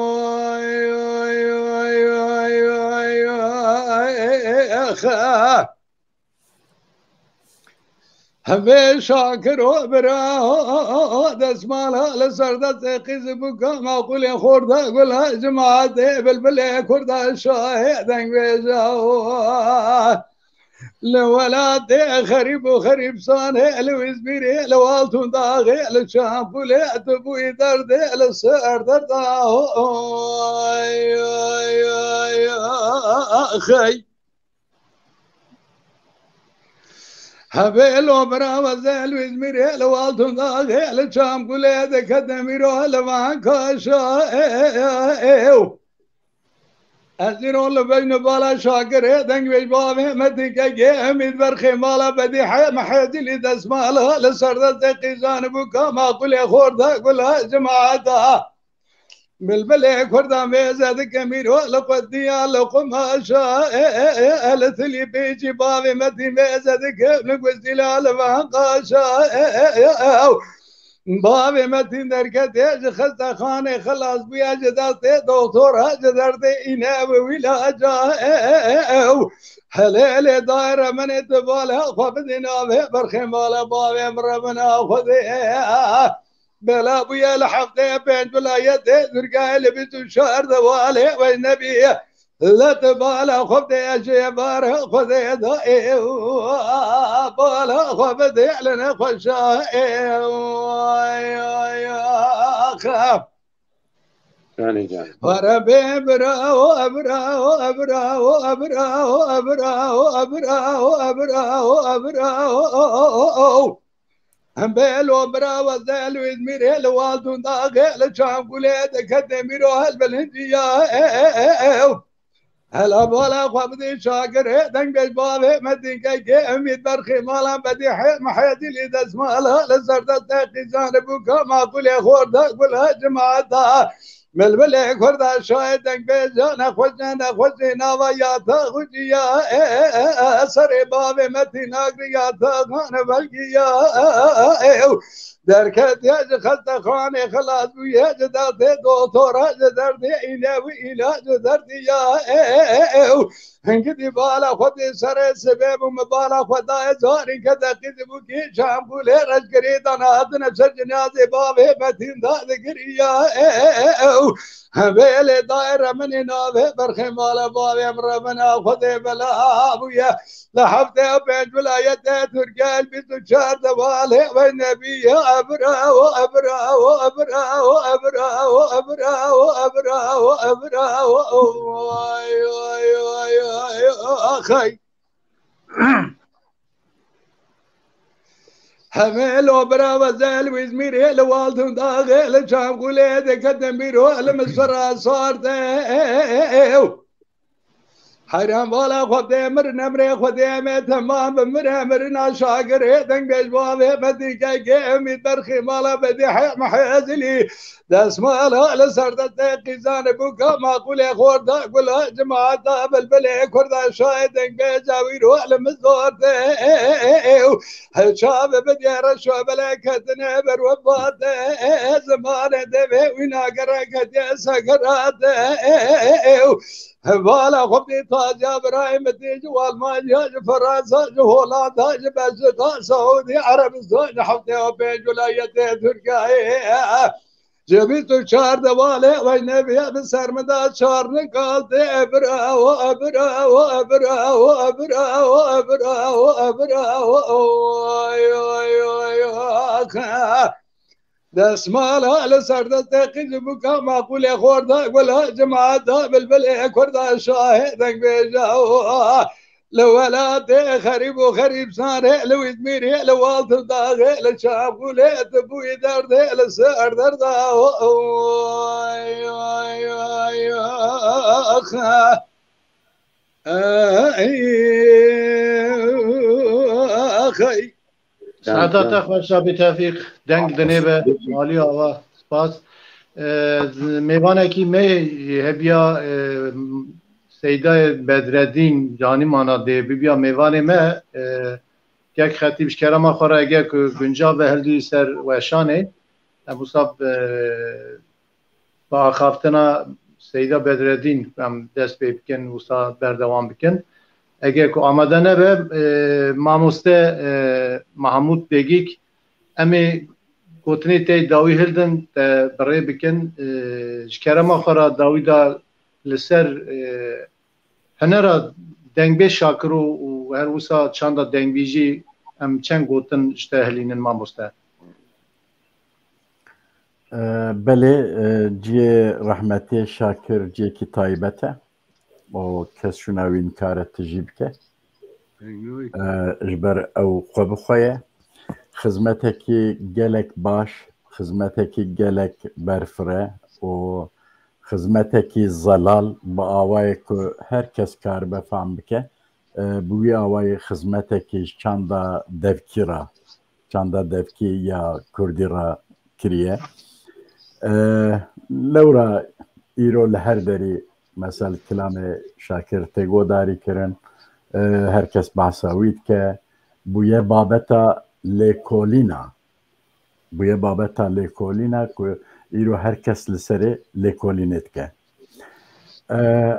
همه شاکر و برا دست مالا لسردت قیز بکا معقول خورده گل جماعت بلبل کرده شاهدن بیجا لولاد خريب وخريب صانع لويز بيري لوالتون داغي لشامبولي تبوي درد لسر درد اخي هبل وبرا وزل ويز بيري لوالتون داغي لشامبولي دكدميرو لوان كاشا ازين والله بين بالا شاكر دنگ بيش بابه مدي كي اميد برخي مالا بدي محيدي اللي دس مالا لسردت قيزان بكا ما قل يا خوردا قل جماعتا بالبلي خوردا ميزاد كمير لقدي لقماشا الثلي بيجي بابي مدي ميزاد كم قصدي لا لفانقاشا بابي متين دركتي خسته خانه خلاص بيا جداسته دكتور جدرت إنه ولاجة هلال دايرة من اتبالها خبدنا به برخمال بابي مرمنا خذي بلا بيا لحفظه بين بلايته درقا اللي بيتو شهر دوالي والنبي لا تبالا خبدي يا شيبار خذي دائي بالا خبدي لنا خشائي وربي براو أبراو أبراو أبراو أبراو أبراو أبراو أبراو هم بيلو براو زالو إزمير هلو والدون داغل شام قوليد كدميرو هالبلهندية هلا بولا خبدي شاكر دنگ بابه مدين كي اميد برخي مالا بدي محيدي لي دسمالا لسردت قيزان بوكا ما قولي خوردا قولها جماعتا ملبلي خوردا شايد دنگ بيجانا خوزنا وياتا خوجيا سري بابه مدين اقرياتا غانا بلقيا دركت يا خلت خاني خلاص ويا جدات دكتورة دردي إلى وإلى دردي يا هنقدي بالا خدي سر سبب مبالا خدا زاري كذا كذبو كي شام بولي رجري دنا أدنى سجنازي بابي متين داد قريا بيلي دائرة من نابه برخي مالا بابي امر منا خدي بلا أبويا لحفظه بين ولايته تركيا البيت شهر دوالي والنبي أبراو أبراو أبراو أبراو أبراو أبراو أبراو أخي حمل وبراو زال وزمير الوالد داخل شام قولي قدم بيرو المسرى صارته حرام ولا خدي مرنا خدي تمام مرنا شاقر دنگ بجوابه بدي كي اميد برخي مالا بدي محيزلي داس مالا لسردت قيزان بوكا ما قولي خوردا قولها جماعة بلبلي كوردا شايد دنگ بجاوير وعلم الزورته شاب بدي رشو بلاكتنا بروباته زمان دبي ويناقرا كدي سكراته بالا خبدي تاج ابراهيم تيج والمانيا فرنسا هولندا بلجيكا سعودي عربستان حفتي بين ولايتي تركيا جبت شهر دوالي والنبي بسرمدا شهر نقالت ابراو ابراو ابراو ابراو ابراو ابراو دسمالا لسردت قلبك ما قول يا خوردا قولها جماعة بالبلع كوردا شاهدك بيجاو لو ولاد خريب وخريب ساري لو يدميري لو والد داغي لشاب قولي تبوي دردي لسار دردا أخي سعادت خوشا بتوفیق دنگ دنیبه مالی آوا سپاس میوانه کی می هبیا سیدای بدردین جانی مانا ده بیا میوانه ما یک خطیبش کرما خورا اگه که گنجا به هلدی سر وشانه ابو صاحب با خافتنا سیدا بدردین هم دست بکن وسا بردوام بکن اگر که آمده نبه ماموسته محمود بگیک امی گوتنی تی داوی هلدن برای بکن شکرما خورا داوی دا لسر هنرا دنگ بی شاکرو و هر وسا چند دنگ بیجی ام چند گوتن اشته هلینن ماموسته بله جی رحمتی شاکر جی کی تایبته و کس شنوین کارت تجیب که اجبر او خوب خویه خدمتکی گلک باش خدمتکی گلک برفره و خدمتکی زلال با آوای که هر کس کار بفهم بکه بوی آوای خدمتکی چند دفکی را چند دفکی یا کردی را کریه لورا ایرو لهر داری مثلا کلام شاکر تگو داری کرن هر کس بحثاوید که بویه بابتا لیکولینا که ایرو هر کس لسره لیکولینت که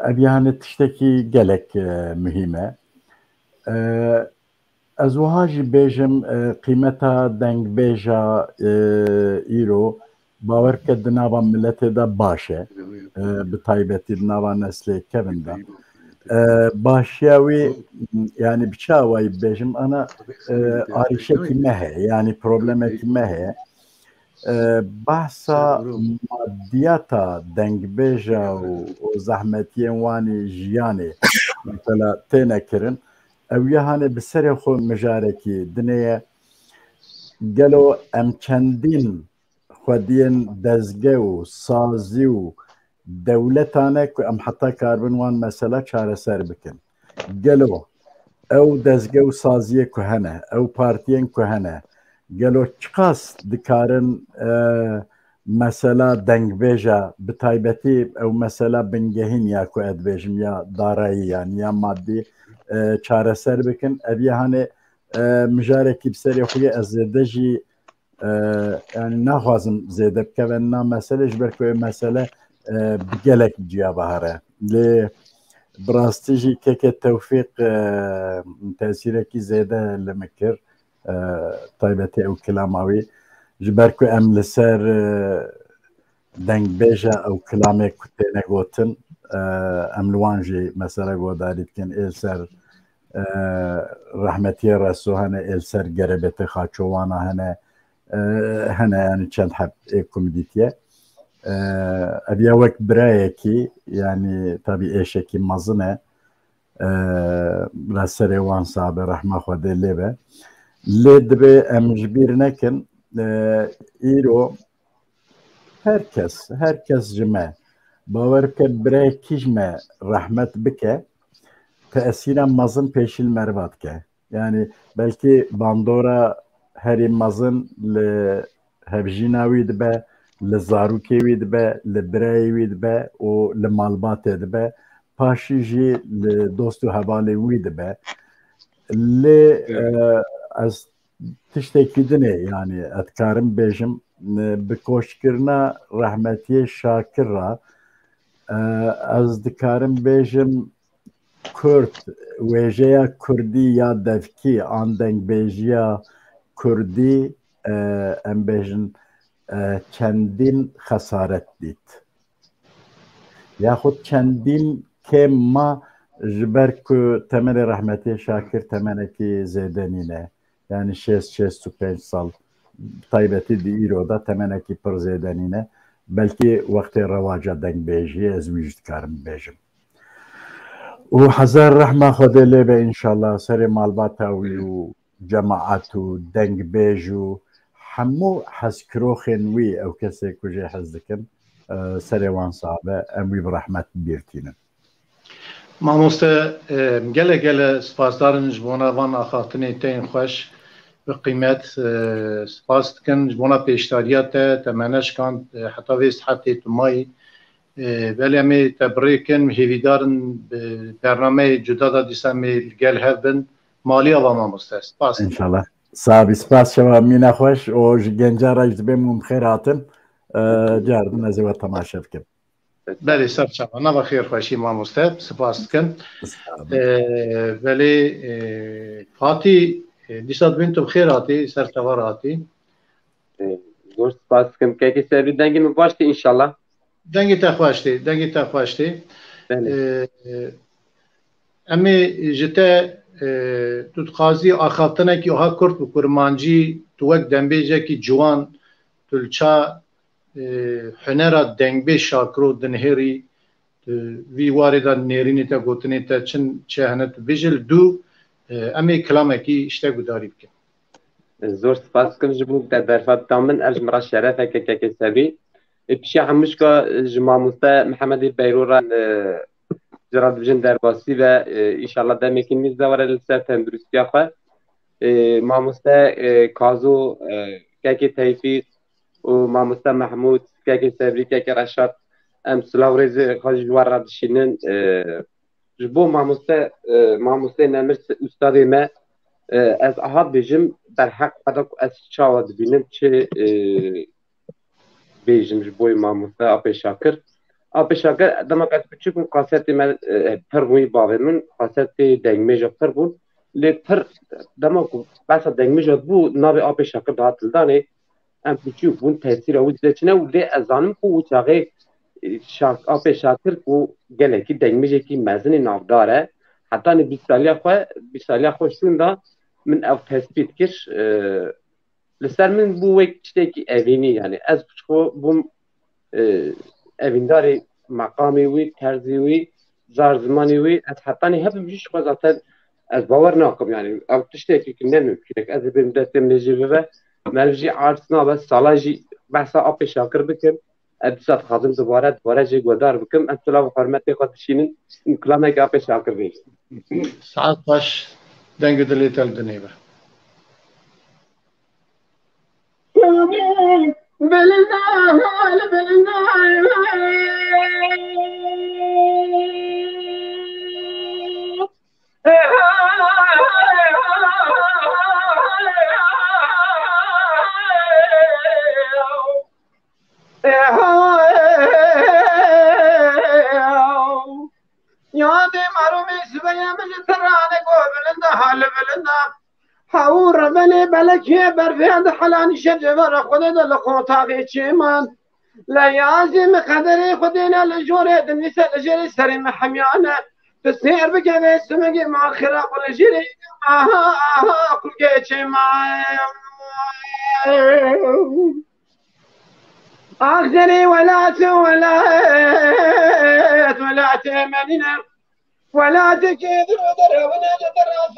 ابیانه تشتکی گلک مهمه از وهاجی بیجم قیمتا دنگ بیجا ایرو باور کرد ناوا ملت دا باشه به تایبەتی ناوا نسل کەون دا باشیاوی yani بچاوی بێژم ئەنا ئاریشێکی مەهەیە yani پرۆبلەمێکی مەهەیە بحثا مادیاتا دنگبێژە و زەحمەتیان وانی ژیانێ مثلا تێنەکردن ئەویە هەنێ بسەرێ خۆ مژارێکی دنەیە گەلۆ ئەم چەندین خودیان دەستگە و سازی و دەولەتانە کو ئەم حتا کاربنوان مەسەلە چارەسەر بکەن گەلۆ ئەو دەستگە و سازیە کو هەنە ئەو پارتیەن کو هەنە گەلۆ چقاس دکارن مەسەلا دەنگبێژە بتایبەتی ئەو مەسەلا بنگەهین یا کو ئەدبێژم یا داراییان یا مادی چارەسەر بکەن ئەویە هەنێ مژارێکی بسەری خوی ئە زێدەژی ناخوازم زێدە بکەوێن نا مەسەلەش بەرکوێ مەسەلە بگەلێک جیا بەهارە لێ براستیژی کێکێ تەوفیق تەسیرێکی زێدە لەمە کرد تایبەتی ئەو کلاماوی ji ber ku em li ser dengbêja ew kilamê ku têne gotin em li wan jî mesela godarî dikin êl ser rehmetiye reso hene êl ser gerebetê xaçowana hene hene yani çend heb ê komîdîtiye ev ya wek birayekî yani tabî êşekî mezin e li serê wan sabe rehma Xwedê lê be lê dibe em ji bîr nekin îro herkes ji me bawer bike birayekî ji me rehmet bike teesîra mezin pêşîl merva dike yani belkî bandora herî mezin li hevjîna wî dibe li zarokê wî dibe li birayê wî dibe û li malbatê dibe paşî jî li dost û hevalê wî dibe lê ez tiştekî dinê yani ez dikarim bêjim bi koşkirina rehmetiyê Şakir ra ez dikarim bêjim Kurd wêjeya Kurdî ya devkî an dengbêjiya Kurdî em bêjin çendîn xesaret dît yaxud çendîn kêm ma ji ber ku temelê rehmetiyê Şakir temenekî zêdenîne yani 65 sal taybetî di îro da temenekî pir zêdenîne belkî wextê rewaca dengbêjiyê ez wî jî dikarim bêjim û hezar rehma Xwedê lê be înşallah serê malbata wî û cemaet û dengbêj û hemû hezkiroxên wî ew kesê ku jê hez dikin serê wan sabe em wî bi rehmet bîrtînin Mamoste gelek gelek spasdarin ji bona van axaftinê tên xweş bi qîmet spas dikin ji bona pêşdariya te temeneşkan heta vê sihetê tu mayî belê em ê te birêkin hêvîdarin bi bernameyê cuda da dîsa em ê li gel hev bin maliya va mamoste spas inşallah sabî spas şewa mîna xweş û ji genca re ji dibê min xêr hatin cardin ez ê we temaşe bikim belê ser çawa nava xêrxweşî mamoste spas dikin belê hatî dîsa dibîn tu bi xêr hatî ser tevar hatî zor spas dikim kekê serî dengê min baş tê înşallah dengê te xweş tê dengê te xweş tê em ê ji te tu dixwazî axaftinekî ha Kurd bi kurmancî tu wek dembêjekî ciwan tu li ça hunera dengbêj Şakiro dinhêrî vî warê da nêrînê te gotinê te çin çi hene tu bêjî li dû em ê kilamekî işte gudarî bikin zor spas dikim ji bo te derfeta min ev ji min re şerefeke kekê serî pişiya hemûşka ji mamoste Mihemedê Beyroran ji radibijin derbasî ve înşallah demekî nîz de were li ser tenduristiya xwe mamoste Kazo kekê Tevfîq û mamoste Mehmûd kekê Sebrî kekê Reşat em silav rêzê xwe ji wan re dişînin ji bo mamosteyê Nemir Ustadê me ez aha bêjim berheq qeda ku ez çawa dibînim çi bêjim ji bo mamoste Apê Şakir Apê Şakir demek ez biçûk bûm qasetê me pir bûyî bavê min qasetê dengmêja pir bûn lê pir dema ku behsa dengmêja bû navê Apê Şakir dihat hildanê em biçûk bûn tesîra wî dide çine û lê ez zanim ku û çaxê Apê Şakir û gelekî dengmêjekî mezinê navdar e heta nê bîst saliya xwe şûn da min ew tespît kir لسر من بو وک تشتكي أفيني يعني أز بشخو بوم أفينداري مقامي وي ترزي وي زار زماني وي أتحطاني هب بجيش خزاتن از باور ناکم يعني او تشتكي كنا ممكن از بين دستم نجيبه مالجي عارسنا بس صلاجي بحث أبي شاكر بكم أدسات خازم دوباره جي قدار بكم أنت لو حرمتي قد تشينين كلامك أبي شاكر بيه ساعات باش دنگ دليت الدنيبه يادي معرومي سبيا من تراني قوبلنا حال بلنا حاور ربني بلكي برفيد حلاني شجبر خدد لقوطاقي چيمان لا يازم قدري خدينا لجوري دنيسة لجري سري محميانا تسنير بقى سمقي مع خراق لجري كل قيتي معي أخذني ولا تمنينا ولا تكيد ودر ولا تدرس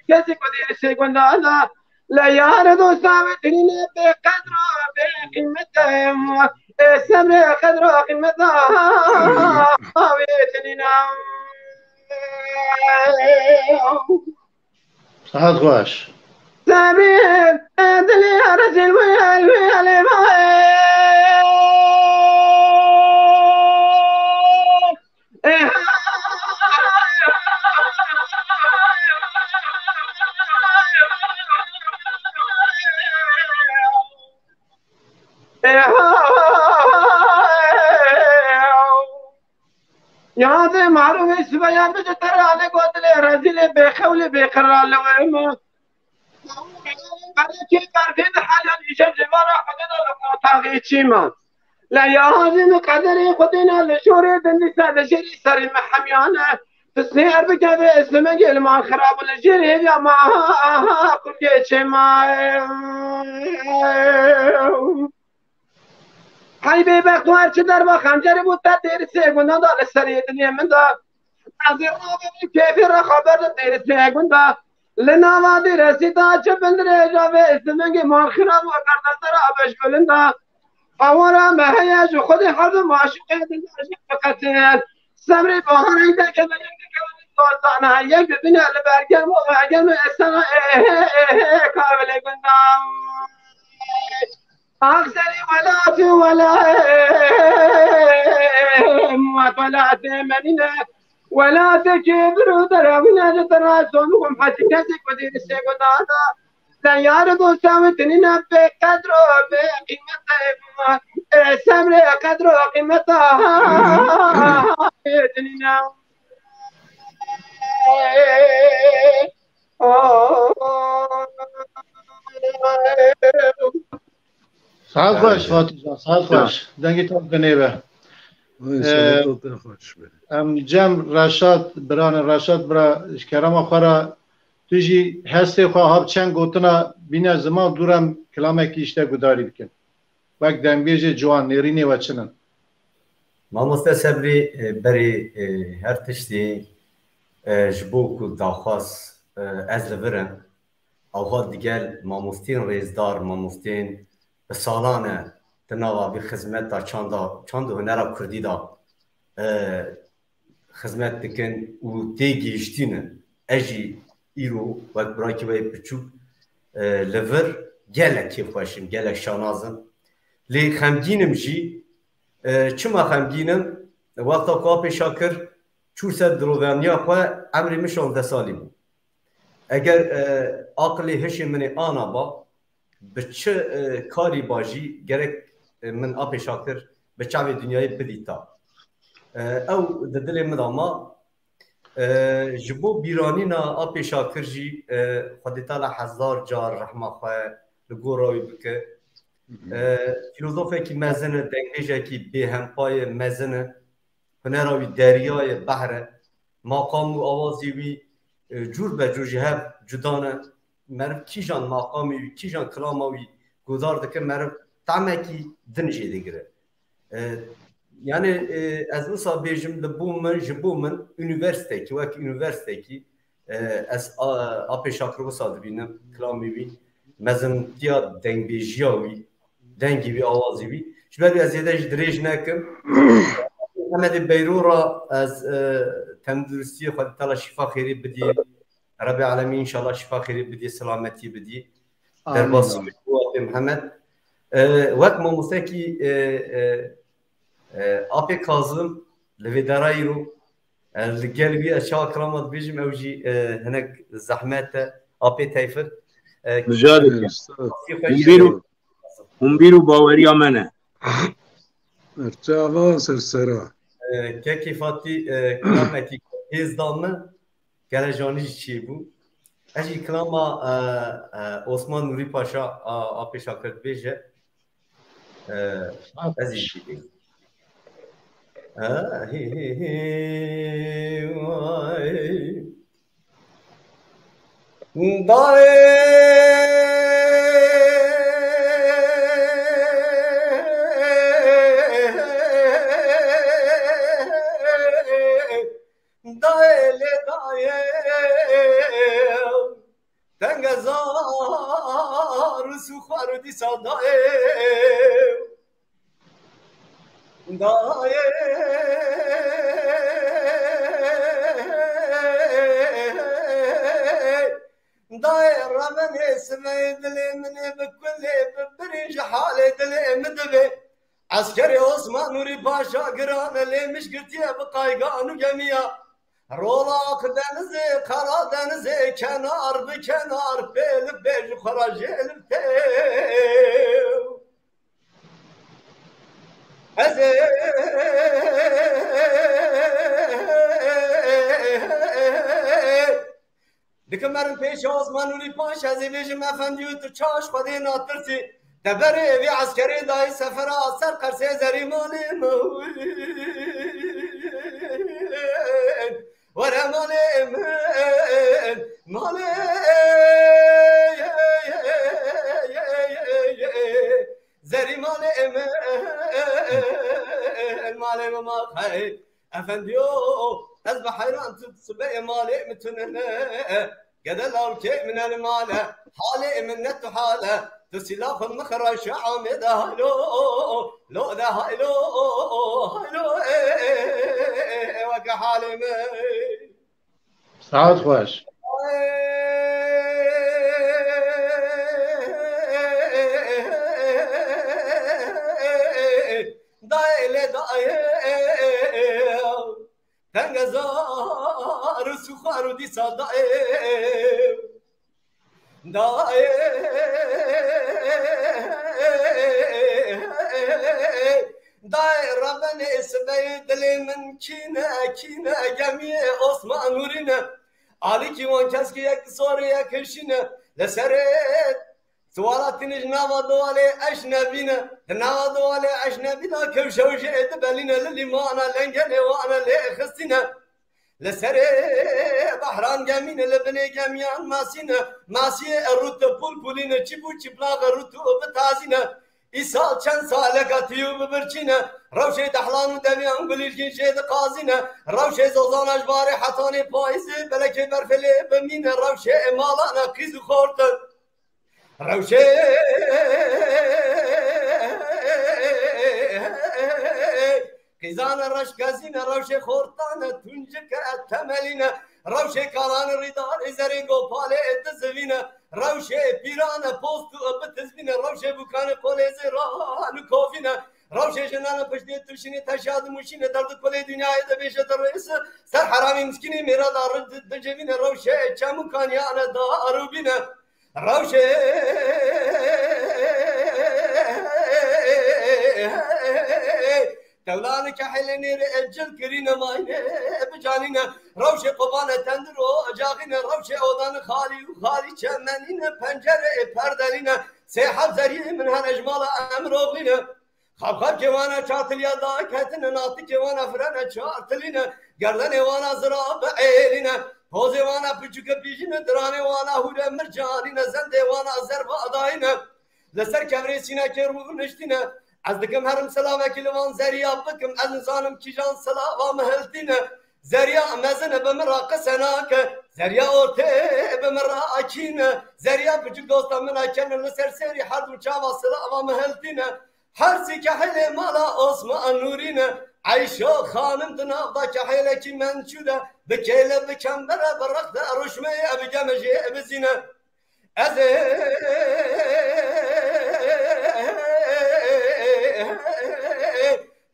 كذي قدير سيكون هذا لا يعرض سامتني بقدر بقيمتهم سمع قدر قيمتها ويتنينا ساعات غواش سبيل دلي رجل ويا يا ذي معروف سبيان بجتراني قلت لي رجل بخولي بقرال وما كيف عارفين حالا يشجع مرة خدنا لقطاقي تشيما لا يا هذين قدري خدنا لشوري النساء لجري سري محميانا تسنير بكذا اسمك مع خراب الجري يا معها كل تشيما حبيبي بختوار شدر بخنجر بود تدير سيقون دا لسري الدنيا من دا عزير رابي كيف خبر تدير سيقون دا لنا وادي رسيدا جبن رجا باسمك مع خراب وقرد سرابش بلندا فورا ما هي جو خدي حرب معشوقه فقط سمري بهاري ده كذا توزعنا يك الدنيا اللي برجع وبرجع السنه كامل قدام اخسري ولا تمنينا ولا تكبروا تراوينا تراسونكم حتى كذك ودير السيقنا لا يعرضوا سامتنينا بقدر بقيمتها سمر قدر قيمتها يتنينا ساعات غواش فاتي جان ساعات غواش دنگی تاب دنيبه ام جم رشاد بران رشاد برا کرام خورا تجي هسته خواه چند گوتنا بین زمان دورم کلامه که اشته گداری بکن وقت دنبیج جوان نیرینی و چنن مامۆستا سەبری بەری هەر تشتی جبوك وداخواس از لبرن اوها دیگر مامۆستین ڕێزدار مامۆستین بە ساڵانە تناوا بی خزمەت دا چاند هنەرا کوردی دا خزمەت دکن و تێگەیشتینن ئەژی ئیرۆ وەک براکی وەی بچووک لەڤر gelekî xweşim gelek şanazim lê xemgînim jî çima xemgînim wexta ka pêşa kir çû ser dirovaniya xwe emrê min 16 salî bû eger aqilê hişê min ê ana ba bi çi karî ba jî gerek min a pêşa kir bi çavê dunyayê bidîta ew di dilê min da ma ji bo bîranîna a pêşa kir jî xwedê tala hezar car rehma xwe li gora wî bike filozofekî mezin e dengbêjekî bêhempayê mezin e hunera wî deryayê behr e maqam û awazî wî cûr be cûr ji hev cuda ne مرد کیجان مقامی وی کیجان کلاماوی گذار دکه مرد تعمکی دنجی دیگره yani ez wisa bêjim li bo min ji bo min üniversitekî wek üniversitekî ez apê şakir wisa dibînim kilamê wî meziniya dengbêjiya wî dengê wî awazê wî ji ber ez zêde ji dirêj nekim Hemedê beyrora ez tenduristiyê xwe tala şîfa xêrê bidî Rabbi Alemîn inşallah şîfa xêrê bidî selametî bidî derbasî apê Mihemed wek mamostekî apê Kazım li vê derayî ro li gel wî ez çawa kirama dibêjim ew jî hinek zehmet e apê Teyfir hûn bîr û baweriya me ne Çava sersera kekê fatî kilamekî hêz da min gele janî jî çêbû ez jî kilama Osman Nurî Paşa apê Şakir dibêje ez jî Askeri Osman Nuri Paşa Gıran'ı lemiş gürtiye bu kayganı gemiye Rolak denizi, Karadeniz'i kenar bir kenar belip bel yukarı jelip tev Dikmerin peşi Osman Nuri Paşa zevecim efendi yutur çaş kadın attırtı Teberi evi askeri dahi sefere asar karşıya zeri malim Vere malim Zeri malim Malim makhay Efendi o Ez behayran tutsube malim tünene Gedel avke minel male Hali minnet hale تسلاف المخرج عامد هلو لو ذا هلو هلو وقع حالي سعد خوش دايل دايل تنقزار سخار دي صدايل Daire beni ismi dilimin kine gemiye Osman Nuri'ne Ali kivan keski yak soruya kışine leseret sualatiniz nava duale eşnebine nava duale eşnebine kevşevşe edi beline limana lengene ve ana le khistine لسره بحران جمين لبني جميان ماسيه الروت بول بولين چيبو چيبلاغ روت بتازينه إسال چند ساله قطيو ببرچينه روشه دحلان دميان بليركين شيد قازينه روشه زوزان اجباري حطاني پايزي بلكي برفلي بمينه روشه مالانا قيزو خورت روشه قيزان الرش قازينه روشه خورتانه تنجك التملينه روشه كالان ردار ازرينغو بالي اتزوينه روشه بيرانه بوستو بتزبينه روشه بوكانه قولي زيران كوفينه روشه جنانه پشتي ترشيني تشاد مشينه درد كولي دنياي ده بيشه الرئيس سر حرامي مسكيني ميرا دار دجوينه روشه چمو كانيانه داروبينه روشه دولانك حلني رجل كرينا ماينه بجانينا روشه قبانه تندرو اجاغينا روشه اودان خالي وخالي چمنينه پنجره پردلينه سيحب زريه من هنجمال امروغينه خب كيوانا چارتليا دا كتن ناطي كيوانا فرنا چارتلينه گردن وانا زراب عيلينه حوزه وانا بچوک پیشین درانه وانا هوره مرجانی زنده وانا زربا اداینه لسر کمره سینه که رو نشتینه از دکم هرم سلامه کلوان زریا بکم از نزانم کیجان سلام مهلتینه زریا مزنه بمرا قسناک زریا اوته بمرا اکینه زریا بچوک دوستا من اکنه لسر سری حد و چاوا سلام مهلتینه هر سی که حلی مالا osman نورینه عیشو خانم دنابدا که حیله کی منچوده بکیله بکمبره برقده روشمه بگمجه بزینه از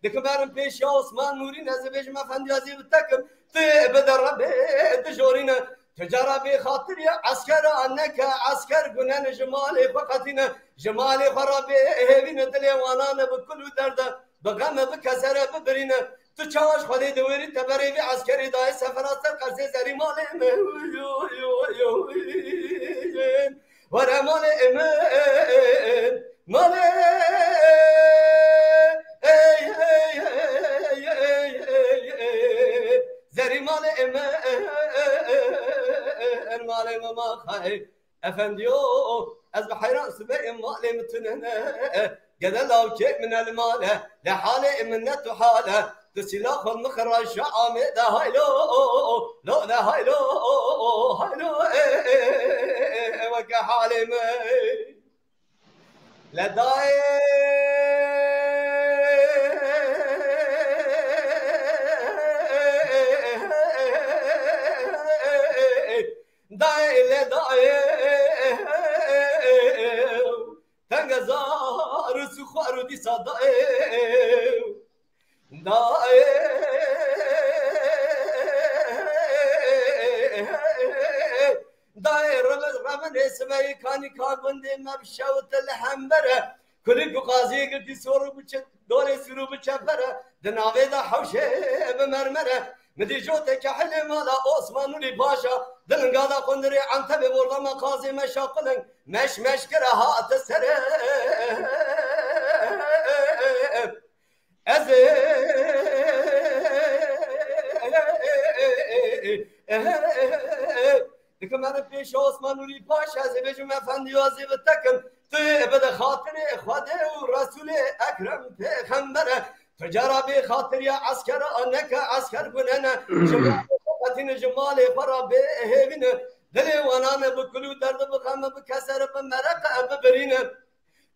دکبرم پیش osman نورینه از بیجم افندی ازی بتکم تی بدربه دجورینه تجارة بخاطر عسكر أنك عسكر قنان جمالي فقطنا جمالي خرابي هبين دلي وانانا بكل درد بغم بكسر ببرينا تشاوش خلي دوري تبري بعسكري داي سفرات قرزي زري مالي ورا مالي امان مالي زري مالي امان مالي ما خاي افنديو از بحيران سبئ مالي متننا قد لو كيف من المال لحالي منت وحاله تسلاخ المخرج شعامي ده هايلو لو ده هايلو هايلو وكا حالي ما لداي داي لداي تنگزار سخوارو دی صدای دای دای رمن اسمی کانی کاربنده مبشوت الحنبره کلی قاضی گردی سورو بچه دوره سورو بچه بره دناوه دا حوشه بمرمره مدی جوته که حل مالا عثمانولی باشا دلنگادا قندری عنتبه برده مقاضی مشاقلن مش کره هات سره از دکم من پیش عثمانولی پاشا از بیجم افندی وازی بتکم توی بده خاطر خواده و رسول اکرم پیغمبره تجارة بخاطر يا عسكر أنك عسكر كننا جمال جمال فرا بهبنا دلي وانا بكلو درد بخم بكسر بمرق ببرينا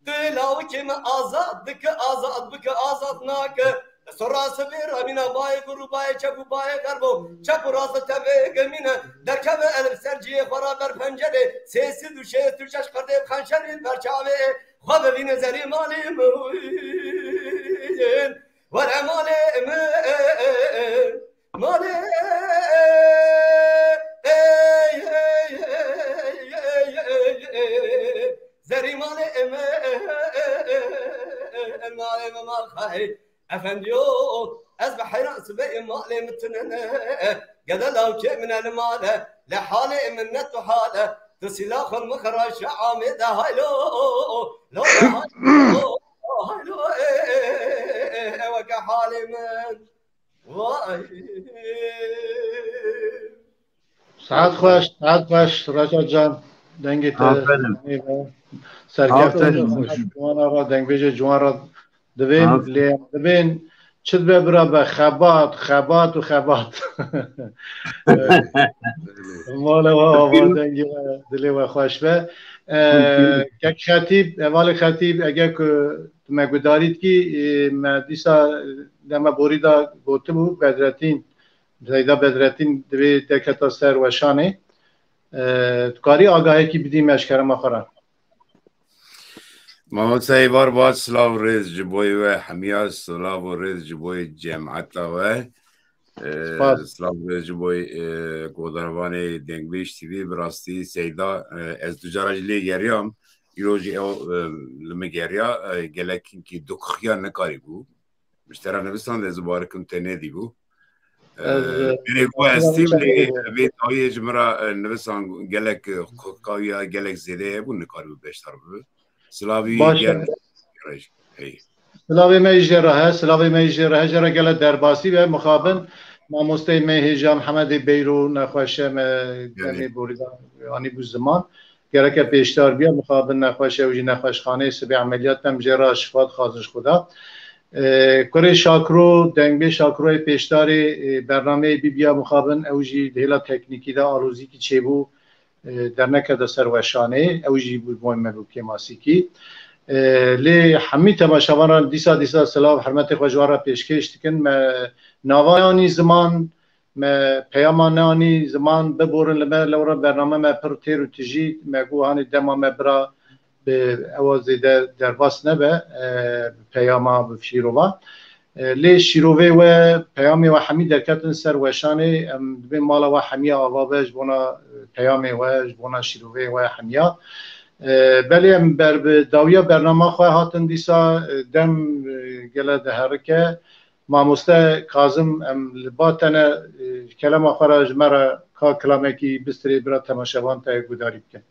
دلاو كم آزاد بك آزاد بك آزاد ناك سراس بير أمينا باي غرو باي چپو باي غربو چپو راس تبه گمينا دركب ألف سرجي فرا بر پنجره سيسي دوشه توشش قرده بخنشر برچاوه خواب بين زري مالي موين ولا مالي مالي زري مالي مالي ما خاي افنديو از بحيران سبئ مالي متننا قد لو كي من المال لحالي منت وحاله تسلاخ المخرج عامد هايلو لو هايلو وكا حالي من سعد خوش رجا جان دنگی سرگفت جوانا را دنگ بیجه جوان را دوین چید ببرا به خبات و خبات مال و آباد دنگی دلی و خوش به یک خطیب اگر که مگو دارید که دیسا دم بوریدا گوته بود بدرتین زیدا بدرتین دوی دکتا سر و شانه کاری آگاهی که بدیم اشکرم آخران محمد سایبار باید سلاو ریز جبوی و حمیاز سلاو ریز جبوی جمعت و سلاو ریز جبوی گودروان دنگلیش تیوی براستی سیدا از دجارج لی گریام ایروژی او لمگریا گلکین که دکخیا نکاری بود مشترا نوستان لزبارکم تنه دی بود میره کو استیم لی بیت آیه جمرا نوستان گلک قویا گلک زیده بود نکاری بود بیشتر بود سلاوی سلاوی میجره جرا گل درباسی و مخابن مامۆستای me hêja Mehemedê Beyro nexweşe me demê borîda anî bû ziman gereke pêştar biya mixabin nexweşe û jî nexweşxaneyê sibê emeliyat dem jêra şifat xwazin ji Xuda. Kurê Şakro dengbê Şakroyê pêşdarê bernameyê bîbiya mixabin ew jî hêla teknîkî de alozîkî çêbû derneke de ser weşanê ew jî bû boy me bû kêmasîkî. Lê hemî temaşevanan dîsa silav hermetê xwe ji wan re pêşkêş dikin me navayanî ziman me peyamananî ziman biborin li me lewra bername me pir têr û tijî me got hanê dema me bira bi ewa zêde derbas nebe peyama bi şîrovan lê şîrovê we peyamê we hemî derketin ser weşanê em dibê mala we hemiya ava be ji bona peyamê we ji bona şîrovê we hemiya belê em ber bi dawiya bernama xwe hatin dîsa dem gele diherike mamoste Kazım em li batene kelama xwe re ji me re ka kilamekî bistirê bira temaşevan te gudarî bikin.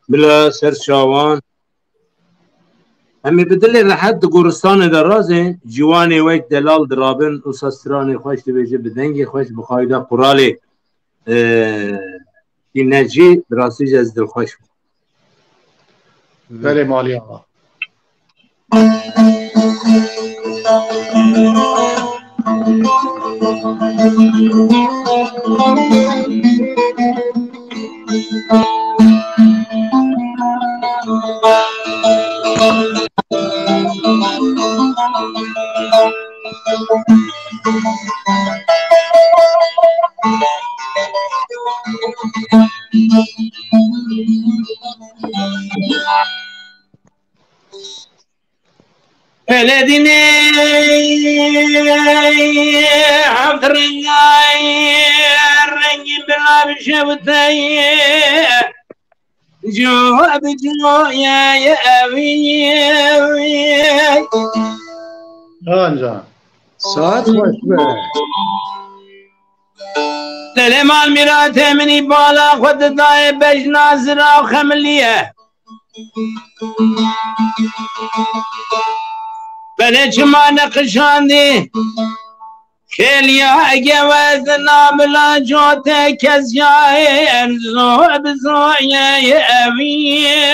Bila ser çawan em ê bi dilê rehet di goristanê de razên ciwanê wek delal dirabin û stranê xweş dibêje bi dengê xweş bi xayda quralê necî bi rastî jî ez dilxweş bûm. Belê malî ava. Eledine Abdurrengay rengi bila bir şevteye Cevap cinoya eviye Anca Saat hoş be. Lelemal mirat emini bala Khud daye beş nazira xemliye Beni çimane kışandı Keliya gevez namla jote kezyayen Zob zoye eviye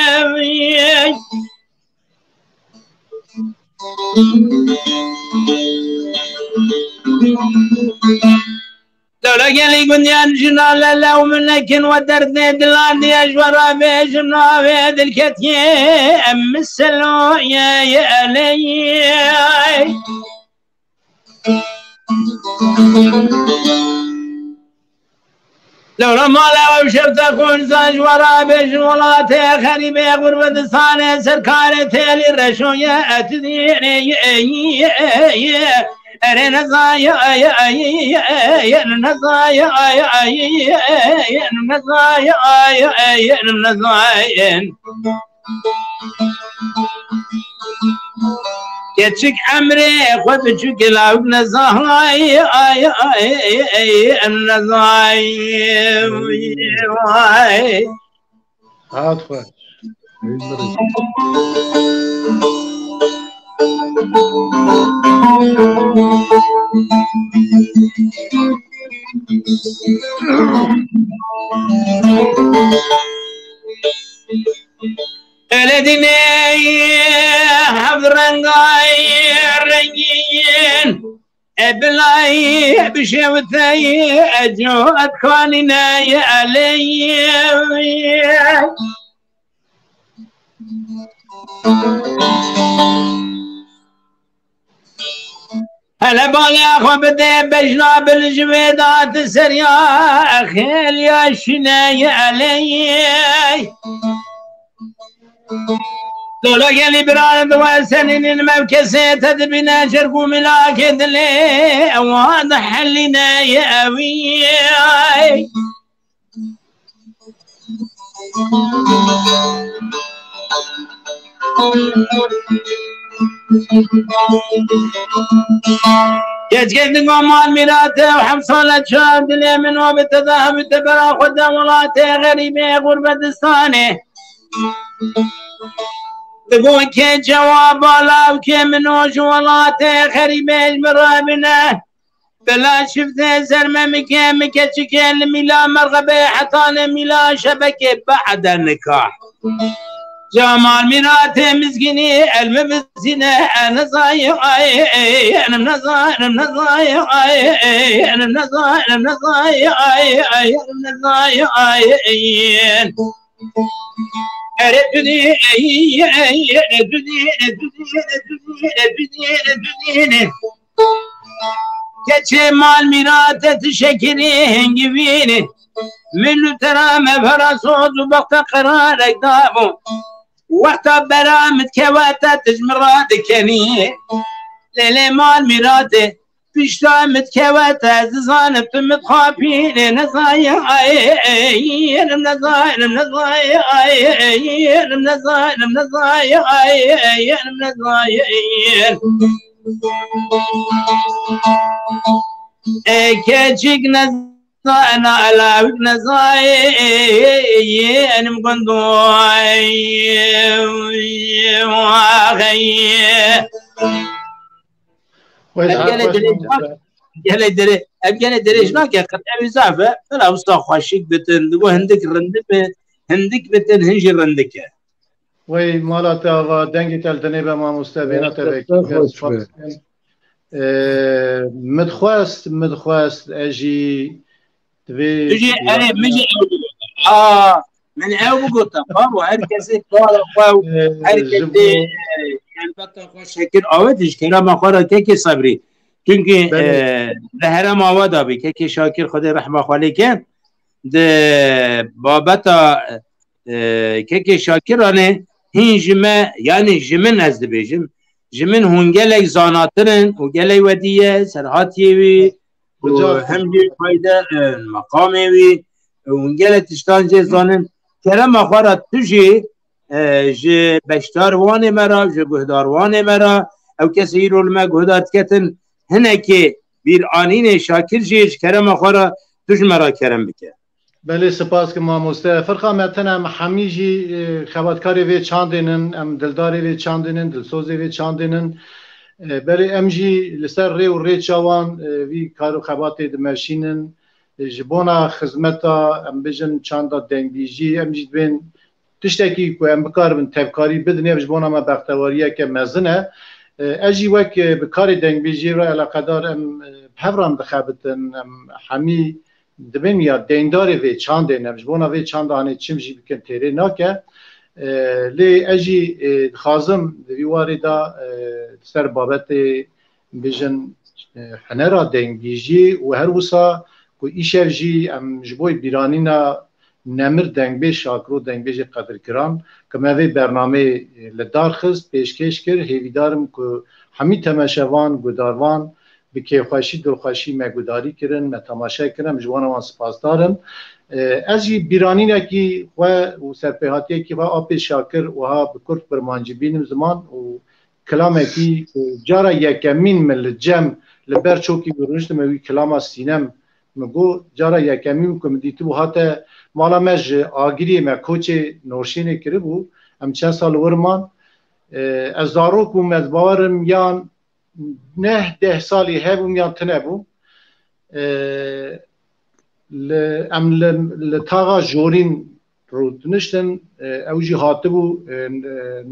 Döle geli günyen jinale lev münnekin ve derdne dilan diye jvara be jinave dilketiye emmisseloye yeleye لو رمالا وبشرت أكون زجورا بجولاتي خريبي غربة صانع سركاري تيلي رشوية أتديني أرين زايا Geçik emri خود çükela ibn zahray ay nazay vay Hat hoş. Öyle dinleyin Abdurrengay rengiyin Ebilay bir şevteyi Ecuat kanine aleyhi Hele bala khobde bejna bil jvedat seriya Khel yaşine aleyhi Dola geli bir arada ve senin mevkesi tedbine şerku milak edile Vada halline yeviyy Geç geldin amal mirate ve hamsalet şadile min ve bitedahı tebera kudda mulate garibe gurbetistane بقول كي جواب لا وكي من وجولات خريبه مرابنا بلا شفت زرمة مكة تشكل ملا مرغبة حطان ملا شبكة بعد النكاح جمال مراتي مسكيني علم بزينة أنا صايع أنا منصايع أنا منصايع أنا منصايع أنا منصايع أنا منصايع أردني كتشي مال مراتة تشكري هنجي فيني منو ترى مبهر صوت وبقت قرارك دابو وقت برامت كواتا تجمرات كني ليلي مال مراتة بيشتا متكواتا زانب متخافين نصايا انا منصايا انا منصايا انا منصايا انا منصايا انا منصايا كاتشيك نصايا انا الاوك نصايا انا مقندوي أبجاني دريش ناكي قد أبي زافة فلا وسطا خواشيك بتن دقو هندك رندب هندك بتن هنجي رندك وي مالاتا و دنگی تلتنی به ما مستبینا تبکی مدخواست اجي تجي أنا مجي من أو بقولتها بابو هركسي هركسي يعني بطل خوش هكين آواتش كلام أخوارا كيكي صبري چونکه ده هرم آوادا بی که شاکر خود رحمه خوالی که ده بابتا که شاکرانه هین جمع یعنی جمع نزد بیجم جمع هنگلک زاناترن هنگلک ودیه سرحاتیوی همجی فایده مقاموی هنگلک تشتان جه زانن کرم اخوارا توجی جه بشتاروان مرا جه گهداروان مرا او کسی رول ما گهدات کتن هنه که بیر آنین شاکر جیش کرم اخوارا توش مرا کرم بکر بله سپاس که ما مسته فرقا متنم همیجی خباتکاری وی چاندینن ام دلداری وی چاندینن دلسوزی وی چاندینن بله امجی لسر ری و ری چاوان وی کارو خباتی دمشینن جبونا خدمتا ام بجن چاندا دنگیجی امجی بین تشتکی که ام بکار بن تبکاری بدنی جبونا ما بختواریه که مزنه اجی وک بکار دنگیجی را علاقه دارم بهرام بخابتن همی دبن یا دینداری وی چند نمیش بونا وی چند آنی چیمجی بکن تیره ناکه لی اجی خازم ویواری دا سر بابت بیجن هنرا دنگیجی و هر وسا کو ایشف جی ام جبوی بیرانینا نمر دنگبی شاکرو دنگبی جی قدر کران که موی برنامه لدار خست پیشکش کر هیویدارم که همی تماشوان گداروان به کیفاشی دلخوشی مگوداری کردن متماشا کردن جوان وان سپاسدارم از بیرانی نکی و سرپیهاتی کی و آب شاکر و ها بکرد برمانجی بینم زمان و کلامی کی جارا یکمین مل جم لبر چوکی برنشت موی کلام سینم مگو جارا یکمین کم دیتو و حتی مالا مج آگیری مکوچ نورشینه کرده بو ام چند سال ورمان از داروک و مدبارم یان نه 10 سالی هبوم یا تنبو ام لتاغا جورین رو دنشتن اوجی هاتبو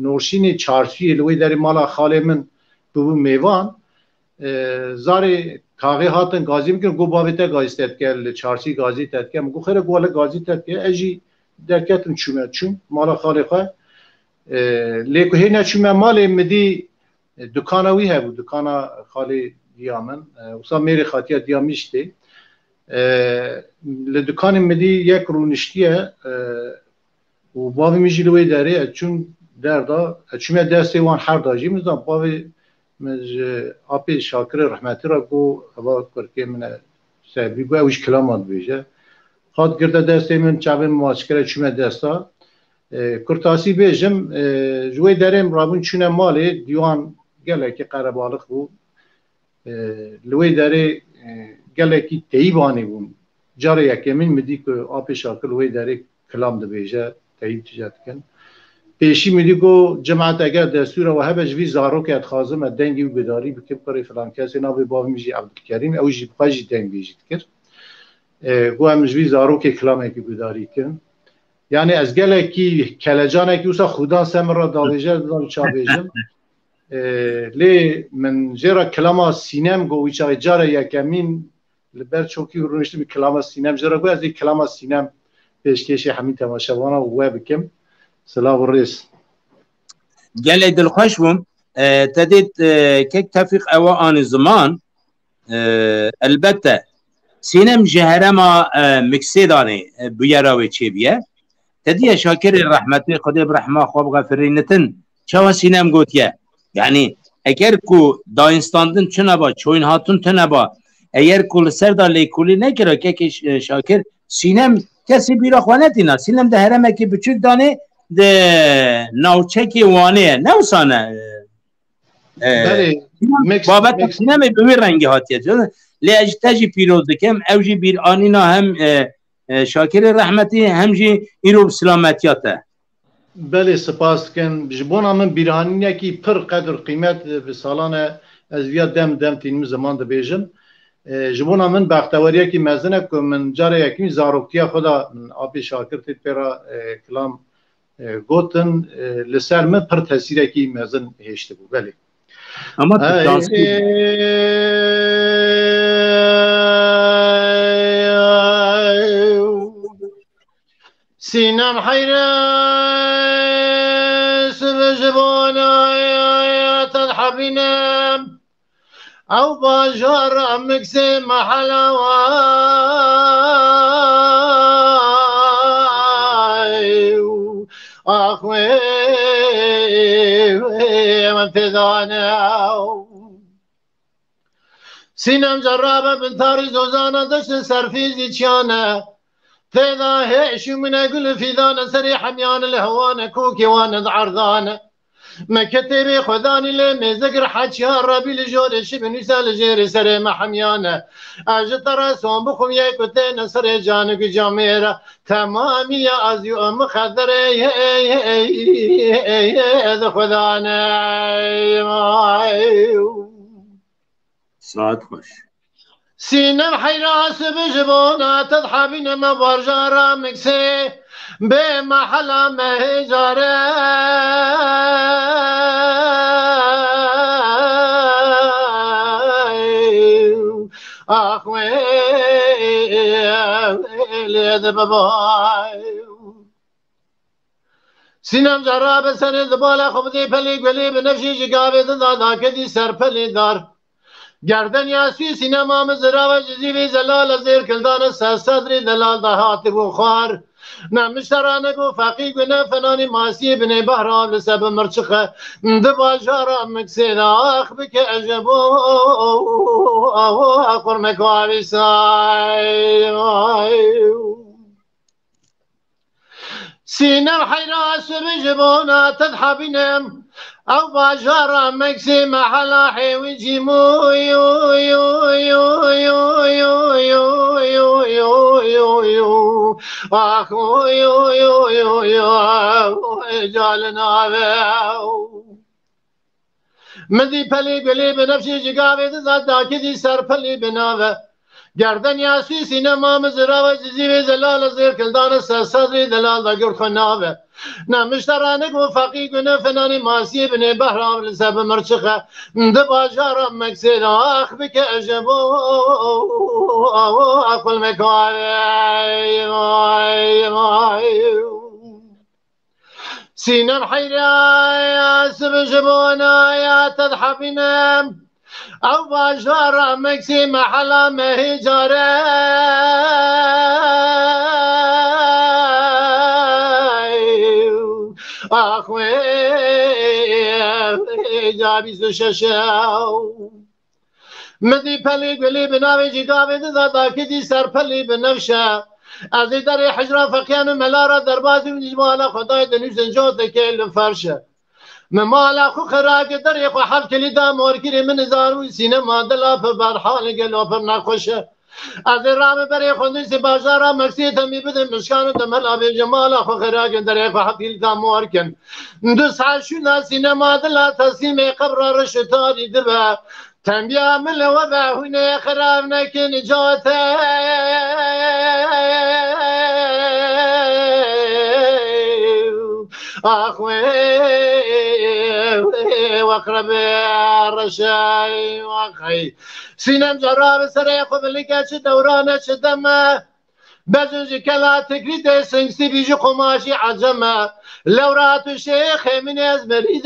نورشین چارسی لوی داری مالا خاله من ببو میوان زاری تاغی هاتن گازی میکن گو باویتا گازی تدکر چارسی گازی تدکر مگو خیره گوال گازی تدکر اجی درکتن چومه چون مالا خاله خواه لیکو هی نچومه مالی مدی دکانه وی هبو دکانه خالی دیامن وصا میری خاطیه دیامیشتی لدکان مدی یک رونشتیه و باوی میجی لوی داره چون دردا چون دستی وان هر داجی میزدم باوی مج آبی شاکر رحمتی را گو هوا کرکی من سبی گو اوش کلامات بیشه خاد گرده دستی من چابه ماسکره چون دستا کرتاسی بیجم جوی داریم رابون چونه مالی دیوان گله که قربالخ بود لوی داره گله کی تیبانی بود جاره یکمین مدی که آب شاکر لوی داره کلام ده بیجه تیب تجات کن پیشی میدی گو جماعت اگر دستور و هبش وی زارو که اتخازم دنگی و بداری بکم کاری فلان کسی نابی باو میجی عبدالکریم او جی بخواجی دنگ بیجید کرد گو همش وی زارو که کلامه که بداری کن یعنی از گله کی کلجانه کی اوسا خدا سم را داویجه دادم چا بیجم لی من جرا کلاما سینم گو ویچای جاره یکمین لبر چوکی رونشتم کلاما سینم جرا گو از این کلاما سینم پیشکشی همین تماشاوانا و بکم سلام الرئيس قال دلخوش بوم تديت كيك تفيق أو آن زمان البته سينم جهرما مكسيداني بيراوي تشيبيه تدي شاكر الرحمة خدي برحمة خواب غفرينتن شو سينم قوتيه يعني اگر کو داینستاندن چنبا چوین هاتون تنبا اگر کل سر دا لیکولی نکره که شاکر سینم کسی بیرا خوانتی نه سینم ده هرمه که بچوک دانه ده نوچکی وانه نوسانه بابت سینم بمی رنگی هاتیه لی اجتاجی پیروز دکم اوجی بیر آنینا هم شاکر رحمتی همجی ایرو سلامتیاته بله سپاس کن جبونا من بیرهانیه کی پر قدر قیمت به سالانه از ویا دم تینم زمان ده بیجم جبونا من بختواریه کی مزنه که من جاره یکی زاروکتیا خدا من آبی شاکر تید پیرا کلام گوتن لسر من پر تاثیره کی مزن هشته بود بله اما سینم حیرس بجبانا تضحبینم او باجار مکسی محلوای اخوی من تدانو سینم جرابه بنتاری زوزانه دشت سرفیزی چیانه تيدا هيش من اقول في ذان سري حميان الهوان كوكي وانا عرضانه ما كتبي خذاني لما ذكر حكي ربي لجور شبن يسال جيري سري ما حميانه اجت راسهم بخم يكتين سري جانك جاميره تمامي يا ازيو مخدر هذا خذانه ساعت خوش سینم حیراس بجبونا تضحبین مبارجارا مکسی به محلا مهجاره آخوی لید ببای سینم جراب سر دبالا خوب دی پلی گلی بنفشی جگاوی دادا کدی سر پلی دار گردن یاسی سینما مزرا و جزیوی زلال زیر کلدان صدری دلال دهات بخار نمشترانه گو فقی گونه فنانی ماسی بنی بحرام لسب مرچخه دبال جارا مکسید آخ بکه عجبو اخور مکوابی سای سینم حیراس بجبونا تضحبینم او باجارا مكسي محلا حيوي جيمو يو يو يو يو يو يو يو يو يو يو اخو يو يو يو يو جالنا بيو مدي پلی گلی بنفشی جگاوی دادا کدی سر پلی بناوه گردن یاسی سینما مزرا و جزیوی زلال زیر کلدان صدری دلال دا گر خناوه نمشترانه گو فقی گونه فنانی ماسی بنی بحرام لسب مرچخه دبا جارا مکسید آخ بکه عجبو اقل مکاوی سینم حیراس بجبونا یا تضحبینم او باجارا مكسي محلا مهجاره اخوي جابي سوششاو مدي پلی گلی بناوی جگاوی دادا کدی سر پلی بنفشه از در حجره فقیان ملارا دربازی و نجمالا خدای دنیز انجاد که فرشه ممالا خو خراج دري خو حب كلي دامور كري من زارو سينما دلا في برحال قلو في نخوشه از رام برای خوندن سی بازارا مکسی تمی بدن مشکان دمل آب جمال خو خراجن در خو حفیل دامور کن دو سال شنا سینما دل تسیم قبر رشتاری دبا تنبیا من و بهونه خراب نکن جاته اخوي واقرب الرشاي واخي سينم جراب سريق وبلقاش دورانه شدمه بجوج كلا تقريد سنسي بيجي قماشي عجمه لو راتو شيخ من ازمريد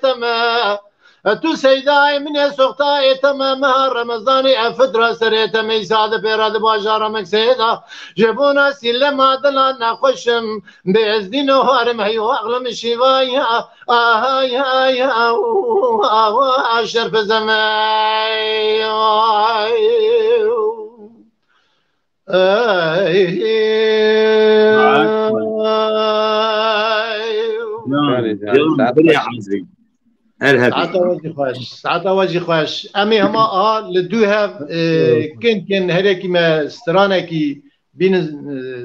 تما تو سيداي من سوقتا تمام رمضاني افدرا سريت ميساد بيراد باجار مكسيدا جبونا سلم دلا نخشم بيزدين هارم هيو اغلم شيوايا يا يا شرف زماي ساعت واجی خوش امی هما لدو هف کن هرکی ما استرانکی بین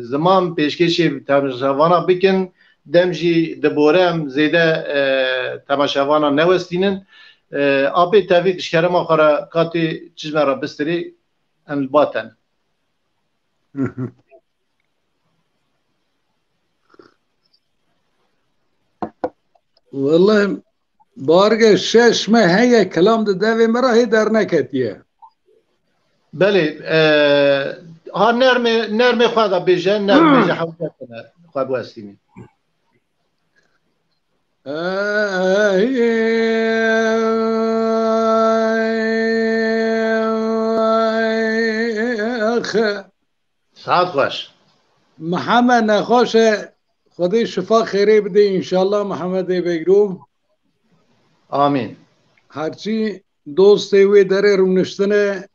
زمان پیشکشی تماشاوانا بکن دمجی دبورم زیده تماشاوانا نوستینن آبی توفیق شکرم آخرا کاتی چیزم را بستری الباتن والله بارگه شش ماه هی کلام ده دوی مرا هی در نکتیه بله ها نرم خواهد بیجه نرم بیجه حوضت کنه خواهد بوستیمی ساعت خوش محمد نخوش خدای شفا خیری بده انشالله محمد بگرو آمین هرچی دوستی وی داره رونشتنه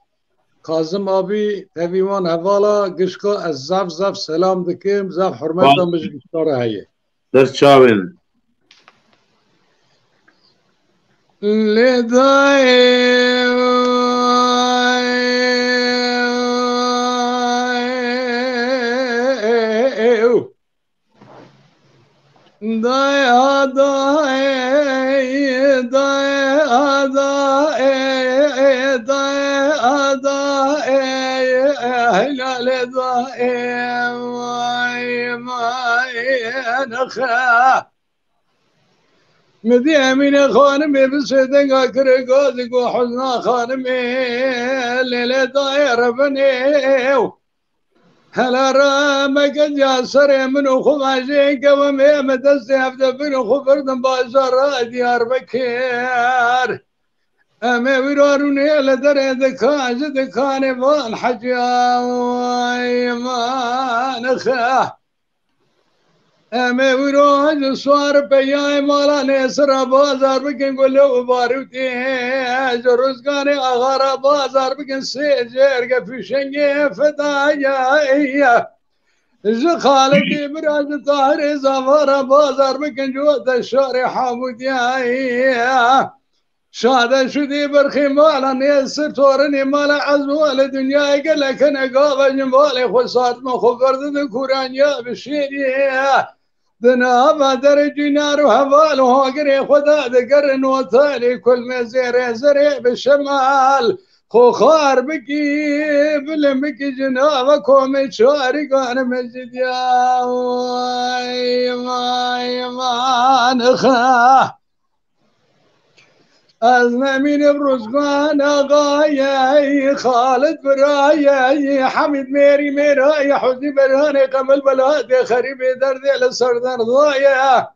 کازم آبی تبیمان حوالا گشکا از زف سلام دکیم زف حرمت دام بجگشتاره هایه در چاوین مدي أمين خانمي بسيدنقا كرقازق وحزنا خانمي الليلة داير بنيو هلا رامك جاسر منو خماشين قومي مدسي هفته بنو خفردن بازار ديار بكير أمي ويروني لدري دكان دكاني فان حجا ما نخاه أمي ويروج صار بياي مالا نسر بازار بكن قلو باروتي جرزقاني أغارا بازار بكن سيجر في شنجي فتايا خالتي براج طاهر زفر بازار بكن جوات الشارع حاموديا شاد شدي برخي مالا نسر تورني مالا عزوال الدنيا قال لك أنا قابا جمالي خصات مخبر ذكورانيا بشيريا دنا ما درجي نار وهوال وهاقري خدا ذكرن وطالي كل ما زرع بالشمال خوخار بكي بلمكي جنابكم شارق انا مسجد يا ما نخاه أزنا من برزقان غايا خالد برايا حميد ميري ميرايا حزني برهاني قمل بلاد خريب درد للسردان ضايا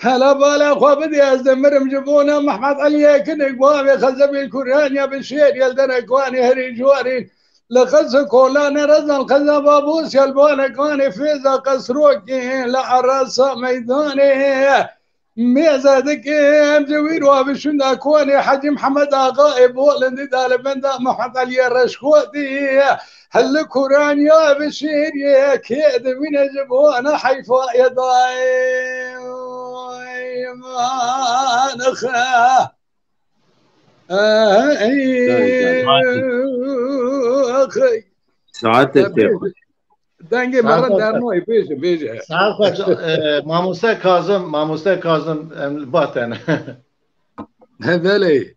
هلا بالا خوابدي أزدمر مجبونا محمد علي كن قوامي خزب الكران يا بالشير يلدن أكواني هري جواري لخز كولان رزن خزب بابوس يلبون أكواني فيزا قصروكي لعراسة ميداني ميزادك مجوير وابشون أكواني حجي محمد غائب ولندي دال بندا محمد علي الرشكوتي هل كوران يا بشير يا كيد من جبوانا حيفا يا ضاي ما نخا أخي ساعت تیخوش دنگی مرا در نوعی بیجه ماموسته کازم باتن بله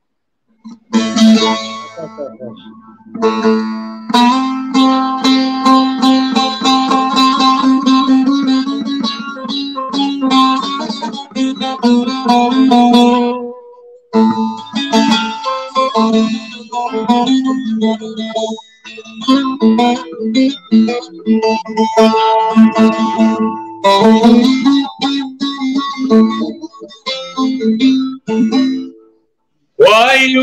وای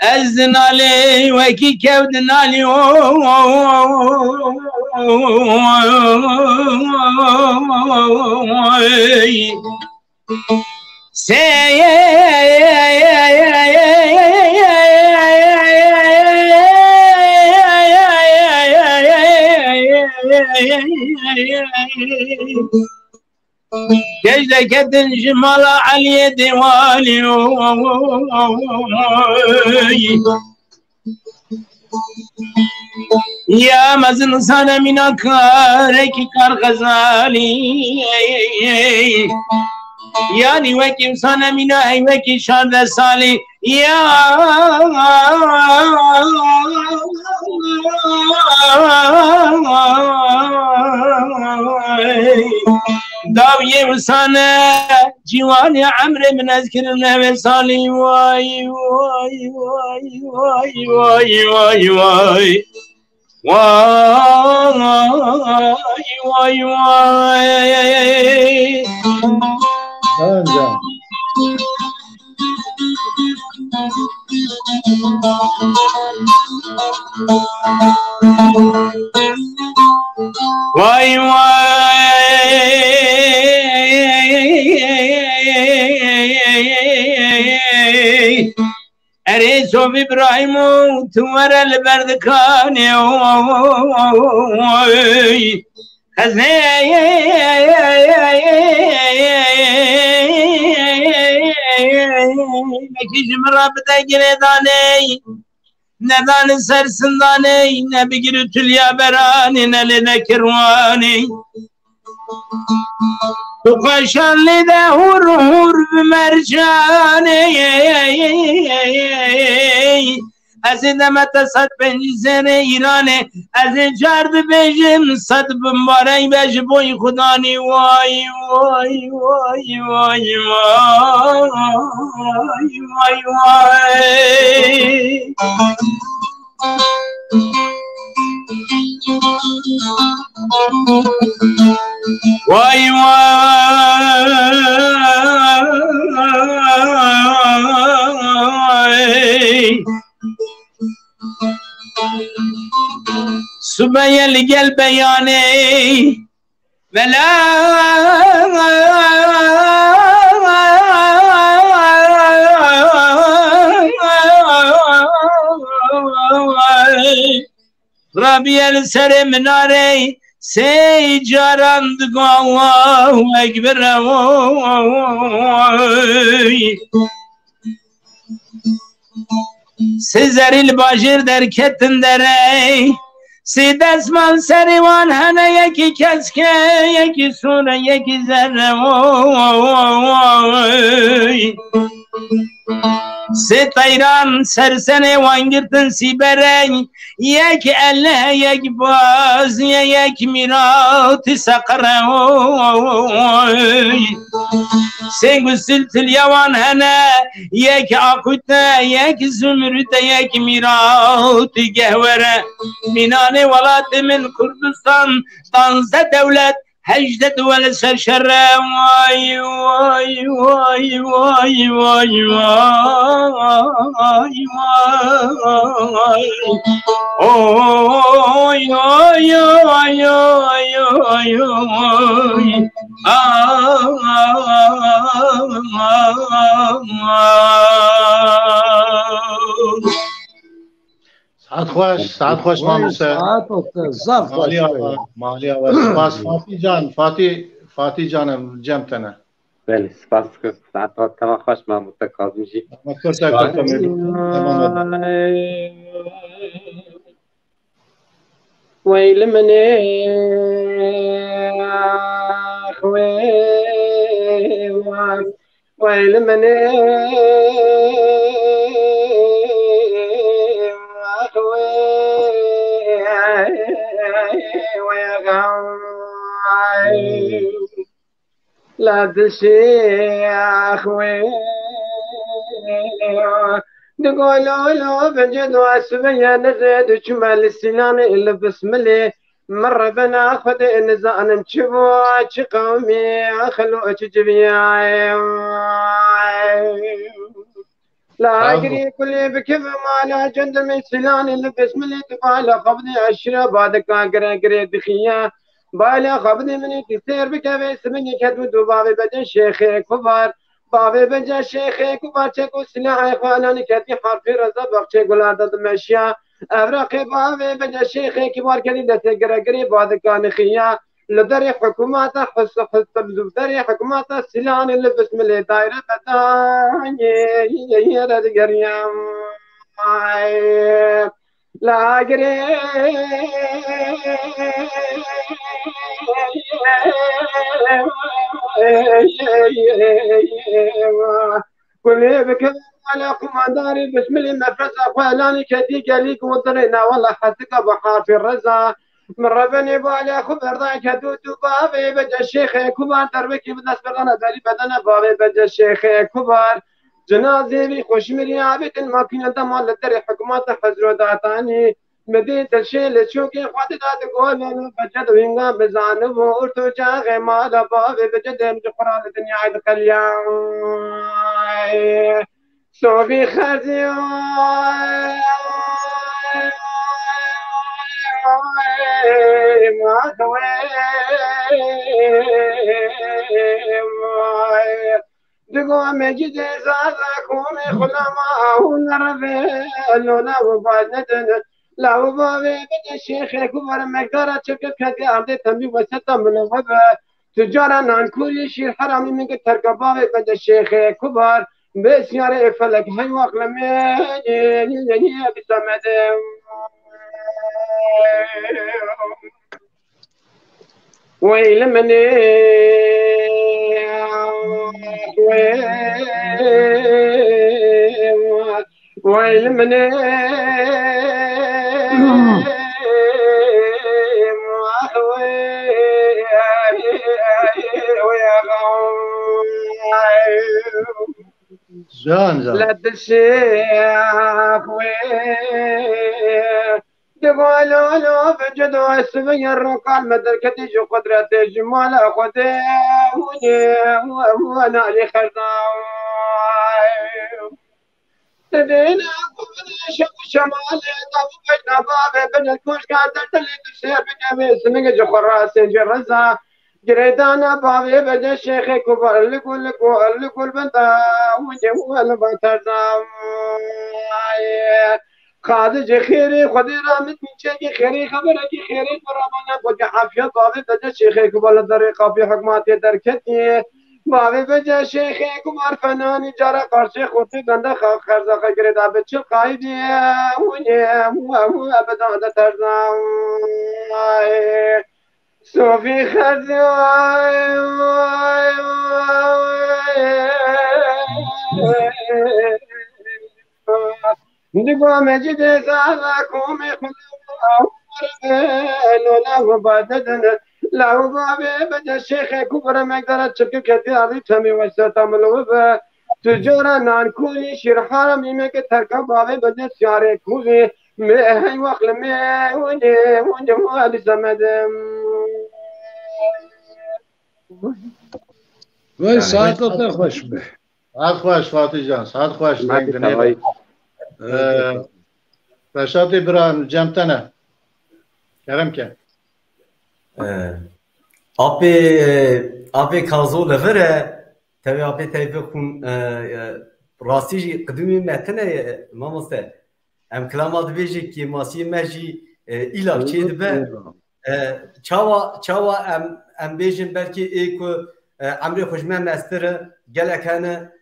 از نالی وکی کود نالی كجدك تنجمل علي ديوالي يا مزن صار من كارك كار غزالي يعني وكي صار من اي وكي شاد سالي يا داوية وسانة جواني عمري من أذكر النبي صالي واي واي واي واي واي واي واي واي واي واي واي واي أريسو بإبراهيم تمر البردكاني خزني مكيش مرابطة قريداني ندان سرسنداني نبقر تليا براني نلنا كرواني تقشر لذا هور بمرجاني أزيد ما تصد بنجزر إيراني أزيد جارد بيجم صد بمباري بجبوي خداني واي واي واي واي واي واي واي واي سبيا لقلب بياني بلا ربي السر مناري سيجارند الله أكبر سيزر الباجر در كتن دري سيد اسمان سريوان هنا يكي كسكي يكي سورة يكي زر سي طيران سرسنة وانجرتن سيبرين يك الله يك باز يك ميرات سقر سي قسلت اليوان هنا يك عقوتا يك زمرت يك ميرات قهورة مناني ولات من كردستان طنز دولة هجدد ولا سرشر واي واي واي واي واي واي واي اوي اوي اوي اوي اوي ساعت خوش ماموسه مالی آواز سپاس فاتی جانم جمتنه بله سپاس که ساعت ها تمام خوش ماموسه کازم جی ويل مني ويل مني لا تشي اخوي نقولوا له بجد واسبيا نزيد شمال السنان اللي بسملي مرة بناخذ نزان نشبو قومي اخلو تجبيا لا اقري كل بكيف ما لا جند من سنان اللي بسملي تبالي خبني عشرة بعدك اقري بخيا بالا خبني مني تسير بكيف سمني كدود بابي بدا شيخ كبار بابي بجا شيخ كبار تشكو سلاح اخواناني كتي حرفي رزا بخشي قول عدد مشيا افراقي بابي بجا شيخ كبار كريم دسي بعد كان خيا لدري حكومات حس لدري حكومات السلان اللي بسم الله دايره بداني يا ريام لا قري كل بكذا على قمداري بسم الله نفسه فلاني كدي قاليك وطرينا والله حتى بحار في الرزا من ربني بالي خبر ضايك دود بابي بدا الشيخ كبار دربكي بدنا سبقنا داري بدنا بابي بدا الشيخ كبار جنازي لي خوش مريابة الماكينة دمال الدري حكومات حزرو داتاني مدينة الشيل تشوكي خواتي دات قول بجد وينغا بزانب ورتو جاغي مالا بابي بجد مجفران الدنيا عيد قليان صوفي خزي دقوا مجد زادكم خلما ونرفي لولا وبعدنا لا وبابي بدا الشيخ كبر مقدار تشكك كذي ارضي تنبي وسطا من الغبا تجارا عن كل شيء حرامي من كتر بابي بدا الشيخ كبر بس يا فلك هاي واقلمي يا بسمد ويل مني ويل مني جان لا تشيخ تقولوا له بجد واسمي الرقال مدر كتيج قدرة جمال خدي وانا لي خزاو تدينا شوف شمال طبقنا بابي بن الكوش قادر تلي تشير بكامي سمي جخر راسي جرزا جريدانا بابي بدا الشيخ كبر لكل بنتا ولا بنتا خادج خيري خدي رامت من شيء خيري خبرك خيري برامنا بجا حافية بابي بجا شيخي كبر الطريقة في حكماتي دركتي بابي بجا شيخي كبر فناني جارة قرشي خوتي بنده خرزاقة قريدا بتشل قايدي وابدا هذا ترزا صوفي خرزي دقوا مجد زادكم لولا وبعدنا لا وبابي بدا الشيخ كبر ما قدرت تشكل كثير ريتمي وستم الوبا تجارا عن كل شيء حرمي ما كتركب بابي بدا سيارة كوزي ما هي وقل ما وني ما بسمد وای ساعت خوش به ساعت خوش فاتی جان ساعت خوش دنگ رشاد بران جمتنه کرم که آبی کازو لفره تبی آبی تبی خون راستی قدومی متنه مامسته ام کلامات بیجی که ماسی مجی ایلاک چیده به چاوا ام بیجن بلکه ایکو عمری خوشمه مستره گلکانه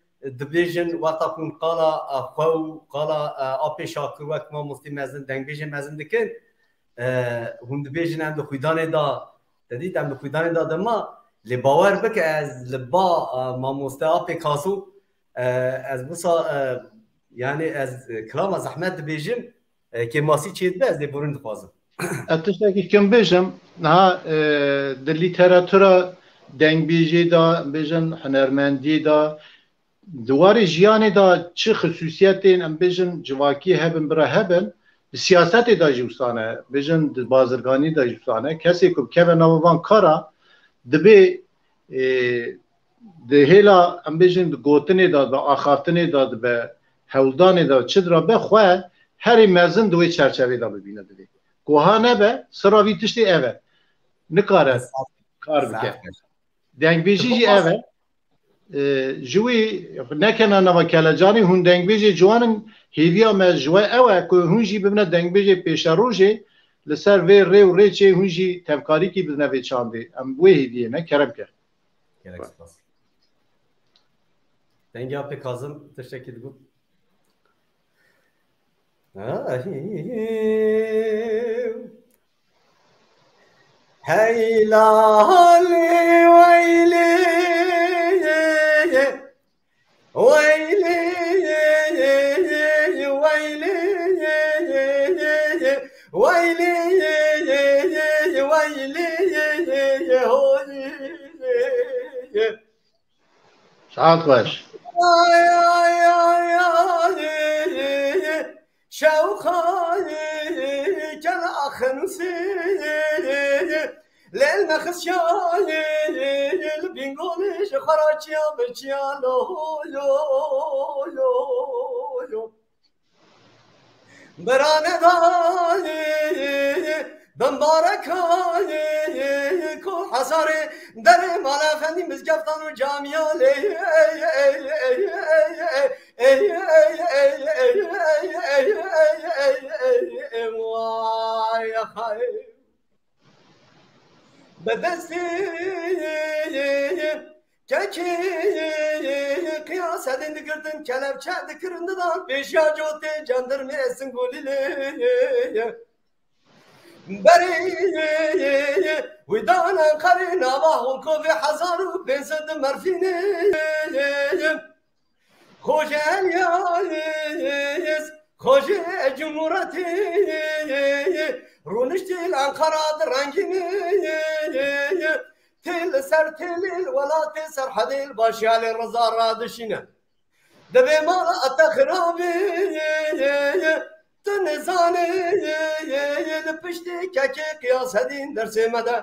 دبیجن وقتا کن قالا خو قالا آبی شاکر وقت ما مستی مزن دنگ بیجن مزن دکن هون دبیجن هم دخویدان دا دید هم دخویدان دا دما لباور بکه از لبا ما مستی آبی کاسو از بسا yani ez kelam az Ahmed dibêjim kêmasî çêdibe ez dê borîn dixwazim. Ez tiştekî kim bêjim niha di lîteratura dengbêjê da bêjin hunermendiyê da di warê jiyanê da çi xisûsiyetên em bêjin civakî hebin bira hebin di siyasetê da jî wisa ne bêjin di bazirganî da jî wisa ne kesê ku keve nava van kara dibe di hêla em bêjin di gotinê da di axaftinê da dibe hewldanê da çidra be xwe herî mezin di wê çerçevê da bibîne divê. Goha nebe sira vî tiştê ev e. Nikare kar bike. Dengbêjî jî ev e. Ji wê nekene nava kelecanî hûn dengbêjê ciwanin hêviya me ji we ew e ku hûn jî bibine dengbêjê pêşerojê li ser vê rê û rêçê hûn jî tevkarîkî bizne vê çandê. Em wê hêviyê me kerem ke. Dengê apê Kazım teşekkür ederim. Hey lali wayli wayli wayli wayli wayli Saat baş. شوخاي كان أخنسي لأن خشاي البنغوليش خراجيا بجيالو يو يو يو برانا داي بمباركاي كو حصاري دري مالا فندي مزقفتان وجاميالي بدستي كاكي قياس هدين دقردن كلب شاد كرندان بيشا جوتي جندر ميسن قولي بري ودانا قرينا باهم كوفي حزارو بينسد مرفيني خوش الياس خوش جمهورتي رونشتي الأنقرة درانجيني تل سر تل ولا تسر حدي الباشي على الرزا رادشينا دبي مالا أتخرابي تنزاني لبشتي كاكي قياس هدين درسي مدى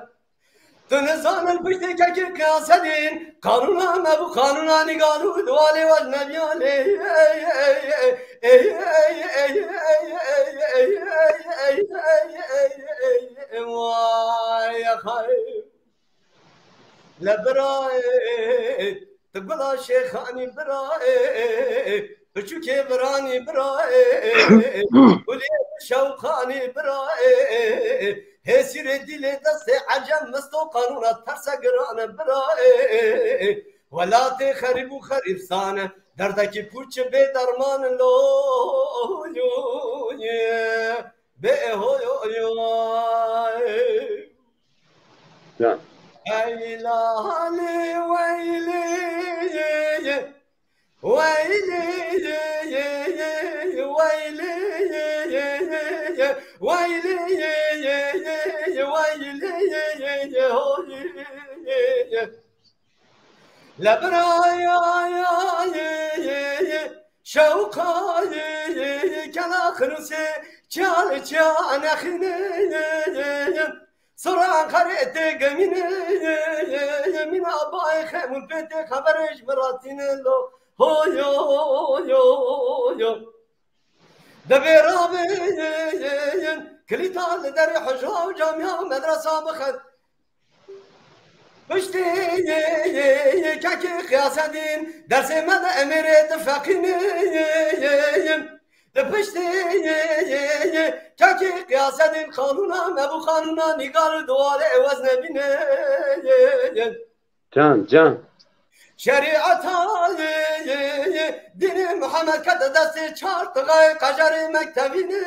تنزان البشتي كاكي قياس هدين قانونا ما بو قانونا نقالو دوالي والنبيالي واي خايف لبراي تقول شيخاني براي بچوكي براني براي ولي شوقاني براي هسير ديلي دستي عجم مستو قانونا ترسا قران براي ولا تخرب وخرب سانه دردكي پوچ بي درمان لو يو بي هو يو يا ايلاني ويلي ويلي ويلي ويلي ويلي لبرايا شوقاي كان اخرسي كان اخني سران خريتي قميني من أباي خيمون بيتي خبرش مراتين لو هو يو دبي رابين كليتان لدري حجرة وجامعة مدرسة بخد بشتي كاكي قياسدين درسي مدى أميري تفاقيني بشتي كاكي قياسدين قانونا مبو قانونا نقال دوالي وزن بيني جان شريعتها دين محمد كده دستي چارت غاي قجري مكتبيني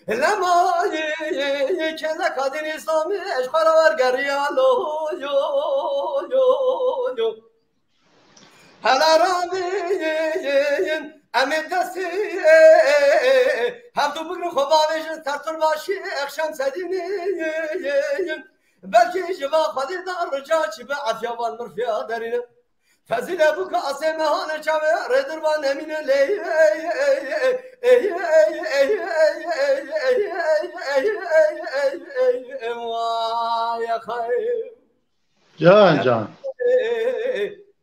لما كذا كادين اسلامي اشقر ورقريالو يو هلا رامين امين دستي هم تو بگن خوابش ترتر باشي اخشام سديني بلكي جوا خدي دار رجال شبه عفيوان مرفيا دارين فزيل ابوك اسمه هان شبه ردربان امين لي يا خير جان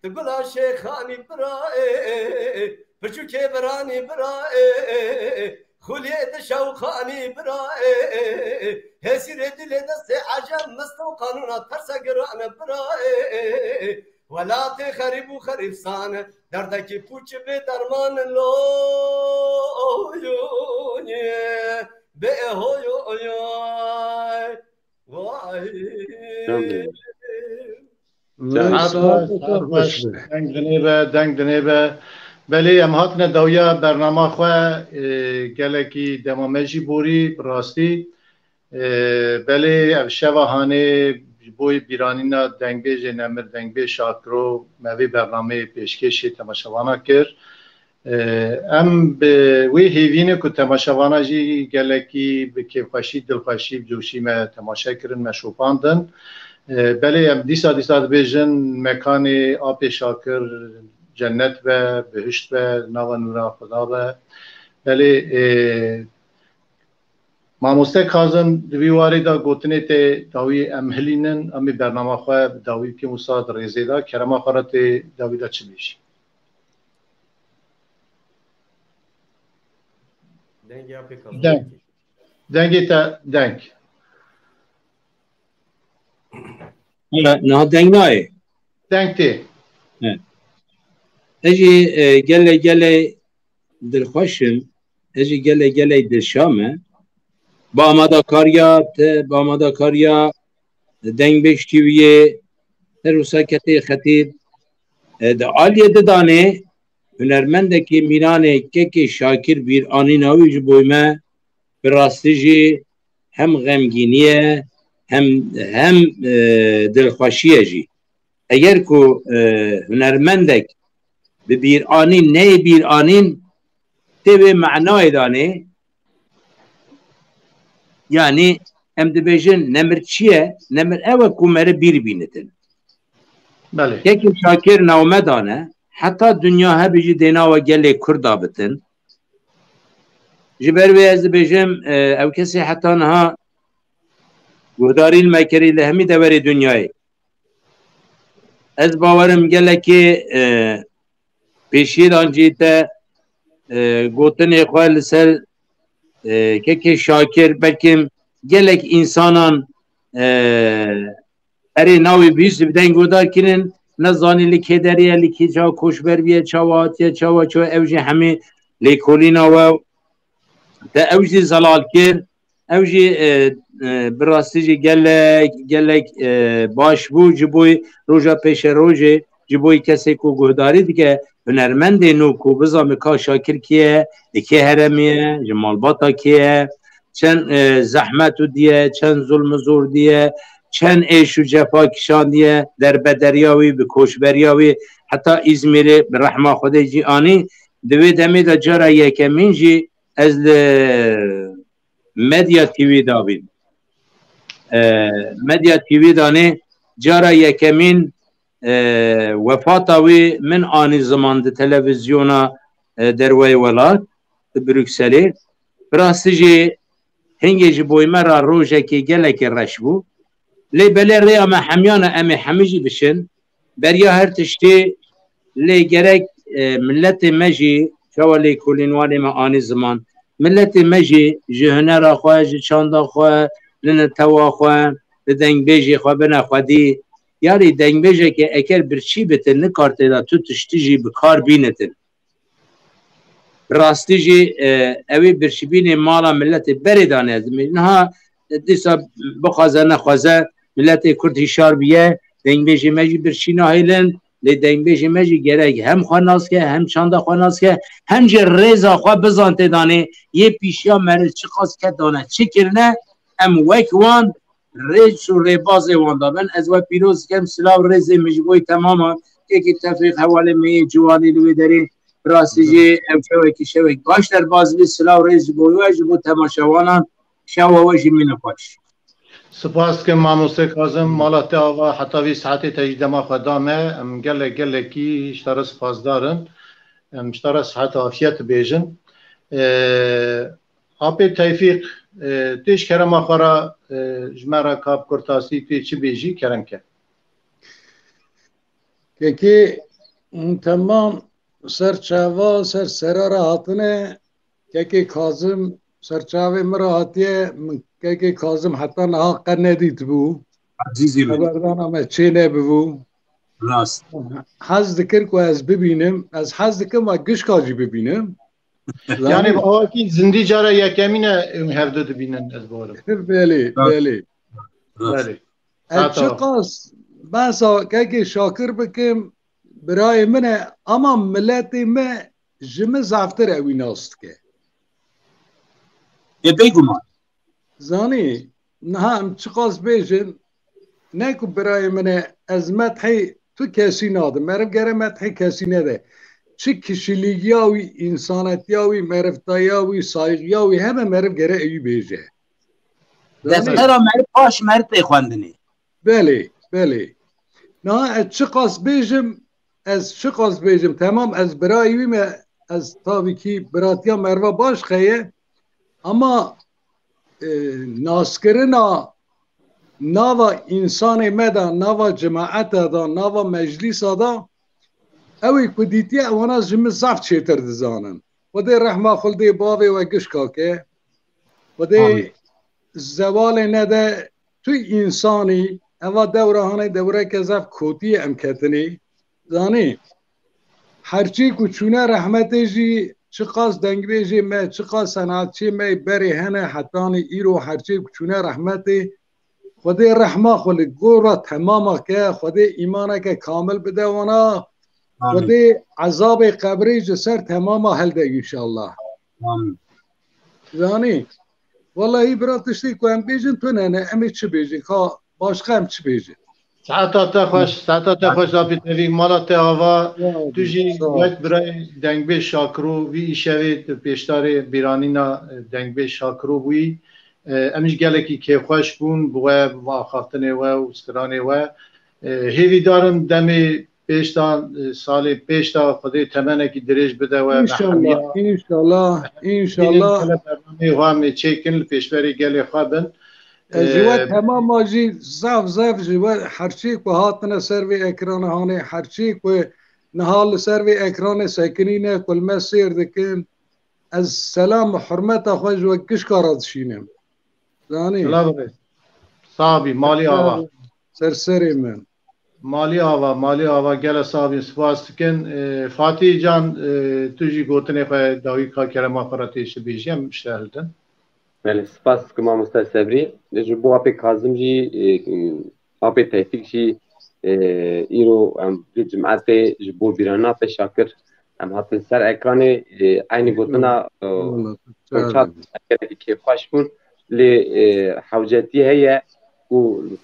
تقول شيخاني براي بشوكي براني براي خليت شوقاني براي هسير دل دست عجم مستو قانونا ترسا قران براي ولا تخرب وخرب سانه دردك پوچ به درمان لو يوني به هو دنگ دنیبه بله ام هاتن دویا برنامه خواه گلکی دمامجی بوری براستی بله ام شواهانه بوی بیرانینا دنگ بیج نمر دنگ بیج شاکرو موی برنامه پیشکشی تماشاوانا کر ام به وی هیوینه که تماشاوانا جی گلکی به کیفخوشی دلخوشی بجوشی ما تماشا کرن مشوپاندن بله ام دیسا بیجن مکان آب شاکر جنت و بهشت و ناو نورا خدا و بله ماموسته کازم دویواری دا گوتنه ته داوی امهلینن امی برنامه خواه داوی که موساد ریزه دا کرما خورت داوی دا چی میشی دنگی تا دنگ نه دنگ نای دنگ تی اجي جل دلخوشم اجي جل دلشامه با آماده کاریا دنگ بشتیویه روسا کتی خطیر ده آلیه دانه هنرمنده که میرانه که شاکر بیر آنی ناوی جبویمه براستی جی هم غمگینیه هم دلخوشیه جی اگر که هنرمندک به بیرانین نه بیرانین تبه معنای دانه yani em dibêjin nemir çi ye nemir ew ku mere bîr bînitin yekî şakir navmedan e heta dünya hebî jî dênawa gelê Kurda bitin ji ber wê ez dibêjim ew kesê heta niha guhdarî li me kirî li hemî deverê dünyayê ez bawerim gelekê pêşîran jî te gotinê xwe li ser keke şakir belki gelek insanan eri navi büyüsü birden godar kinin ne zanili kederiye liki çav koşberbiye çavatiye çava çava evci hemi lekolina ve de evci zalal kir evci birastici gelek başbu ciboy roja peşe roje ciboy kese ku godari dike هنرمند نو کو بزام کا شاکر کیه کی هرمیه جمالباتا کیه چند زحمت دیه چند ظلم زور دیه چند ایش و جفا کشان دیه در بدریاوی به کوشبریاوی حتی ازمیر به رحمه خود جی آنی دوی دمی دا جارا یکمین جی از مدیا تیوی دابین مدیا تیوی دانه جارا یکمین وفاتاوی من آنی زمان ده تلویزیونا دروی ولاد بروکسلی براستی جی هنگی جبوی مرا روزه که گلک رش بو لی بله ریا ما حمیانا امی حمیجی بشن بریا هر تشتی لی گرک ملت مجی شوالی کلینوالی ما آنی زمان ملت مجی جهنه را خواه جچاندا خواه لن توا خواه لدنگ بیجی خواه بنا خوادی یاری دنگ بیجی که اکر برچی بتن نکارتی دا تو تشتی جی بکار بینتن راستی جی اوی برشبین مالا ملت بریدانه از منها دیسا بخوازه نخوازه ملت کرد هشار بیه دنگ بیجی مجی برشینا هیلن لی دنگ بیجی مجی گرگ هم خواناز که هم چانده خواناز که هم جه ریزا خواه بزانته دانه یه پیشیا مرز چه خواست که دانه چه کرنه ام وک وان ریز و ریباز وان دابن از و پیروز کم سلاو ریز مجبوی تماما که تفریق حواله می جوانی دوی داری راستی جی ام شوی که شوی باش در باز بی سلاو ریز بوی و جبو تماشاوانان شو و جمین پاش سپاس که ماموسه کازم مالات آوا حتی وی ساعتی تجدما خدامه ام گله کی اشترا سپاس دارن ام اشترا صحت عافیت بیجن آبی توفیق تیش کرم آخرا جمعه کاب کرتاسی تی چی بیجی کرم که که تمام سرچاوا سرارا هاتنه که کازم سرچاوه مرا هاتیه که کازم حتی نها قرنه دیت بو عزیزی من خبردان همه چه نبو راست حز دکر که از ببینم از حز دکر ما گشکاجی ببینم یعنی آقا کی زندی جاره یکمینه هر دو بینن از بارم بله حتی چقاس بسا که شاکر بکم برای منه اما ملتی ما جمع زفتر اوی ناست که بگو ما زانی نه هم چقاس بیجن نکو برای منه از مدحی تو کسی ناده مرم گره مدحی کسی نده چه کشیلیگیاوی انسانتیاوی مرفتایاوی سایغیاوی همه مرم گره اوی بیجه دفتر مرد پاش مرد پیخواندنی بله نه چقاس بیجم از چقاس بیجم تمام از برایوی ما از تاوی کی براتیا مروا باش خیه اما ناسکرنا ناوا انسان مدا ناوا جماعت دا ناوا مجلس دا اوی کدیتی اونا جمع زفت چیتر دزانن و ده رحمه خلده باوی و گشکا که و ده زوال نده تو انسانی اوا دوره که زفت کوتی امکتنی زانی هرچی کچونه رحمت جی چقاس دنگ بیجی ما چقاس سناتچی ما بری هنه حتانی ایرو هرچی کچونه رحمتی خودی رحمه خلی گورا تماما که خودی ایمانه که کامل بده ونا خودی عذاب قبری جسر تماما حل ده انشاءالله زانی والله براتشتی که هم بیجن تو نه امی چه بیجن که باشقه هم چه بیجن ساعتا خوش آبی توی مالات آوا توجی وقت برای دنگبه شاکرو وی ایشوی پیشتار بیرانینا دنگبه شاکرو بوی امیش گلکی که خوش بون بوه و خافتنه و استرانه و هیوی دارم دمی پیشتان سال پیشتا خودی تمنه که دریج بده و انشالله برنامه هم چیکن پیشوری گلی خوابن جوات تمام ماجی زف جوات هرچی که هاتنا سروی اکران هانه هرچی که نهال سروی اکران سکنینه کل مسیر دکن از سلام و حرمت خوش و کشکارات شینم زانی صابی مالی آوا سرسری من مالی آوا گل صابی سپاس کن فاتی جان توجی گوتنه خواه داوی که کرم آخراتیش بیجیم اشتهلتن بله سپاس که ما مستسبری جبو آپی کازم جی آپی توفیق جی ایرو جمعت جبو بیرانا پی شاکر ام هاتن سر اکران اینی گوتنا کنچات اکرانی که خوش بون لی حوجتی هیا و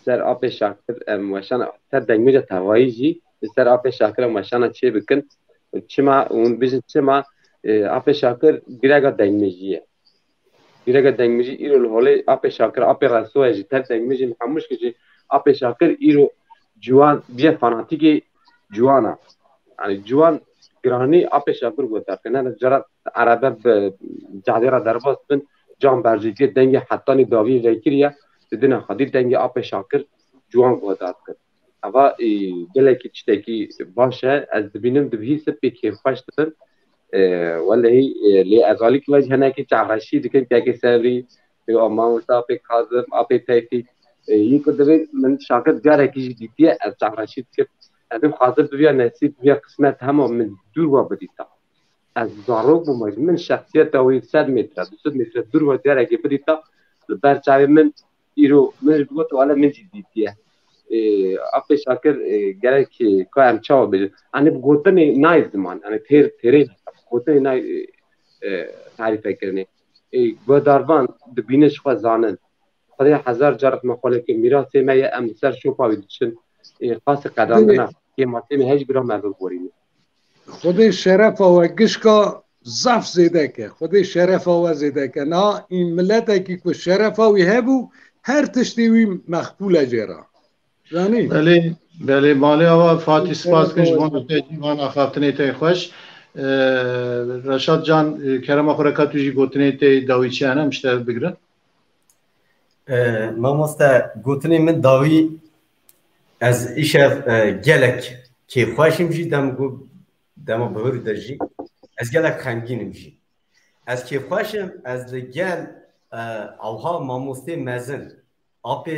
سر آپی شاکر وشان سر دنگمیجا تغایی جی سر آپی شاکر وشان چه بکن چما اون بیشن چما آپی شاکر بیرگا دنگمیجیه بیرگا دنگمیجی ایرو الهولی آپی شاکر آپی رسوه جی تر دنگمیجی محموش کجی آپی شاکر ایرو جوان بیه فاناتیکی جوانا یعنی جوان گرانی آپی شاکر گوتا کنه جرات عربه جادیرا درباس بن جان برجی دنگ حتانی داوی ریکریه دیدن خدی دنگ آپ شاکر جوان گودات کرد اما گلکی چتکی باشه از دبینم دبی سپی که خوش دن ولی لی ازالی که وجه نکی چهرشی دیگه که سری و ماموسا آپ کاظم آپ تایفی یک دبی من شاکر جاره کی دیدیه از چهرشی که ادم خاطر بیا نصیب بیا قسمت همه من دور و بدیتا از زاروب و من شخصیت اوی 100 متر 200 متر دور و جاره کی بدیتا برچاوی من ایرو من بگوت والا من دیدیه آپ شاکر گره کی کام چاو بده آن بگوتنی نای زمان آن تیره بگوتنی نای تعریف کنی گوداروان دبینش خو زانن خدای هزار جرف مخاله که میراث ما ام سر شو پاویدشن خاص قدم نه که ماته هیچ برام مردم بورینه خود شرف و گشکا زف زیده که خود شرف و زیده که نه این ملت که شرف و هبو هر تشتیوی مخبول جرا زانی بله مالی آوا فاتی سپاس کنش بان دیوان آخافتنی تی خوش رشاد جان کرم آخوره که توی گوتنی تی داوی چی هنه مشتر بگرن ما مستا گوتنی من داوی از ایش گلک که خوشم جی دم بهوری درجی از گلک خنگینم جی از که خوشم از گل اوها ماموسته مزن آپ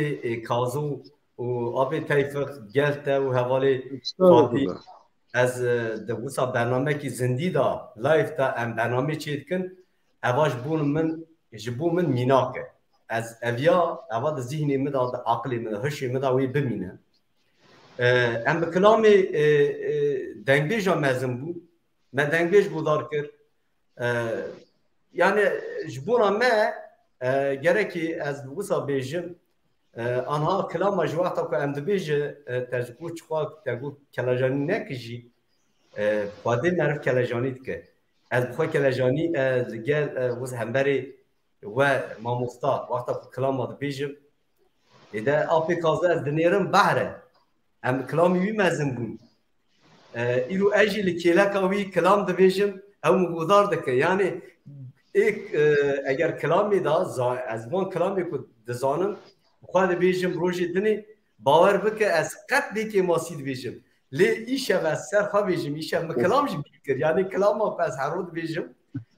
کازو و آپ تایفق گلتا و حوالی فاتی از دوسا برنامه کی زندی دا لایف دا ام برنامه چید کن اواش بون من جبو من میناکه از اویا اواد ذهنی مدا عقلی مدا هشی مدا وی بمینه ام بکلام دنگبیجا مزن بو من دنگبیج بودار کر یعنی جبونا ما گرکی از وسا بیجم آنها کلام جوابتا که ام دبیج تجربه چخوا تجربه کلاجانی نکجی خواده معرف کلاجانی که از بخواه کلاجانی لگل وز همبری و ماموستا وقتا کلام دبیجم ایده آپی کازه از دنیرم بحره ام کلامی وی مزن بون ایرو اجی لکیلکا وی کلام دبیجم او مگودار دکه یعنی ایک اگر کلامی دا از من کلامی که دزانم خواهد بیجم روشی دنی باور بکه از قد دی که ماسید بیجم لی ایشه و سر خواه بیجم ایشه مکلام جی بیکر یعنی کلام ها پس هرود بیجم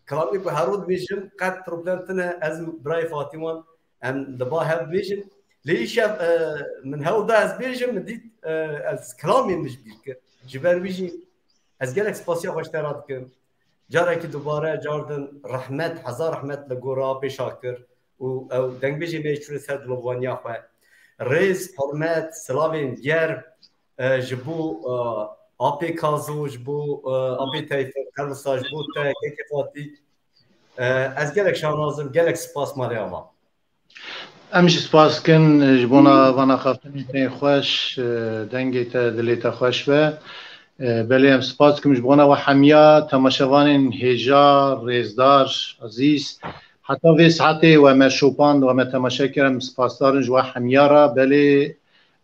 کلامی که هرود بیجم قد پروبلمتنه از برای فاطمان ام دبا هف بیجم لی ایشه من هول دا از بیجم من دید از کلامی مش بیکر جبر بیجم از گل اکسپاسیا خوشترات کن جاره که دوباره جاردن رحمت هزار رحمت لگورا بشاکر و دنگ بیجی میشونه سر دلوانیا خواه ریز حرمت سلاوین گرب جبو آپی کازو جبو آپی تایفه کرمسا جبو تا که فاتی از گلک شانازم گلک سپاس مالی آما امش سپاس کن جبونا وانا خافتنی تین خوش دنگی تا دلی تا خوش و بله ام سپاس کن جبونا و حمیا تماشوان هجا ریزدار عزیز حتی وی ساعتی و ما شوپاند و ما تماشا کردم سپاسدارن جوا حمیارا بله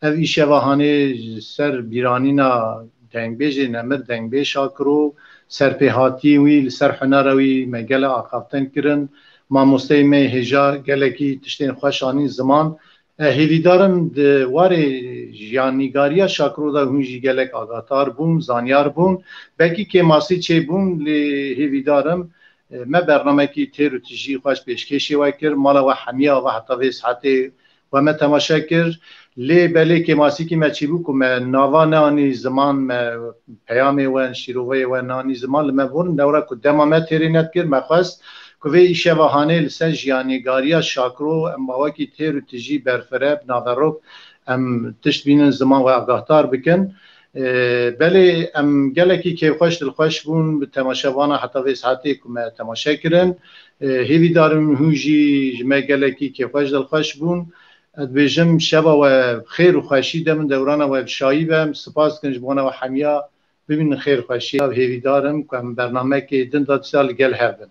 او ایشه وحانه سر بیرانینا دنگبیج نمر دنگبیج کرو سر پیهاتی وی سر حناروی مگل آخافتن کرن ما مستی می هجا گلکی تشتین خوشانی زمان هیویدارم واره جیانیگاریا شاکرو دا هنجی گلک آگاتار بون زانیار بون بلکی که ماسی چه بون لی هیویدارم ما برنامه کی تیر و تجی خوش پیشکشی وکر مالا و حمیا و حتی وی ساعتی و ما تماشا کر لی بله که ماسی کی ما چی بو که ما ناوا نانی زمان ما پیامی و شیروی و نانی زمان لما ورن دورا که دما ما تیری ند کر ما خواست که وی ایشه وحانه لسن جیانیگاریا شاکرو اما وکی تیر و تجی برفرب ناوروب ام تشت بینن زمان و آگاهتار بکن بله ام گلکی که خوش دل خوش بون به تماشاوانا حتی وی ساعتی که ما تماشا کرن هیوی دارم هوجی جمع گلکی که خوش دل خوش بون ادبیجم شبا و خیر و خوشی دم دورانا و شایی بم سپاس کنج بونا و حمیا ببین خیر خوشی و هیوی دارم که برنامه که دن داد سال گل هردن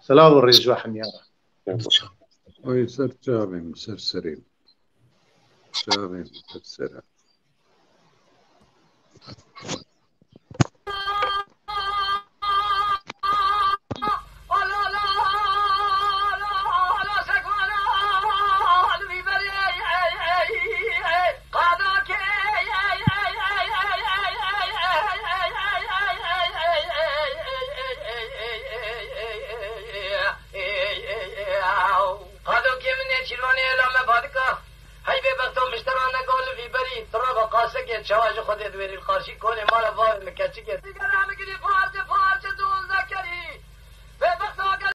سلام و ریز و حمیا اوی سر جابیم سر سریم جابیم سر سریم چواج خودت وری القارشی کنه مال وار مکچی که دیگر همه گلی